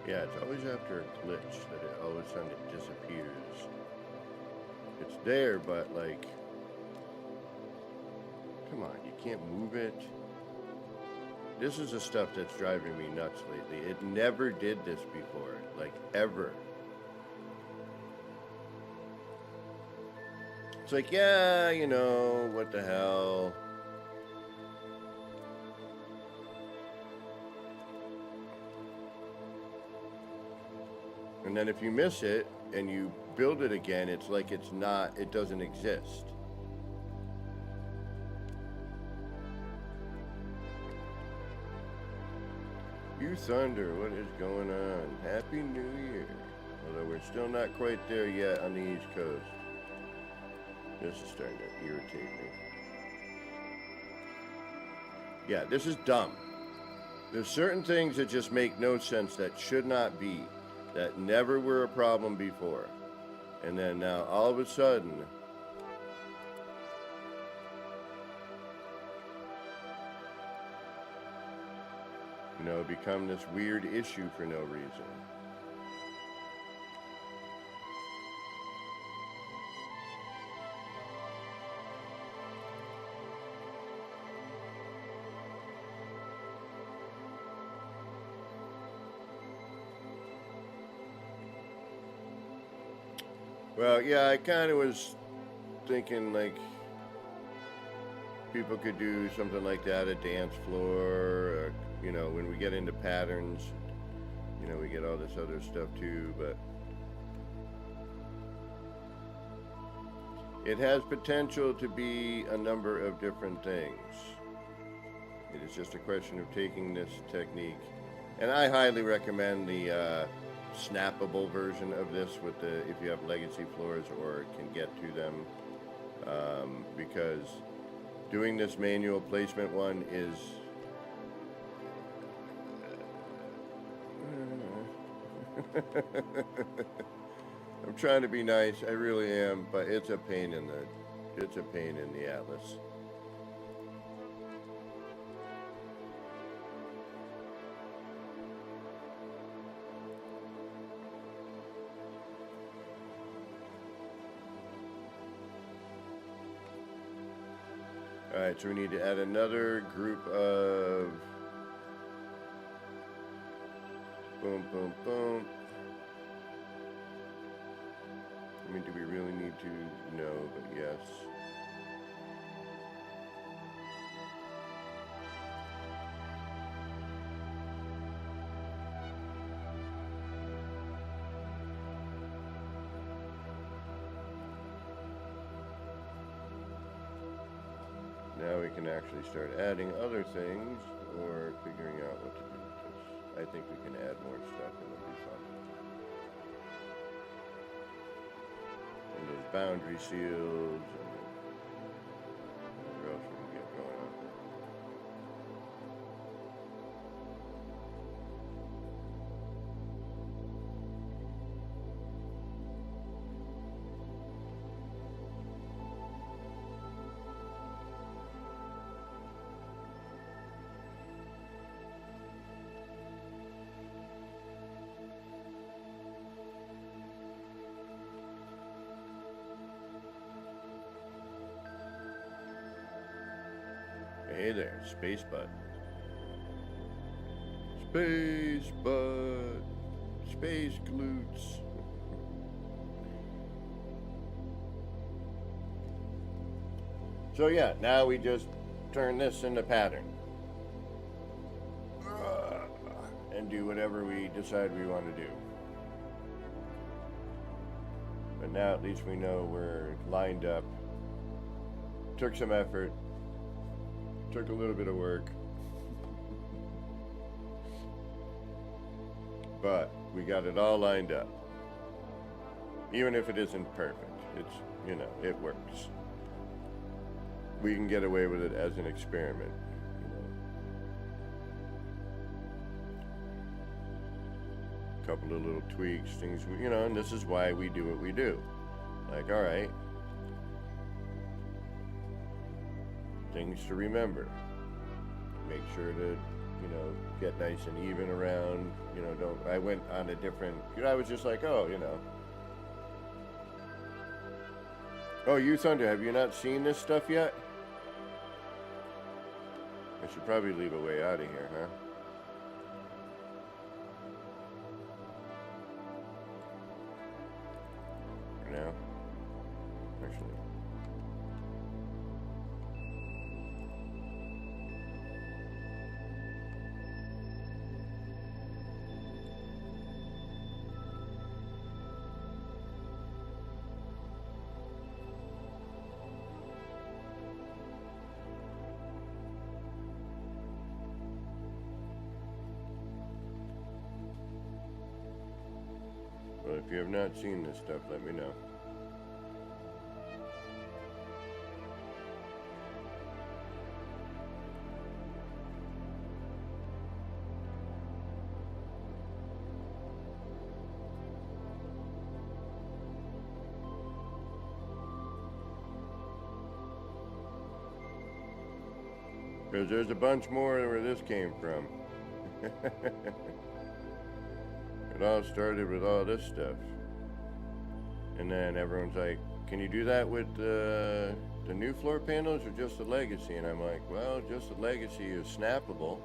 Yeah, it's always after a glitch that it all of a sudden it disappears. It's there, but like, come on, you can't move it. This is the stuff that's driving me nuts lately. It never did this before, like ever. It's like, yeah, you know, what the hell. And then if you miss it and you build it again, it's like it's not, it doesn't exist. You Thunder, what is going on? Happy New Year. Although we're still not quite there yet on the East Coast. This is starting to irritate me. Yeah, this is dumb. There's certain things that just make no sense that should not be. That never were a problem before. And then now all of a sudden, you know, become this weird issue for no reason. Well, yeah, I kind of was thinking like people could do something like that, a dance floor, or, you know, when we get into patterns, you know, we get all this other stuff too, but it has potential to be a number of different things. It is just a question of taking this technique, and I highly recommend the snappable version of this with the, if you have legacy floors or can get to them, because doing this manual placement one is I'm trying to be nice, I really am, but it's a pain in the atlas. Alright, so we need to add another group of boom, boom, boom. I mean, do we really need to? No, but yes. Now we can actually start adding other things or figuring out what to do with this. I think we can add more stuff and it'll be fun. And those boundary seals and whatever else we can get going on. Hey there, Space Butt. Space Butt. Space glutes. So yeah, now we just turn this into pattern. And do whatever we decide we want to do. But now at least we know we're lined up. Took some effort. Took a little bit of work, but we got it all lined up. Even if it isn't perfect, it's, you know, it works. We can get away with it as an experiment, you know. A couple of little tweaks, things, you know, and this is why we do what we do. Like, all right. Things to remember. Make sure to, you know, get nice and even around. You know, I went on a different, you know, I was just like, oh, you know. Oh, you Thunder, have you not seen this stuff yet? I should probably leave a way out of here, huh? For now. Actually. Well, if you have not seen this stuff, let me know. Because there's a bunch more where this came from. It all started with all this stuff. And then everyone's like, can you do that with the new floor panels or just the Legacy? And I'm like, well, just the Legacy is snappable.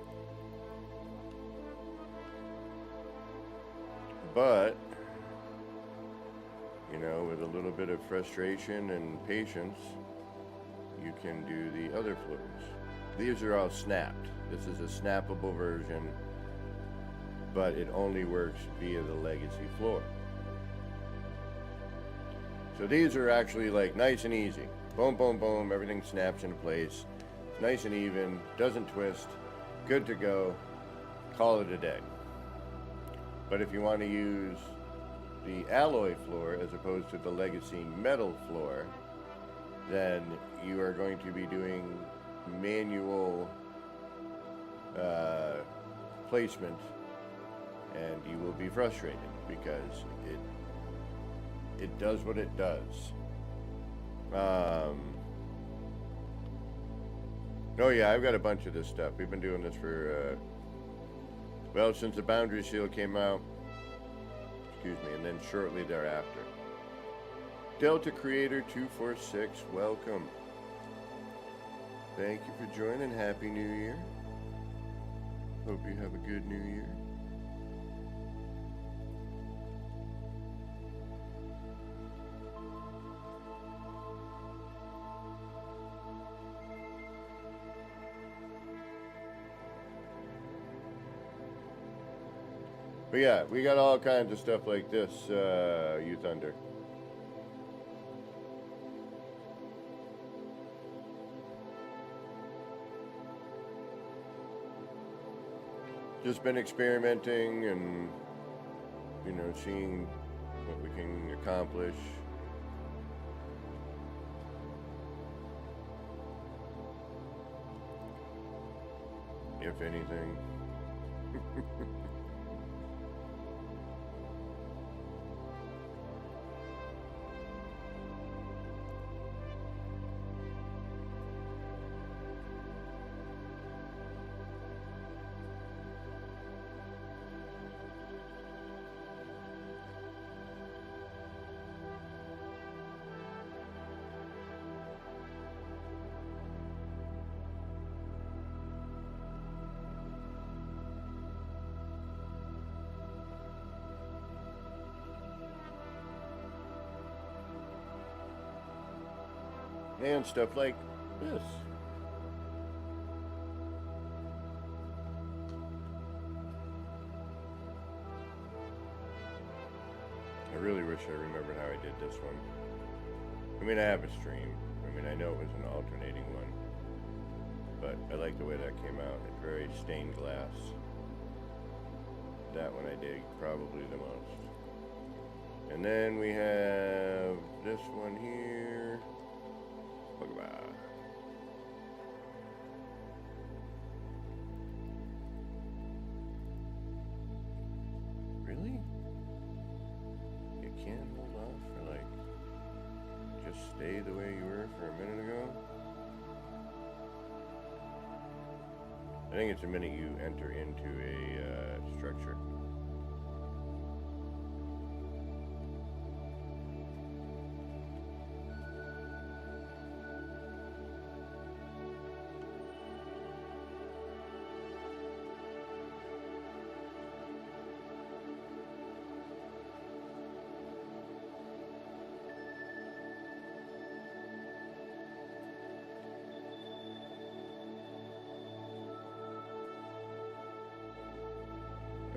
But, you know, with a little bit of frustration and patience, you can do the other floors. These are all snapped. This is a snappable version, but it only works via the Legacy floor. So these are actually like nice and easy. Boom, boom, boom, everything snaps into place. It's nice and even, doesn't twist, good to go, call it a day. But if you want to use the alloy floor as opposed to the Legacy metal floor, then you are going to be doing manual placement, and you will be frustrated because it does what it does. Oh yeah, I've got a bunch of this stuff. We've been doing this for well, since the boundary seal came out, excuse me, and then shortly thereafter. Delta Creator 246, welcome. Thank you for joining. Happy New Year. Hope you have a good New Year. But yeah, we got all kinds of stuff like this, You Thunder. Just been experimenting and, you know, seeing what we can accomplish. If anything. And stuff like this. I really wish I remembered how I did this one. I mean, I have a stream. I mean, I know it was an alternating one. But I like the way that came out. It's very stained glass. That one I dig probably the most. And then we have this one here. Bye. Really? You can't hold off for like, just stay the way you were for a minute ago? I think it's the minute you enter into a structure.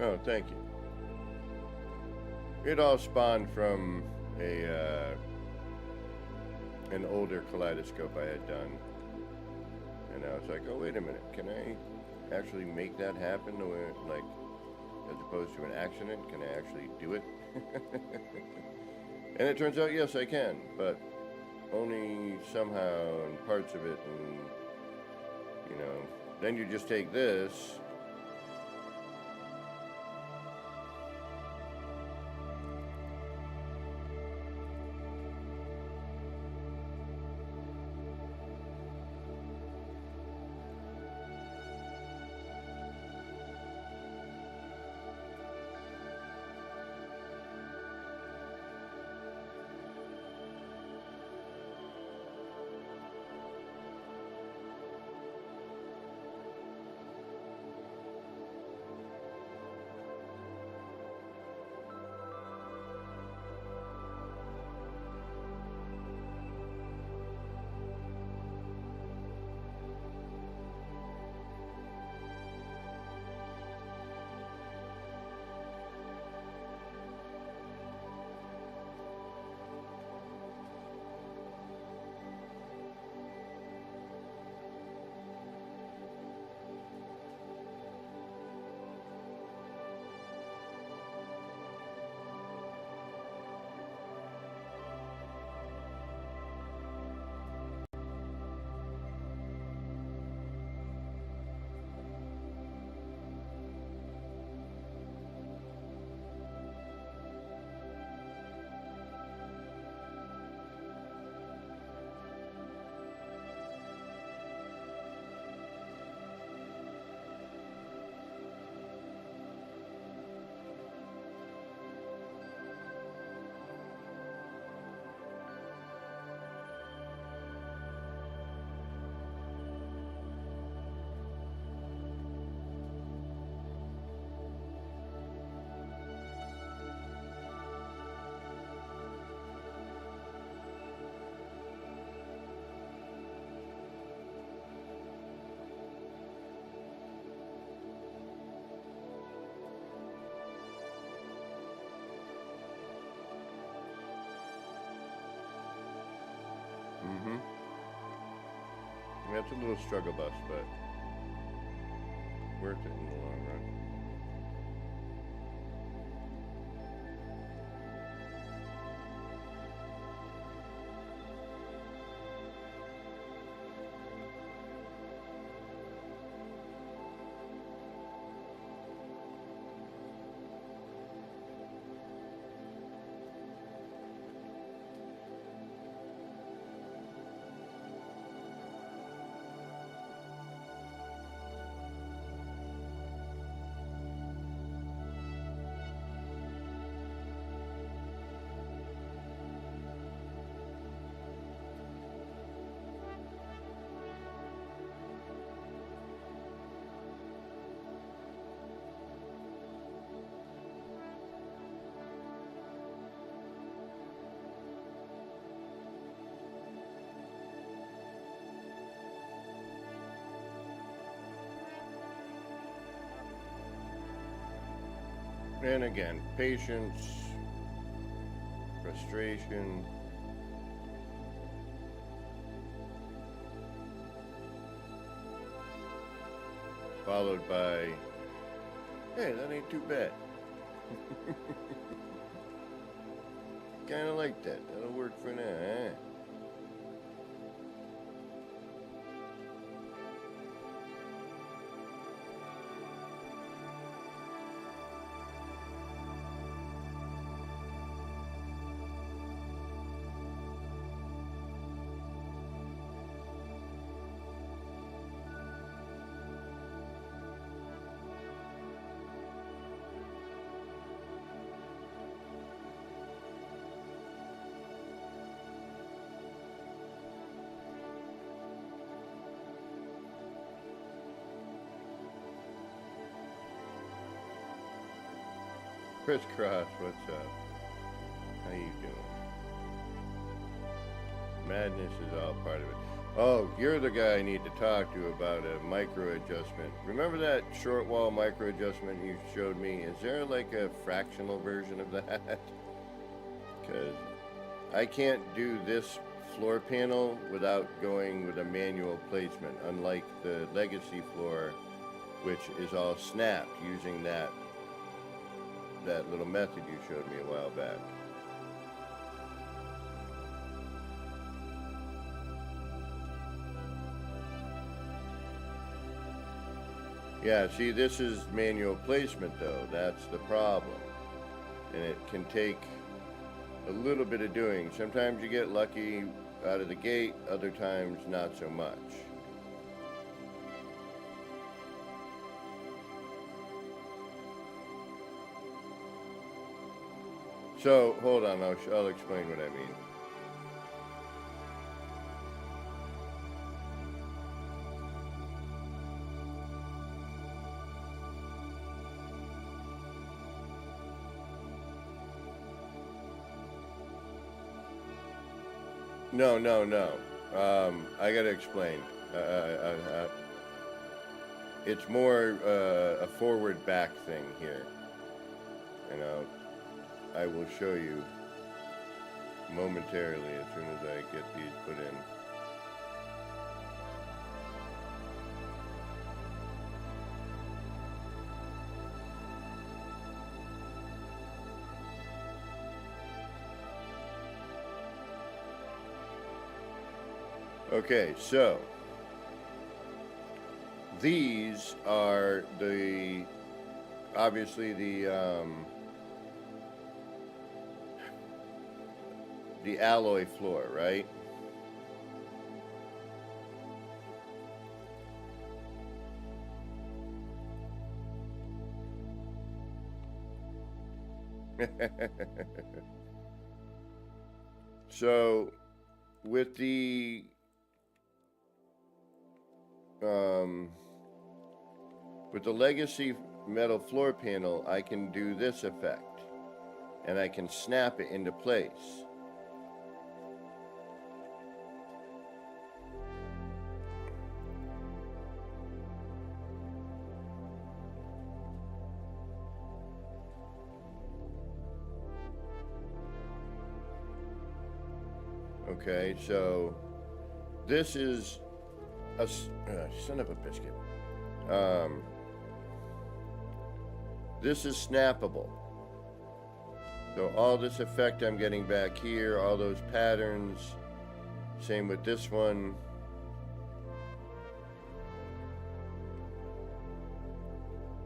Oh, thank you. It all spawned from an older kaleidoscope I had done. And I was like, oh, wait a minute. Can I actually make that happen the way, like, as opposed to an accident? Can I actually do it? And it turns out, yes, I can, but only somehow in parts of it. And, you know, then you just take this. it's a little struggle bus, but worth it in the long run. And again, patience, frustration, followed by, hey, that ain't too bad. Kind of like that. That'll work for now, eh? Chris Cross, what's up? How you doing? Madness is all part of it. Oh, you're the guy I need to talk to about a micro adjustment. Remember that short wall micro adjustment you showed me? Is there like a fractional version of that? Because I can't do this floor panel without going with a manual placement, unlike the legacy floor, which is all snapped using that little method you showed me a while back. Yeah, see, this is manual placement though. That's the problem. And it can take a little bit of doing. Sometimes you get lucky out of the gate, other times not so much. So, hold on, I'll explain what I mean. No. I gotta explain. It's more a forward back thing here. You know, I will show you momentarily as soon as I get these put in. Okay, so these are obviously the alloy floor, right? So with the legacy metal floor panel, I can do this effect, and I can snap it into place. Okay, so this is son of a biscuit. This is snappable. So all this effect I'm getting back here, all those patterns, same with this one.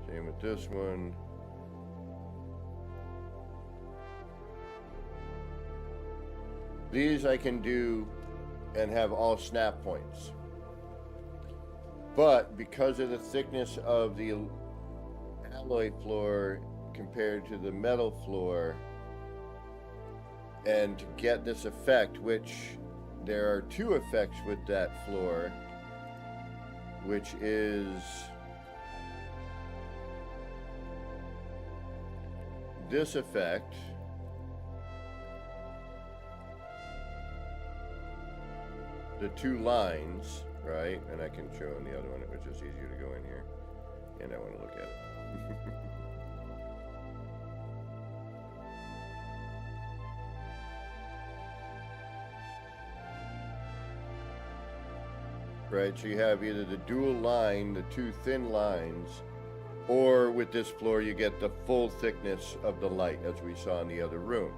Same with this one. These I can do and have all snap points. But because of the thickness of the alloy floor compared to the metal floor, and to get this effect, which there are two effects with that floor, which is this effect, the two lines, right? And I can show in the other one, it was just easier to go in here, and I want to look at it. Right, so you have either the dual line, the two thin lines, or with this floor you get the full thickness of the light as we saw in the other room.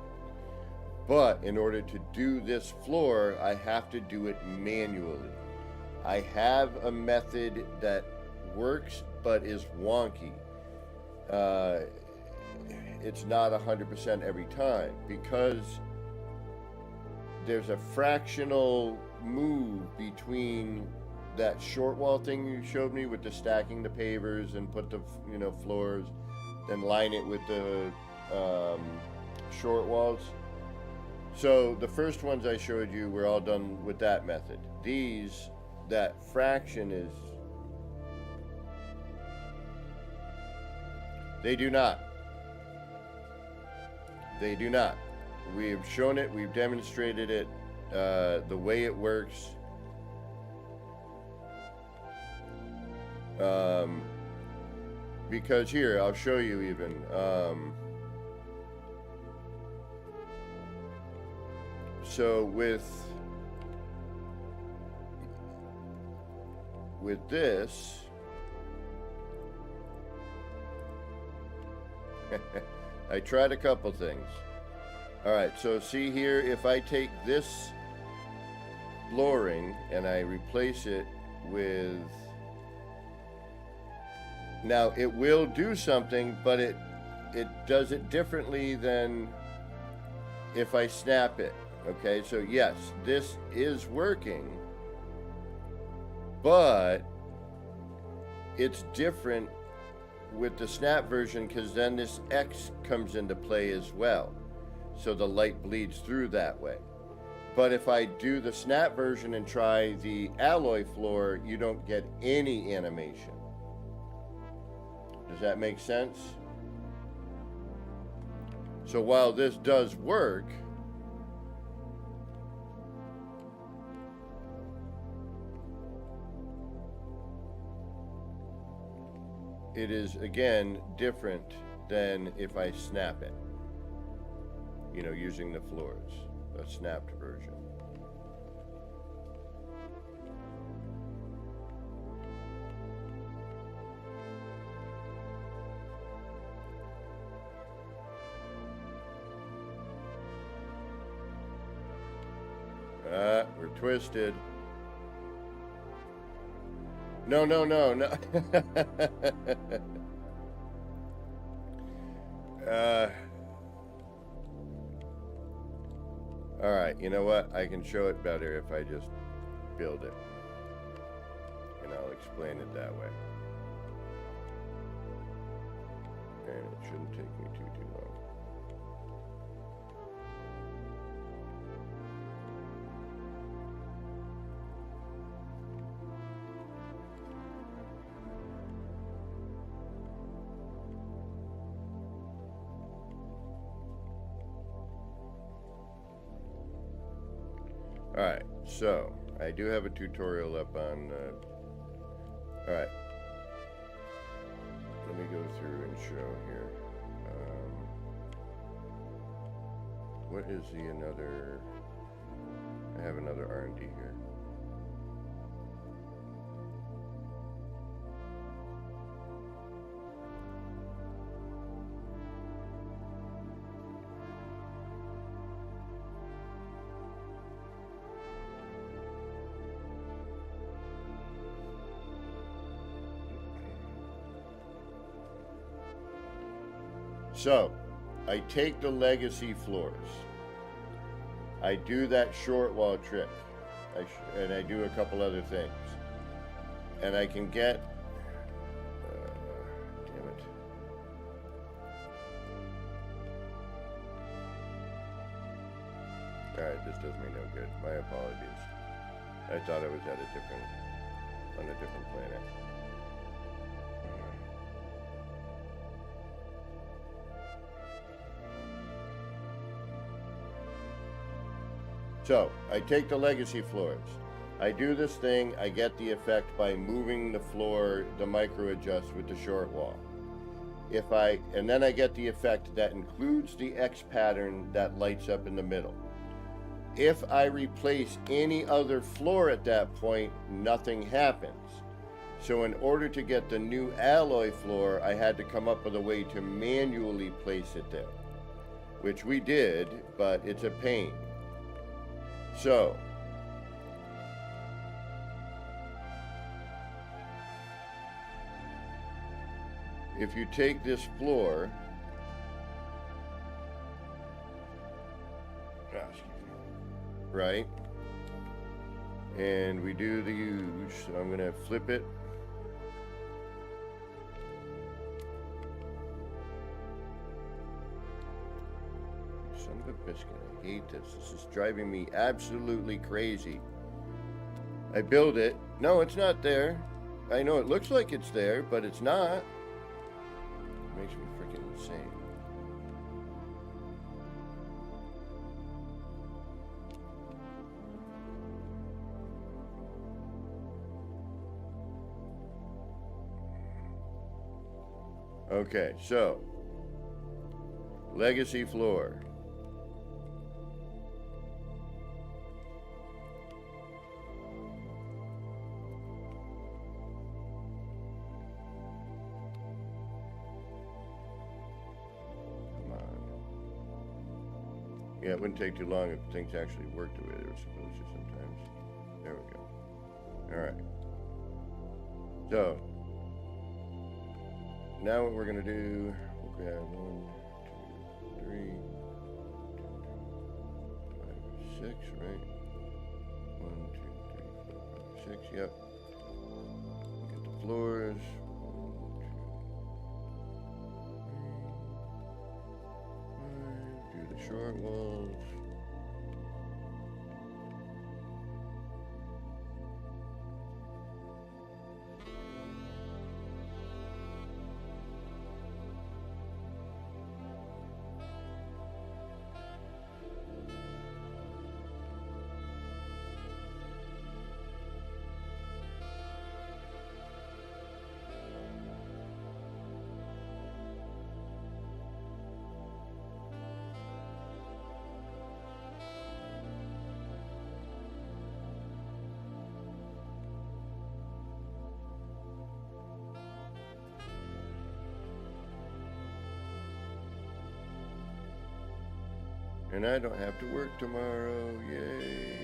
But in order to do this floor, I have to do it manually. I have a method that works but is wonky. It's not 100% every time because there's a fractional move between that short wall thing you showed me with the stacking the pavers and put the floors, then line it with the short walls. So the first ones I showed you were all done with that method. These, that fraction is, they do not. They do not. We've shown it, we've demonstrated it, the way it works. Because here, I'll show you even. So with this, I tried a couple things. All right, so see here, if I take this flooring and I replace it with, now it will do something, but it does it differently than if I snap it. Okay, so yes, this is working, but it's different with the snap version because then this X comes into play as well. So the light bleeds through that way. But if I do the snap version and try the alloy floor, you don't get any animation. Does that make sense? So while this does work, it is again different than if I snap it. Using the floors, a snapped version. We're twisted. No. All right, you know what? I can show it better if I just build it. And I'll explain it that way. And it shouldn't take me too long. Alright, so I do have a tutorial up on, alright, let me go through and show here, what is I have another R&D here. So, I take the legacy floors. I do that short wall trick. And I do a couple other things. And I can get... damn it. Alright, this does me no good. My apologies. I thought I was at on a different planet. So, I take the legacy floors. I do this thing, I get the effect by moving the floor, the micro adjust with the short wall. And then I get the effect that includes the X pattern that lights up in the middle. If I replace any other floor at that point, nothing happens. So in order to get the new alloy floor, I had to come up with a way to manually place it there. Which we did, but it's a pain. So, if you take this floor, right, and we do the use, so I'm going to flip it. Son of a biscuit, I hate this. This is driving me absolutely crazy. I build it. No, it's not there. I know it looks like it's there, but it's not. It makes me freaking insane. Okay, so legacy floor. Yeah, it wouldn't take too long if things actually worked the way they were supposed to sometimes. There we go. Alright. So, now what we're going to do, we'll grab 1, 2, 3, 5, 6, right? 1, 2, 3, 4, 5, 6, yep. Get the floors. 1, 2, 3, 5, do the short walls. And I don't have to work tomorrow, yay.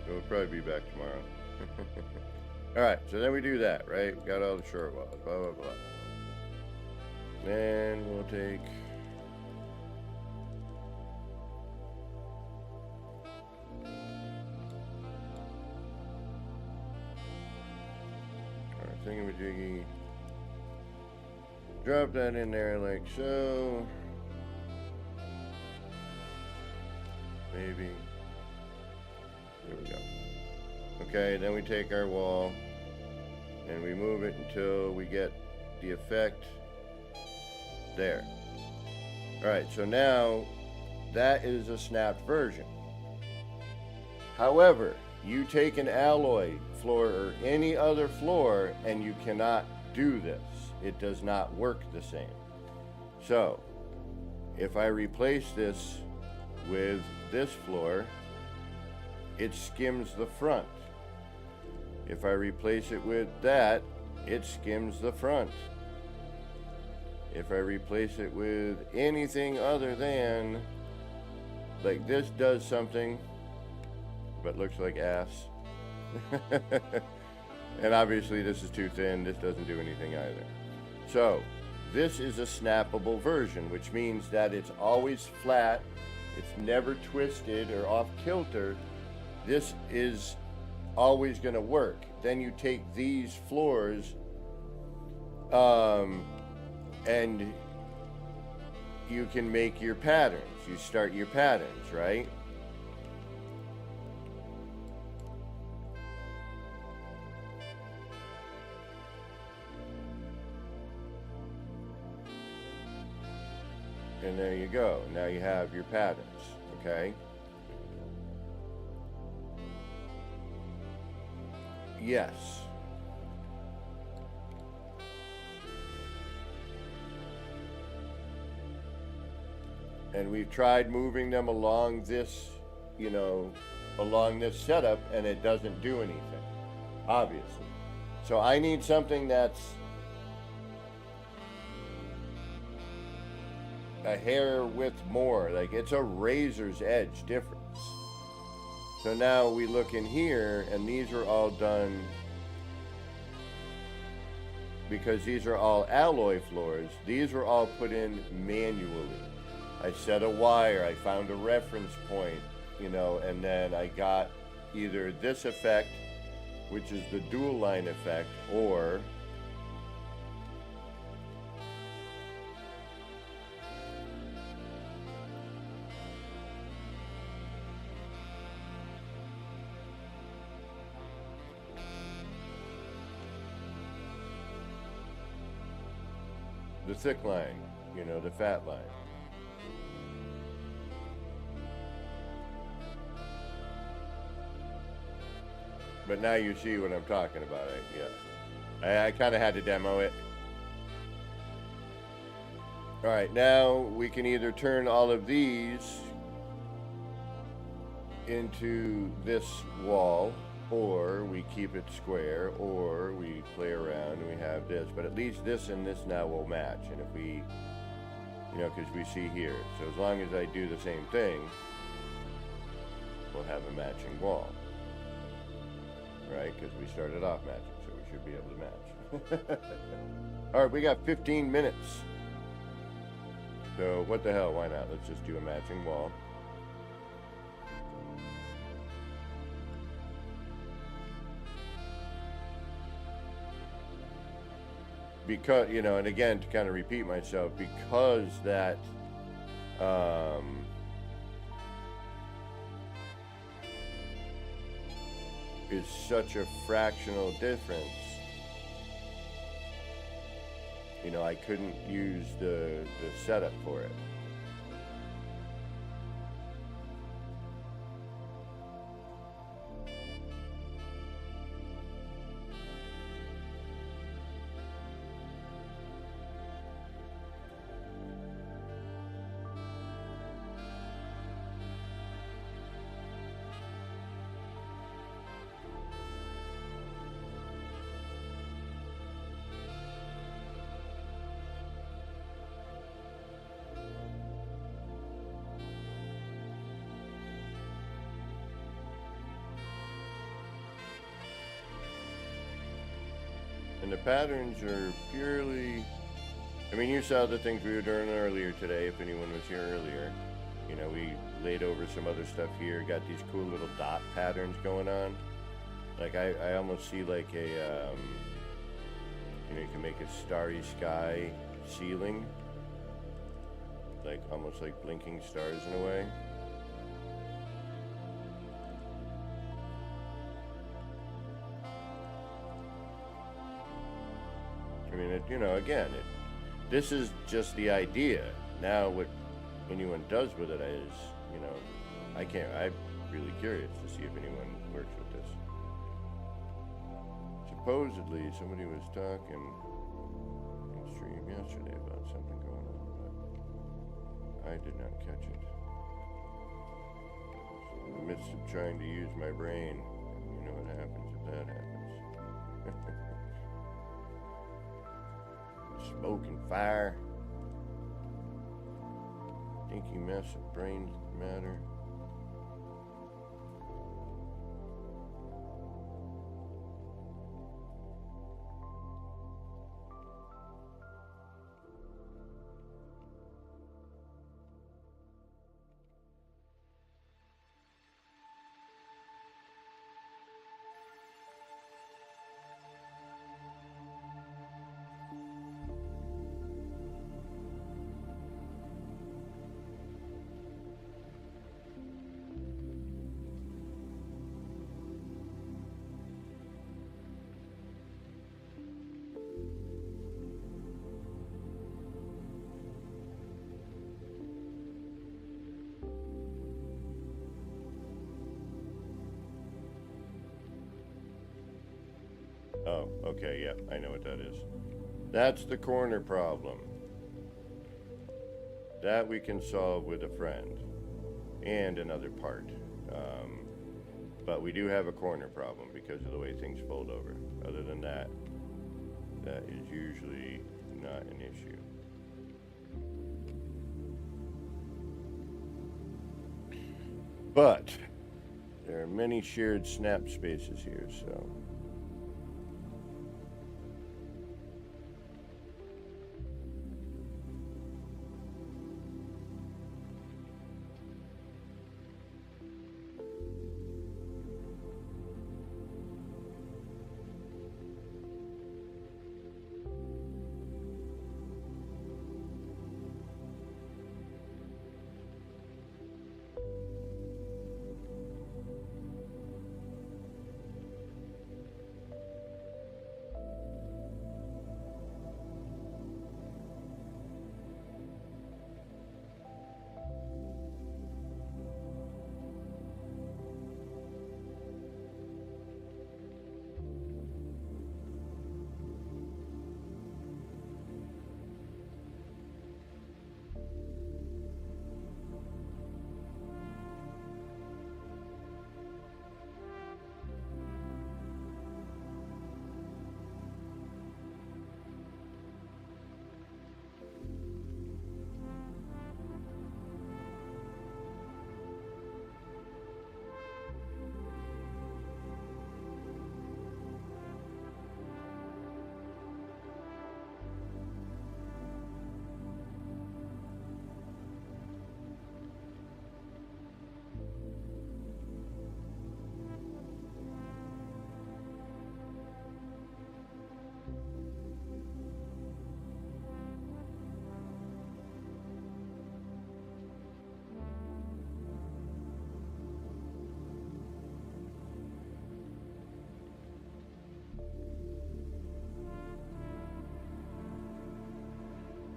So we'll probably be back tomorrow. Alright, so then we do that, right? Got all the short walls, blah, blah, blah. Then we'll take... our thingamajiggy. Drop that in there like so. Maybe. There we go. Okay, then we take our wall and we move it until we get the effect there. Alright, so now that is a snapped version. However, you take an alloy floor or any other floor and you cannot do this. It does not work the same. So, if I replace this with this floor, it skims the front. If I replace it with that, it skims the front. If I replace it with anything other than, like this does something, but looks like ass. And obviously this is too thin, this doesn't do anything either. So, This is a snappable version, which means that it's always flat, it's never twisted or off kilter. This is always going to work. Then you take these floors and you can make your patterns. You start your patterns, right? And there you go. Now you have your patterns, okay? Yes. And we've tried moving them along this, you know, along this setup, and it doesn't do anything, obviously. So I need something that's a hair width more, like it's a razor's edge difference. So now we look in here, and these are all done because these are all alloy floors. These were all put in manually. I set a wire, I found a reference point, you know, and then I got either this effect, which is the dual line effect, or the thick line, you know, the fat line. But now you see what I'm talking about, yeah. I kind of had to demo it. All right, now we can either turn all of these into this wall, or we keep it square, or we play around and we have this. But at least this and this now will match. And if we, you know, because we see here. So as long as I do the same thing, we'll have a matching wall. Right, because we started off matching, so we should be able to match. All right, we got 15 minutes. So what the hell, why not? Let's just do a matching wall. Because, you know, and again, to kind of repeat myself, because that is such a fractional difference, you know, I couldn't use the setup for it. And the patterns are purely, I mean, you saw the things we were doing earlier today, if anyone was here earlier. You know, we laid over some other stuff here, got these cool little dot patterns going on. Like, I almost see like a, you know, you can make a starry sky ceiling. Like, almost like blinking stars in a way. I mean, you know, again, this is just the idea. Now, what anyone does with it is, you know, I'm really curious to see if anyone works with this. Supposedly, somebody was talking in stream yesterday about something going on, but I did not catch it. So in the midst of trying to use my brain, you know what happens if that happens. Smoke and fire, stinky mess of brain matter. Oh, okay, yeah, I know what that is. That's the corner problem. That we can solve with a friend and another part. But we do have a corner problem because of the way things fold over. Other than that, that is usually not an issue. But there are many shared snap spaces here, so.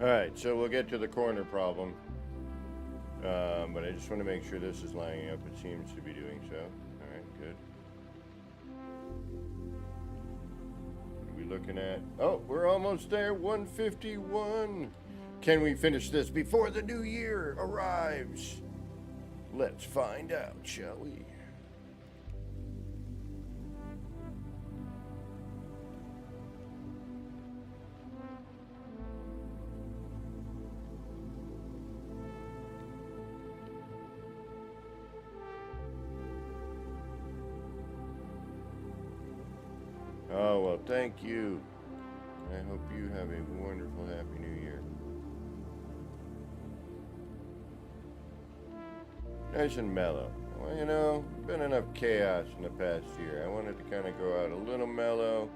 Alright, so we'll get to the corner problem. But I just want to make sure this is lining up. It seems to be doing so. Alright, good. What are we looking at? Oh, we're almost there. 151. Can we finish this before the new year arrives? Let's find out, shall we? Oh, well, thank you. I hope you have a wonderful, happy new year. Nice and mellow. Well, you know, been enough chaos in the past year. I wanted to kind of go out a little mellow.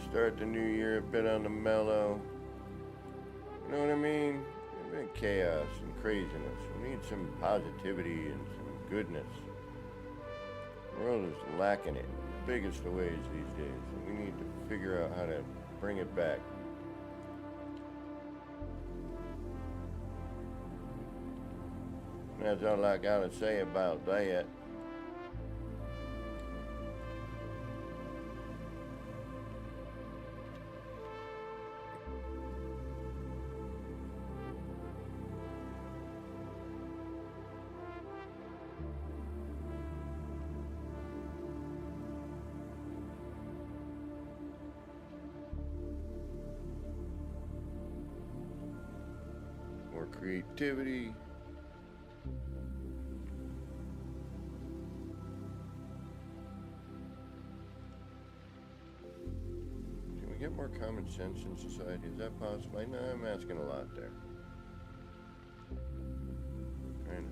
Start the new year a bit on the mellow. You know what I mean? A bit of chaos and craziness. We need some positivity and some goodness. The world is lacking it in the biggest of ways these days. And we need to figure out how to bring it back. That's all I gotta say about that. More creativity. Get more common sense in society? Is that possible? I know I'm asking a lot there. I know.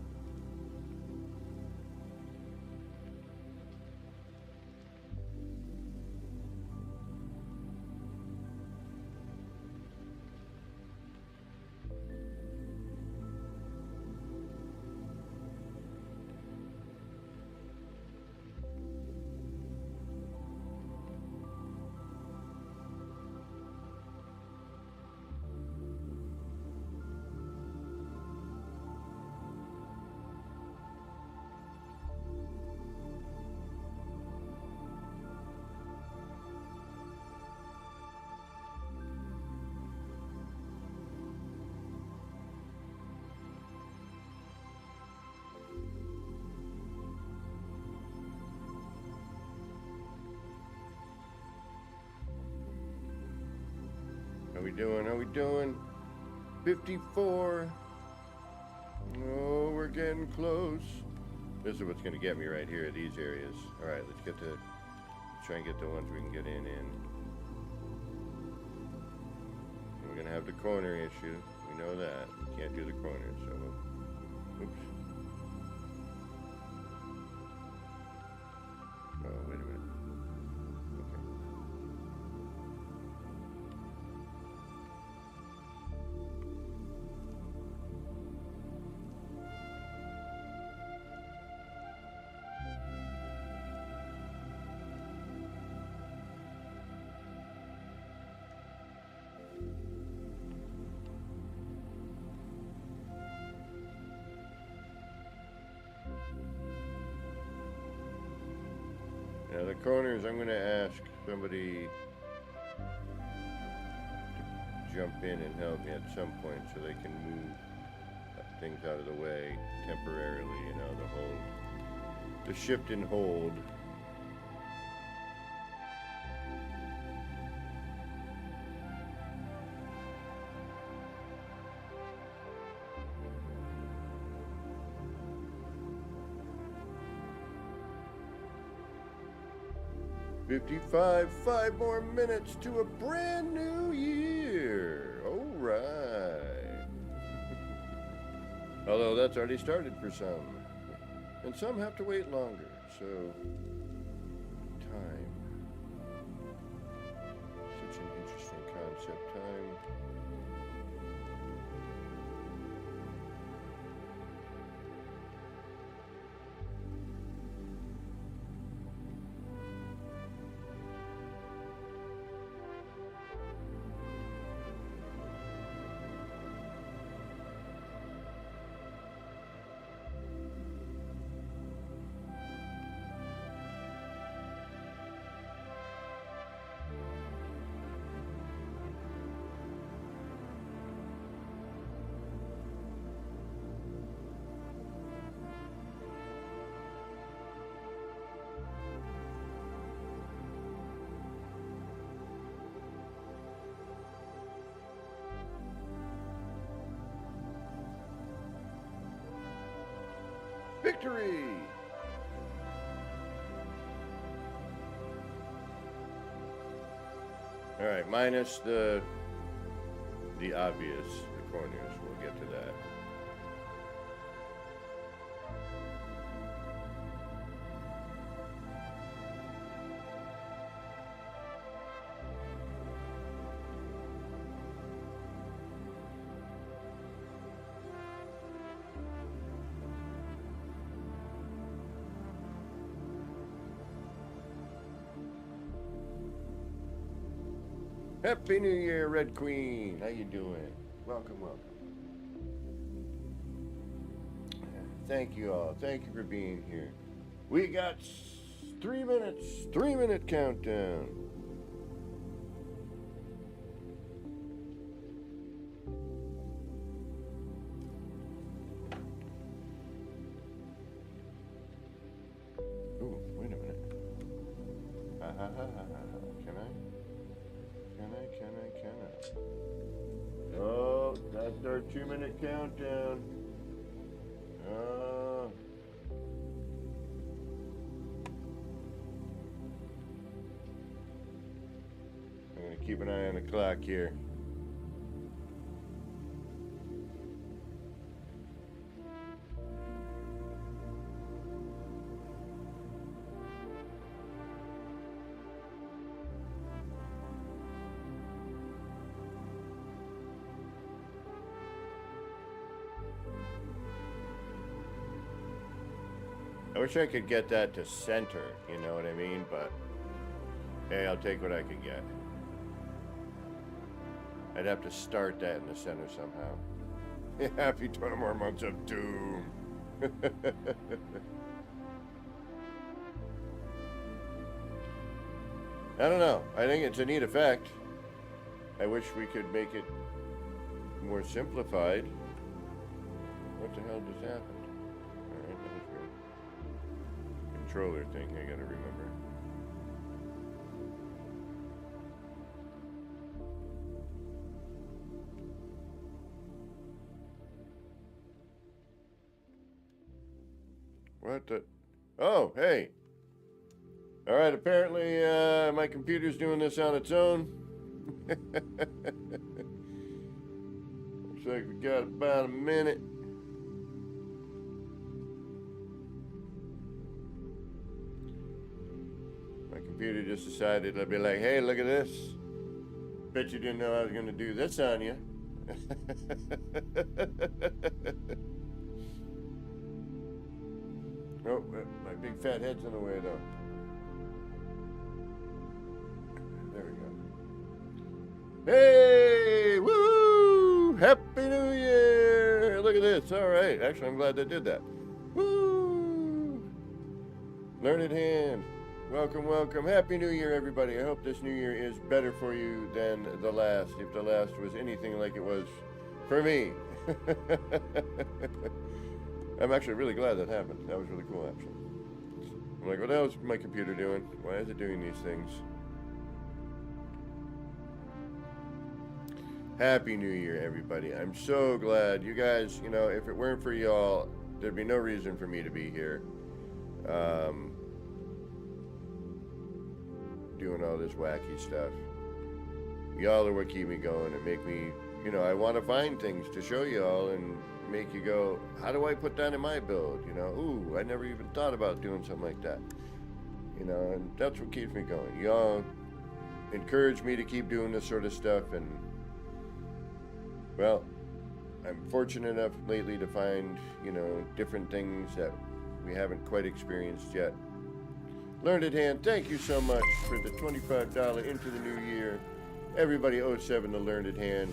we doing? How we doing? 54. Oh, we're getting close. This is what's going to get me right here, these areas. All right, let's try and get the ones we can get in. We're going to have the corner issue. We know that. We can't do the corner, so oops. Oh, wait a minute. Now the corners, I'm going to ask somebody to jump in and help me at some point so they can move things out of the way temporarily, you know, the shift and hold. Five more minutes to a brand new year. All right. Although that's already started for some. And some have to wait longer, so time. Such an interesting concept, time. Victory! All right, minus the obvious, the corners. We'll get to that. Happy New Year, Red Queen. How you doing? Welcome, welcome. Thank you all. Thank you for being here. We got 3 minutes. 3-minute countdown. Ooh, wait a minute. Can I? Can I? Oh, that's our 2-minute countdown. Oh. I'm going to keep an eye on the clock here. I wish I could get that to center, you know what I mean? But, hey, I'll take what I can get. I'd have to start that in the center somehow. Happy 20 more months of doom. I don't know. I think it's a neat effect. I wish we could make it more simplified. What the hell just happened? Alright, that was weird. Controller thing, I gotta remember. What the? Oh, hey. All right, apparently my computer's doing this on its own. Looks like we got about a minute. My computer just decided I'd be like, hey, look at this. Bet you didn't know I was going to do this on you. Oh, my big fat head's in the way, though. There we go. Hey! Woo! Happy New Year! Look at this. All right. Actually, I'm glad they did that. Woo! Learned Hand. Welcome, welcome. Happy New Year, everybody. I hope this New Year is better for you than the last, if the last was anything like it was for me. I'm actually really glad that happened. That was really cool, actually. I'm like, what the hell is my computer doing? Why is it doing these things? Happy New Year, everybody. I'm so glad. You guys, you know, if it weren't for y'all, there'd be no reason for me to be here. Doing all this wacky stuff. Y'all are what keep me going and make me, you know, I want to find things to show y'all and make you go, how do I put that in my build? You know, ooh, I never even thought about doing something like that. You know, and that's what keeps me going. Y'all encourage me to keep doing this sort of stuff, and well, I'm fortunate enough lately to find, you know, different things that we haven't quite experienced yet. Learned Hand, thank you so much for the $25 into the new year. Everybody 07 to Learned Hand.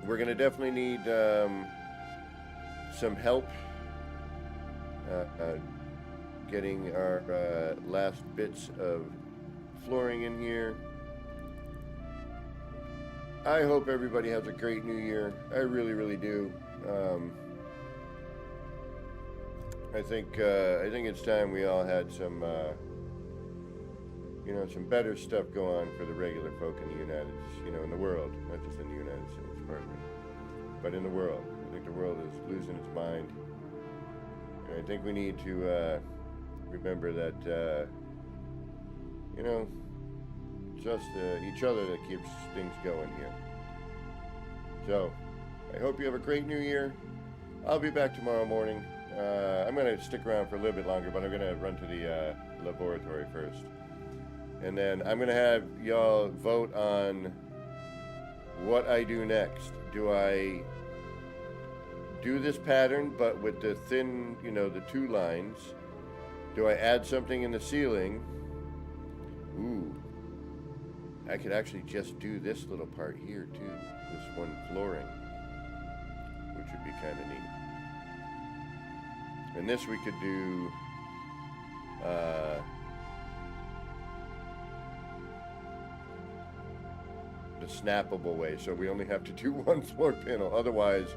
We're going to definitely need some help getting our last bits of flooring in here. I hope everybody has a great new year. I really, really do. I think it's time we all had some, you know, some better stuff go on for the regular folk in the in the world, not just in the United States, pardon me, but in the world. I think the world is losing its mind, and I think we need to remember that, you know, just each other that keeps things going here. So, I hope you have a great new year. I'll be back tomorrow morning. I'm going to stick around for a little bit longer, but I'm going to run to the laboratory first. And then I'm going to have y'all vote on what I do next. Do I do this pattern, but with the thin, you know, the two lines? Do I add something in the ceiling? Ooh. I could actually just do this little part here, too. This one flooring, which would be kind of neat. And this we could do the snappable way, so we only have to do one floor panel. Otherwise,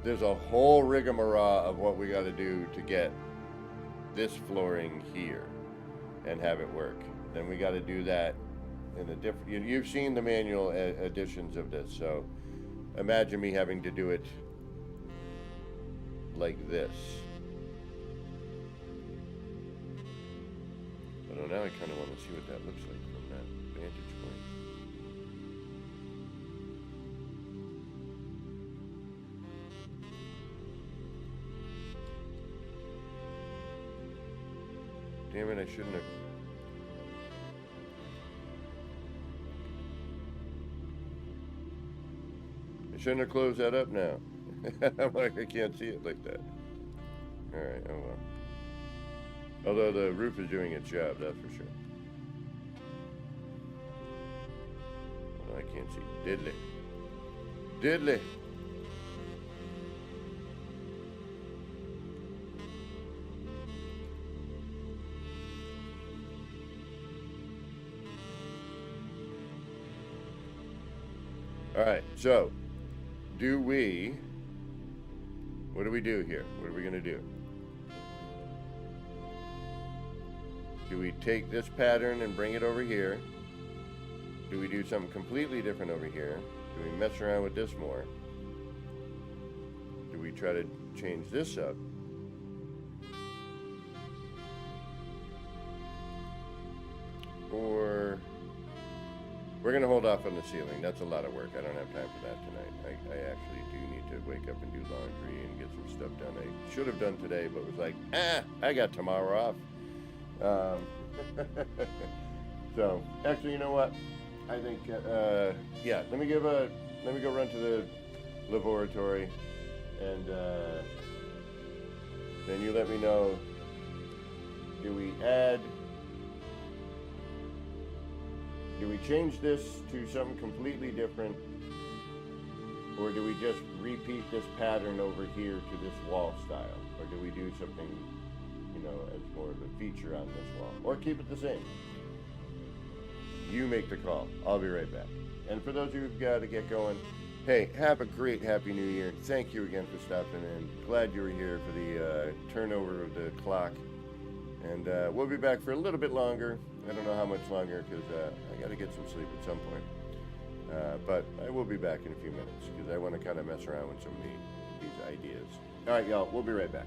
there's a whole rigmarole of what we got to do to get this flooring here and have it work. Then we got to do that in a different. You've seen the manual editions of this, so imagine me having to do it like this. But now I kind of want to see what that looks like from that vantage point. Damn it, I shouldn't have. I shouldn't have closed that up now. I'm like, I can't see it like that. Alright, oh well. Although the roof is doing its job, that's for sure. Oh, I can't see. Diddly. Diddly. Alright, so, what do we do here? What are we going to do? Do we take this pattern and bring it over here? Do we do something completely different over here? Do we mess around with this more? Do we try to change this up. Or we're going to hold off on the ceiling. That's a lot of work. I don't have time for that tonight. I actually do need to wake up and do laundry and get some stuff done. I should have done today, but was like, I got tomorrow off. So, actually, you know what? I think, yeah, let me go run to the laboratory, and then you let me know, do we change this to something completely different, or do we just repeat this pattern over here to this wall style, or do we do something, you know, as more of a feature on this wall, or keep it the same? You make the call. I'll be right back. And for those of you who've got to get going, hey, have a great Happy New Year. Thank you again for stopping in. Glad you were here for the turnover of the clock. And we'll be back for a little bit longer. I don't know how much longer, because I got to get some sleep at some point. But I will be back in a few minutes, because I want to kind of mess around with some of these ideas. All right, y'all. We'll be right back.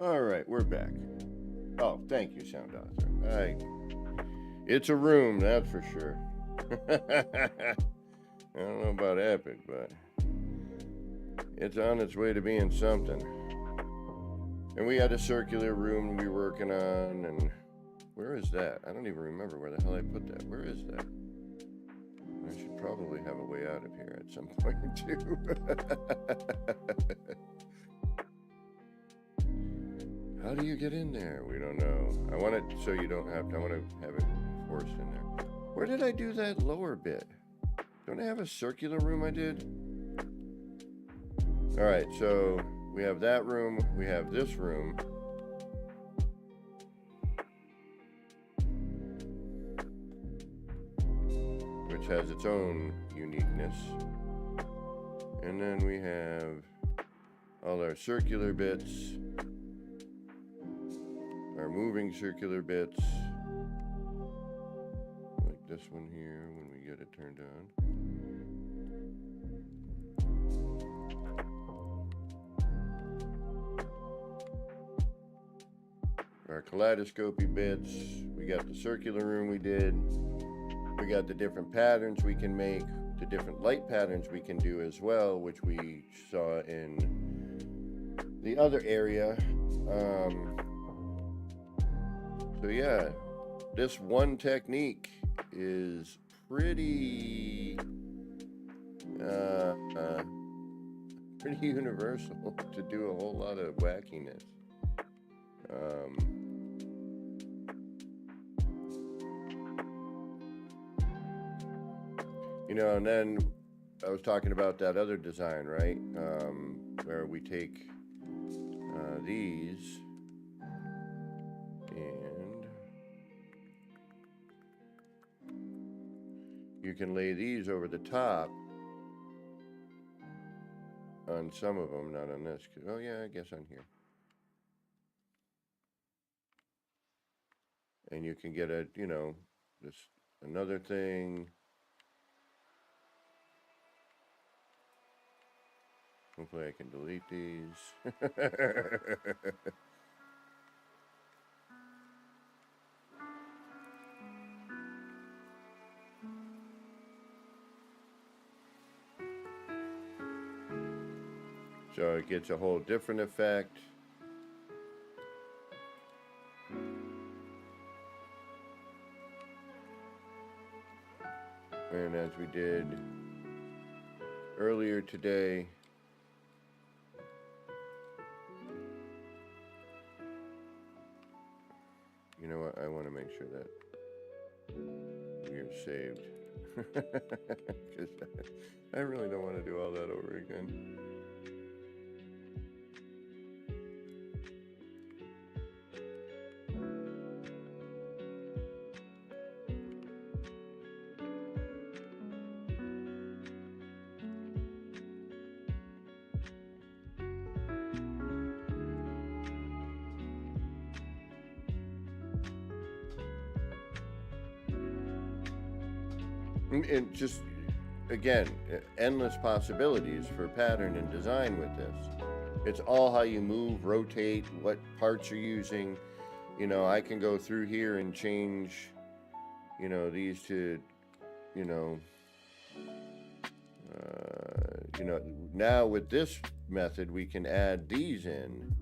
All right, we're back. Oh, thank you, Sound Author. It's a room, that's for sure. I don't know about epic, but it's on its way to being something. And we had a circular room we were working on, and where is that? I don't even remember where the hell I put that. Where is that? I should probably have a way out of here at some point, too. How do you get in there? We don't know. I want it so you don't have to. I want to have it forced in there. Where did I do that lower bit? Don't I have a circular room I did? All right, so we have that room. We have this room. Which has its own uniqueness. And then we have all our circular bits. Our moving circular bits, like this one here when we get it turned on. Our kaleidoscopy bits, we got the circular room we did. We got the different patterns we can make, the different light patterns we can do as well, which we saw in the other area. So yeah, this one technique is pretty pretty universal to do a whole lot of wackiness. You know, and then I was talking about that other design, right? Where we take these and you can lay these over the top on some of them, not on this. Oh yeah, I guess on here. And you can get a, you know, this another thing. Hopefully I can delete these. So it gets a whole different effect. And as we did earlier today, you know what, I want to make sure that we are saved. Because I really don't want to do all that over again. And just, again, endless possibilities for pattern and design with this. It's all how you move, rotate, what parts you're using. You know, I can go through here and change, you know, these to, you know, now with this method, we can add these in.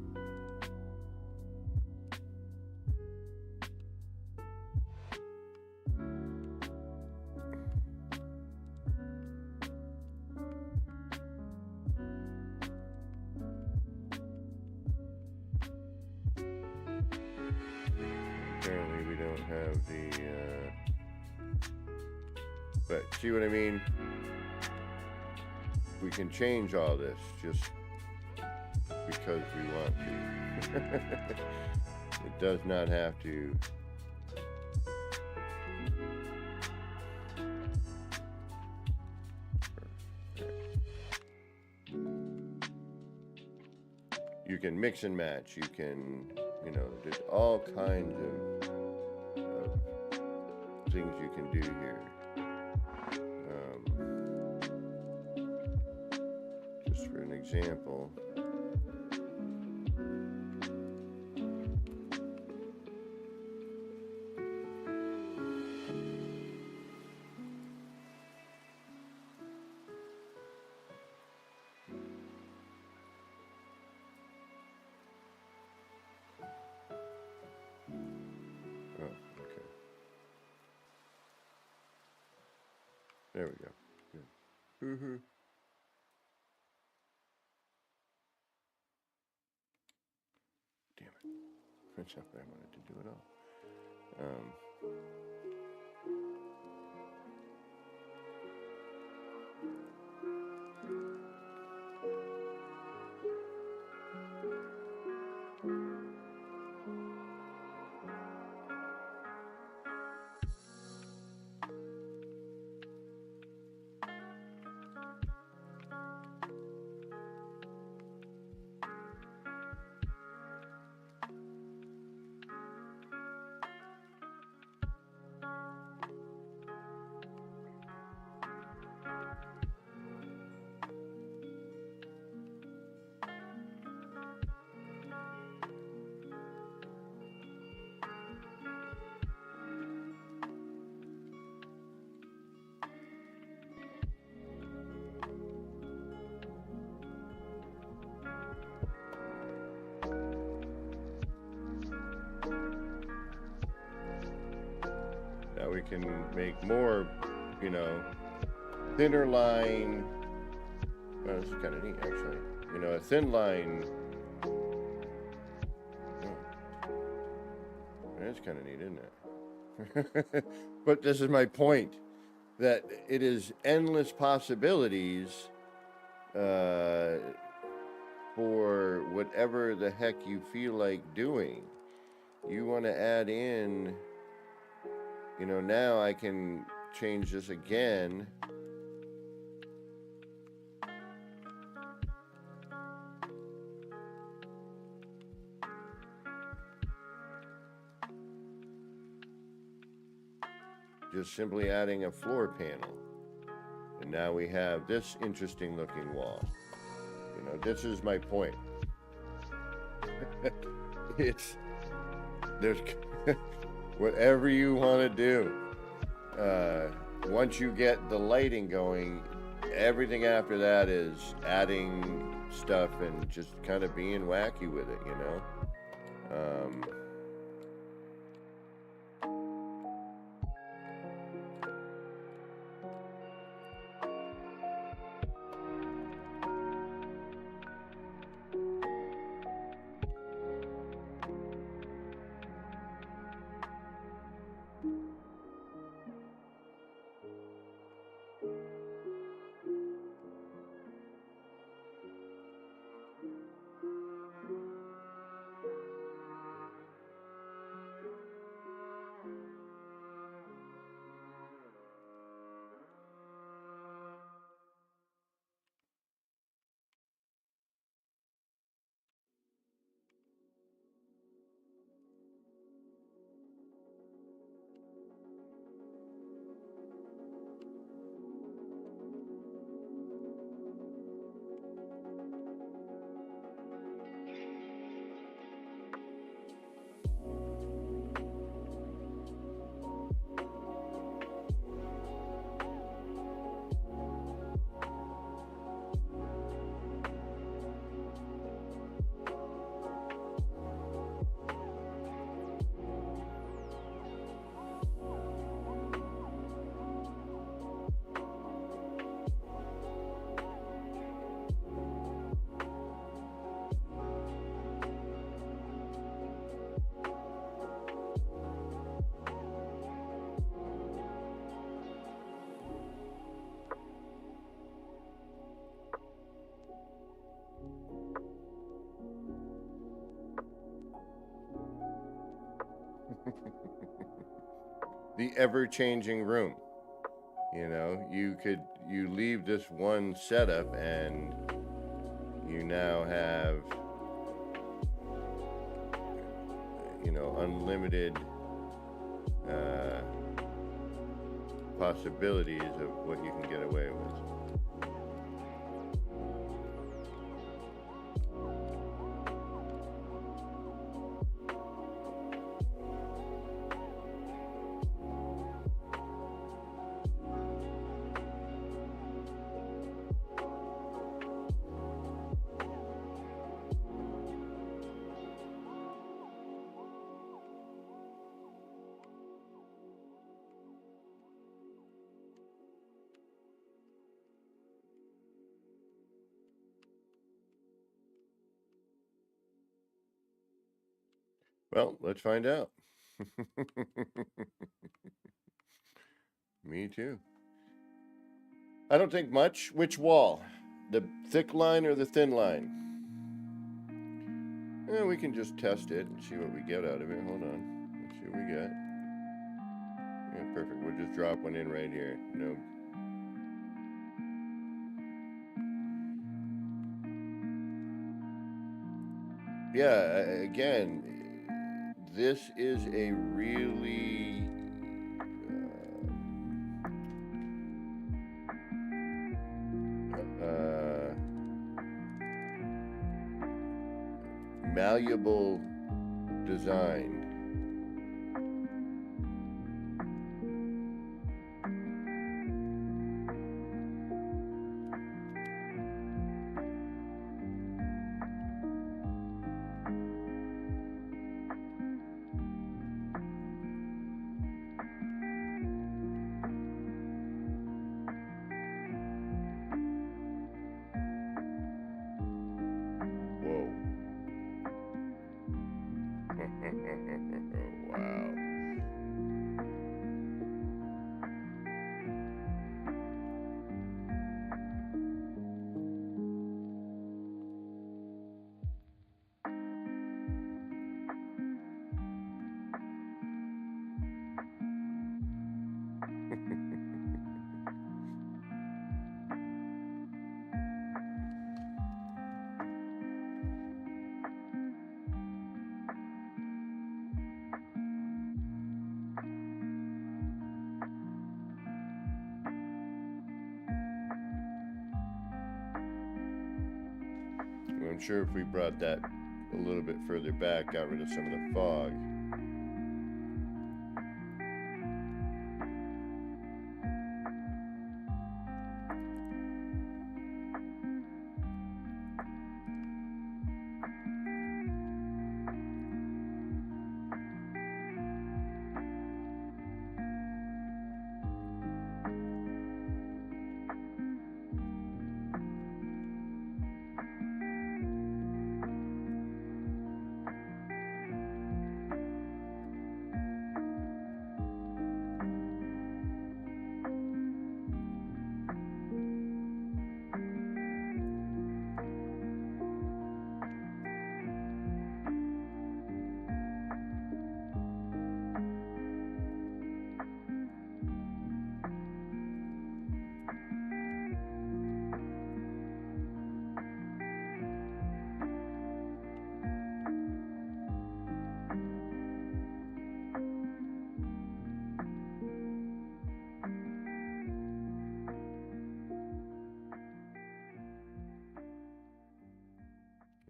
Apparently we don't have the, but see what I mean? We can change all this just because we want to. It does not have to. You can mix and match. You can, you know, there's all kinds of things you can do here. Just for an example. Oh, okay. There we go. Good. Mm-hmm. Damn it. That's not what I wanted to do at all. we can make more, you know, thinner line. Well, this is kind of neat, actually. You know, a thin line. Oh, that's kind of neat, isn't it? But this is my point, that it is endless possibilities for whatever the heck you feel like doing. You want to add in, you know, now I can change this again. Just simply adding a floor panel. And now we have this interesting looking wall. You know, this is my point. There's whatever you want to do. Once you get the lighting going, everything after that is adding stuff and just kind of being wacky with it, you know? The ever-changing room. You know, you leave this one setup and you now have, you know, unlimited possibilities of what you can get away with. Well, let's find out. Me too. I don't think much. Which wall? The thick line or the thin line? We can just test it and see what we get out of it. Hold on. Let's see what we get. Yeah, perfect. We'll just drop one in right here. No. Yeah, again, this is a really malleable design. I'm sure if we brought that a little bit further back, got rid of some of the fog.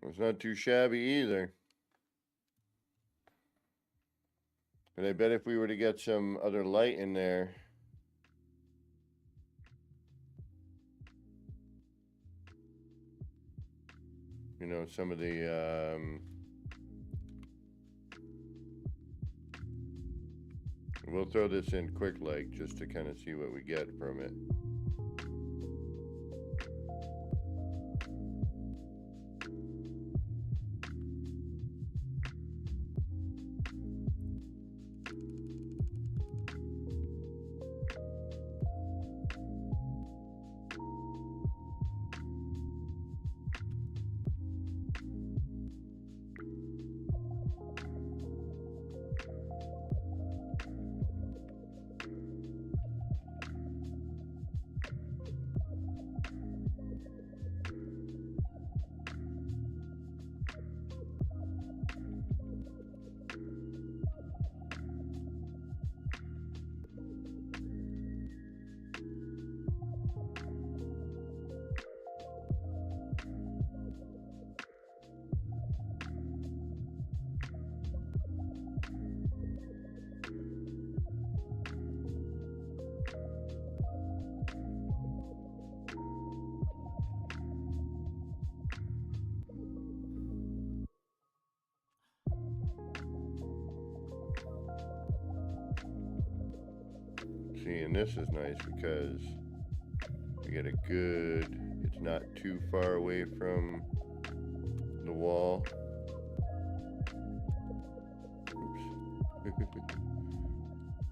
It's not too shabby either. And I bet if we were to get some other light in there, you know, some of the, we'll throw this in quick like just to kind of see what we get from it. See, and this is nice because you get a good, it's not too far away from the wall. Oops.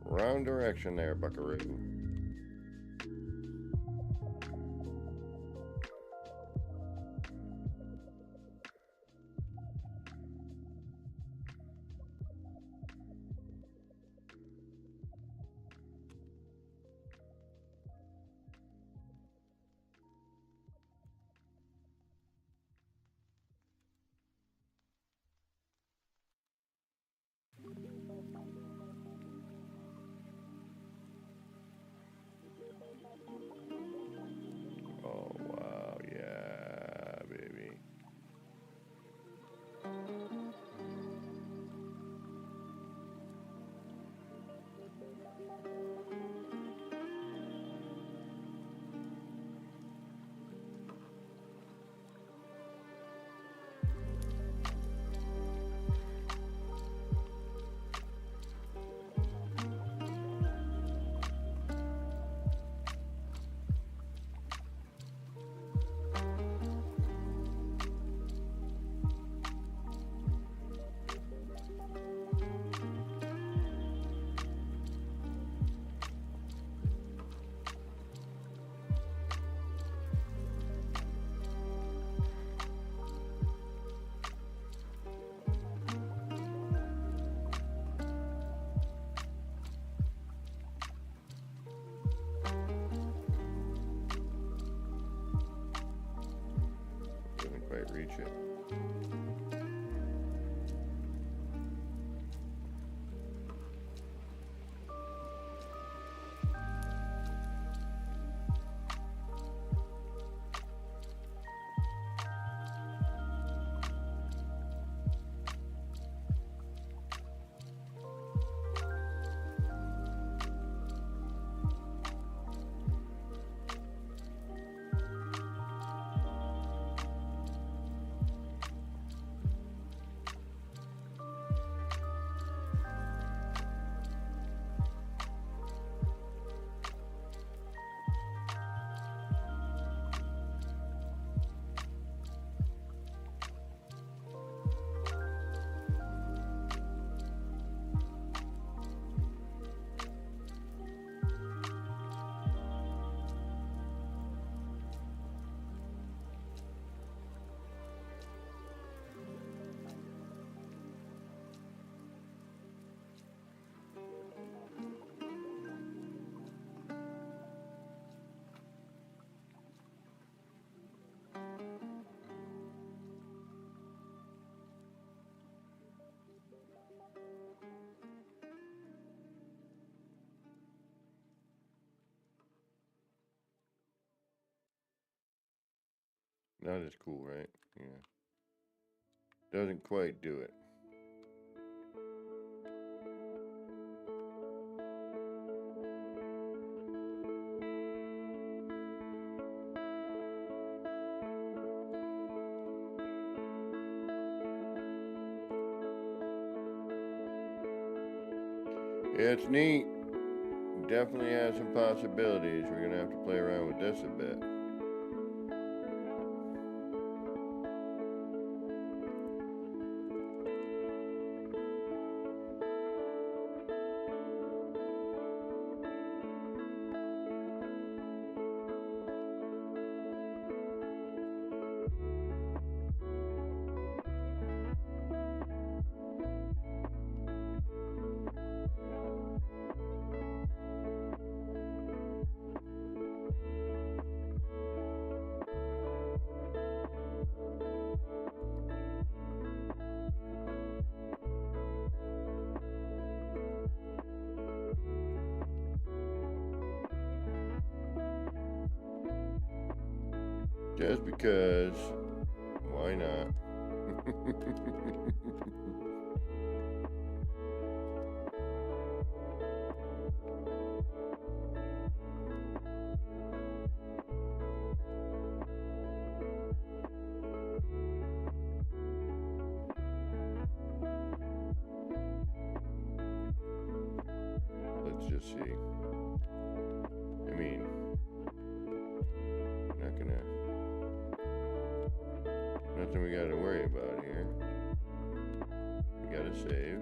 Wrong direction there, buckaroo. Oh, wow, yeah, baby. Doesn't quite reach it. Not as cool, right? Yeah. Doesn't quite do it. Yeah, it's neat. Definitely has some possibilities. We're gonna have to play around with this a bit. Just because, why not? Let's just see. I mean, not gonna, nothing we gotta worry about here. We gotta save.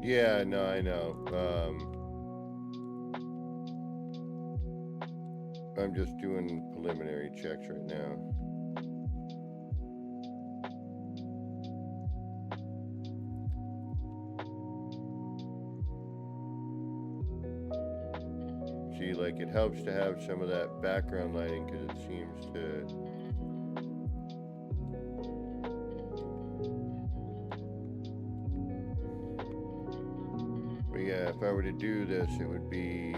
Yeah, no, I know. I'm just doing preliminary checks right now. See, like, it helps to have some of that background lighting because it seems to... But yeah, if I were to do this, it would be...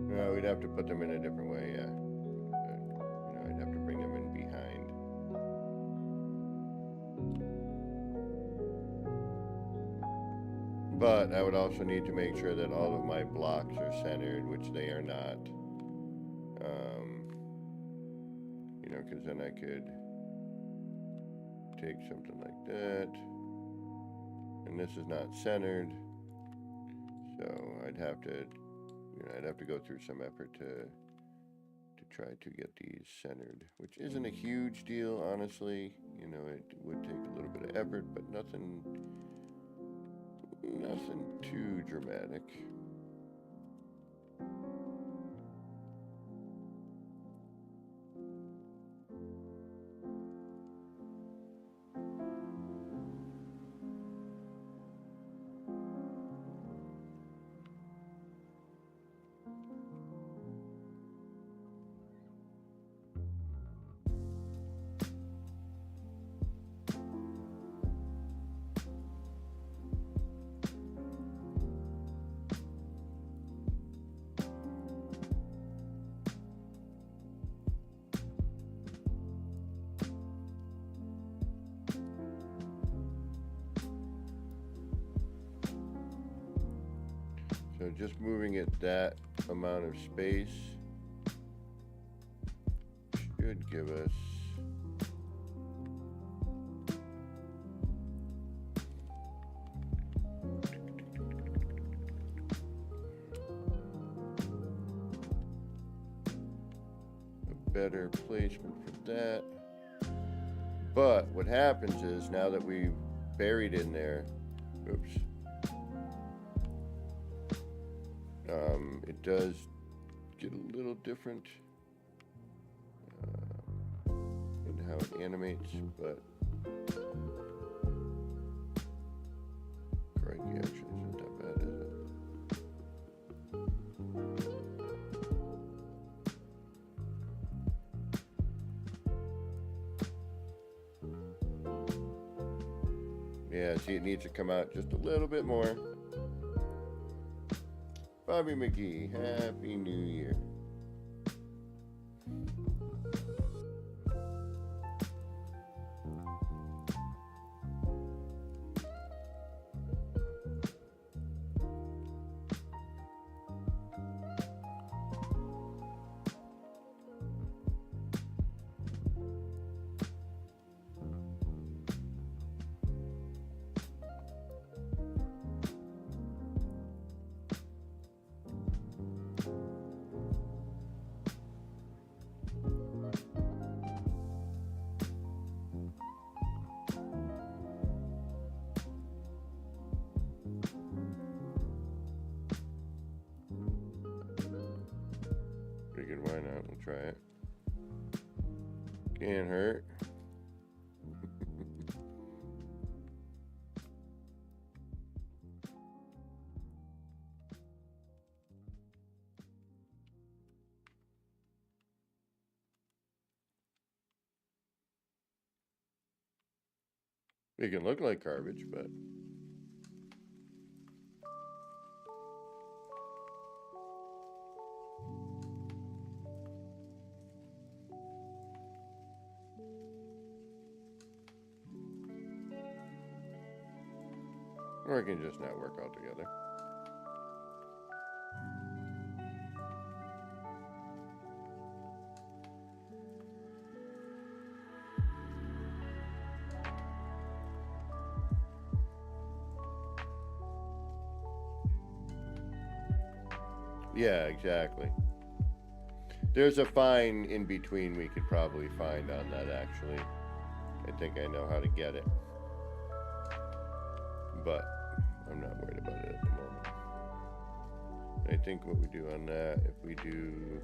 No, we'd have to put them in a different way, yeah. I'd have to bring them in behind. But I would also need to make sure that all of my blocks are centered, which they are not. Because then I could take something like that. And this is not centered. So I'd have to, I'd have to go through some effort to try to get these centered, which isn't a huge deal, honestly. It would take a little bit of effort, but nothing too dramatic. So just moving it that amount of space should give us a better placement for that. But what happens is, now that we've buried in there, oops, it does get a little different in how it animates, but crikey, actually isn't that bad, is it? Yeah, see, it needs to come out just a little bit more. Bobby McGee, Happy New Year. Figured, why not? We'll try it. Can't hurt. It can look like garbage, but or it can just not work altogether. Yeah, exactly. There's a fine in between we could probably find on that, actually. I think I know how to get it. But I'm not worried about it at the moment. I think what we do on that, if we do...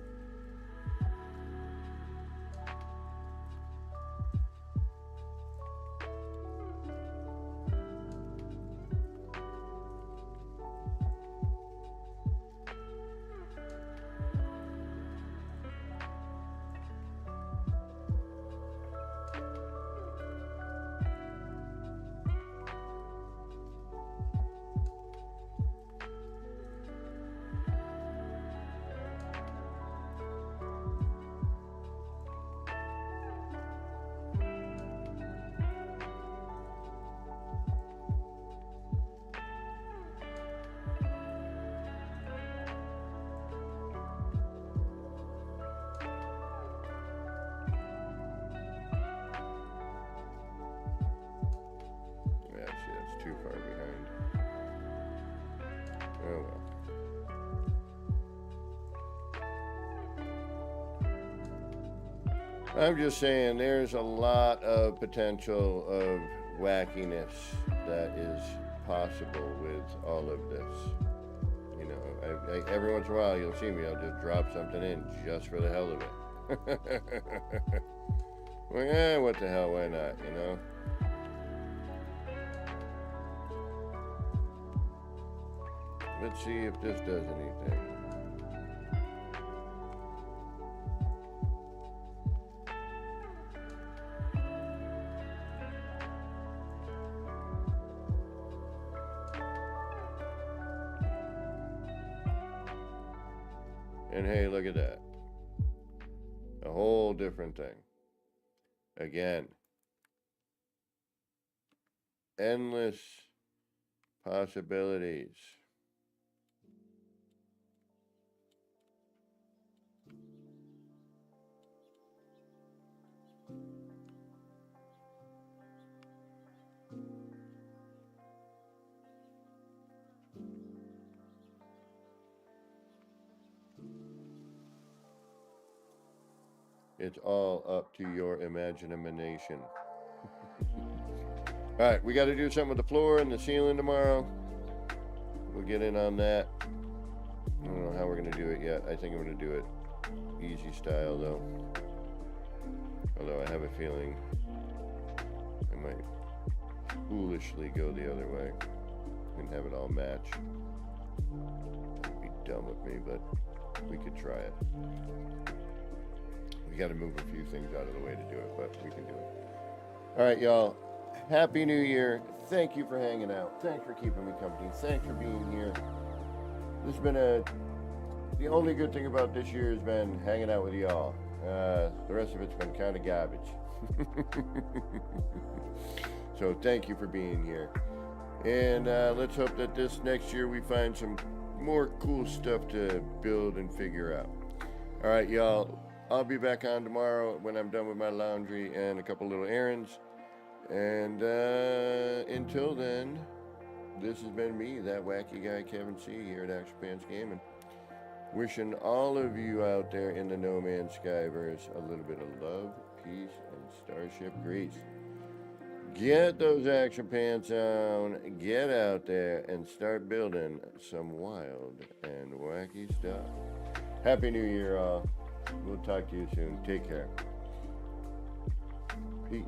Yeah, see, that's too far behind. Oh well. I'm just saying there's a lot of potential of wackiness that is possible with all of this. You know, I, every once in a while you'll see me, I'll just drop something in just for the hell of it. Well, yeah, what the hell, why not, you know? Let's see if this does anything. And hey, look at that. A whole different thing. Again, endless possibilities. It's all up to your imagination. All right, we got to do something with the floor and the ceiling tomorrow. We'll get in on that. I don't know how we're going to do it yet. I think I'm going to do it easy style, though. Although I have a feeling I might foolishly go the other way and have it all match. That'd be dumb of me, but we could try it. We got to move a few things out of the way to do it, but we can do it. All right, y'all. Happy New Year. Thank you for hanging out. Thanks for keeping me company. Thanks for being here. This has been the only good thing about this year has been hanging out with y'all. The rest of it's been kind of garbage. So thank you for being here. And let's hope that this next year we find some more cool stuff to build and figure out. All right, y'all. I'll be back on tomorrow when I'm done with my laundry and a couple little errands. And until then, this has been me, that wacky guy Kevin C. here at Action Pants Gaming. Wishing all of you out there in the No Man's Skyverse a little bit of love, peace, and starship grease. Get those action pants on, get out there, and start building some wild and wacky stuff. Happy New Year, all. We'll talk to you soon. Take care. Peace.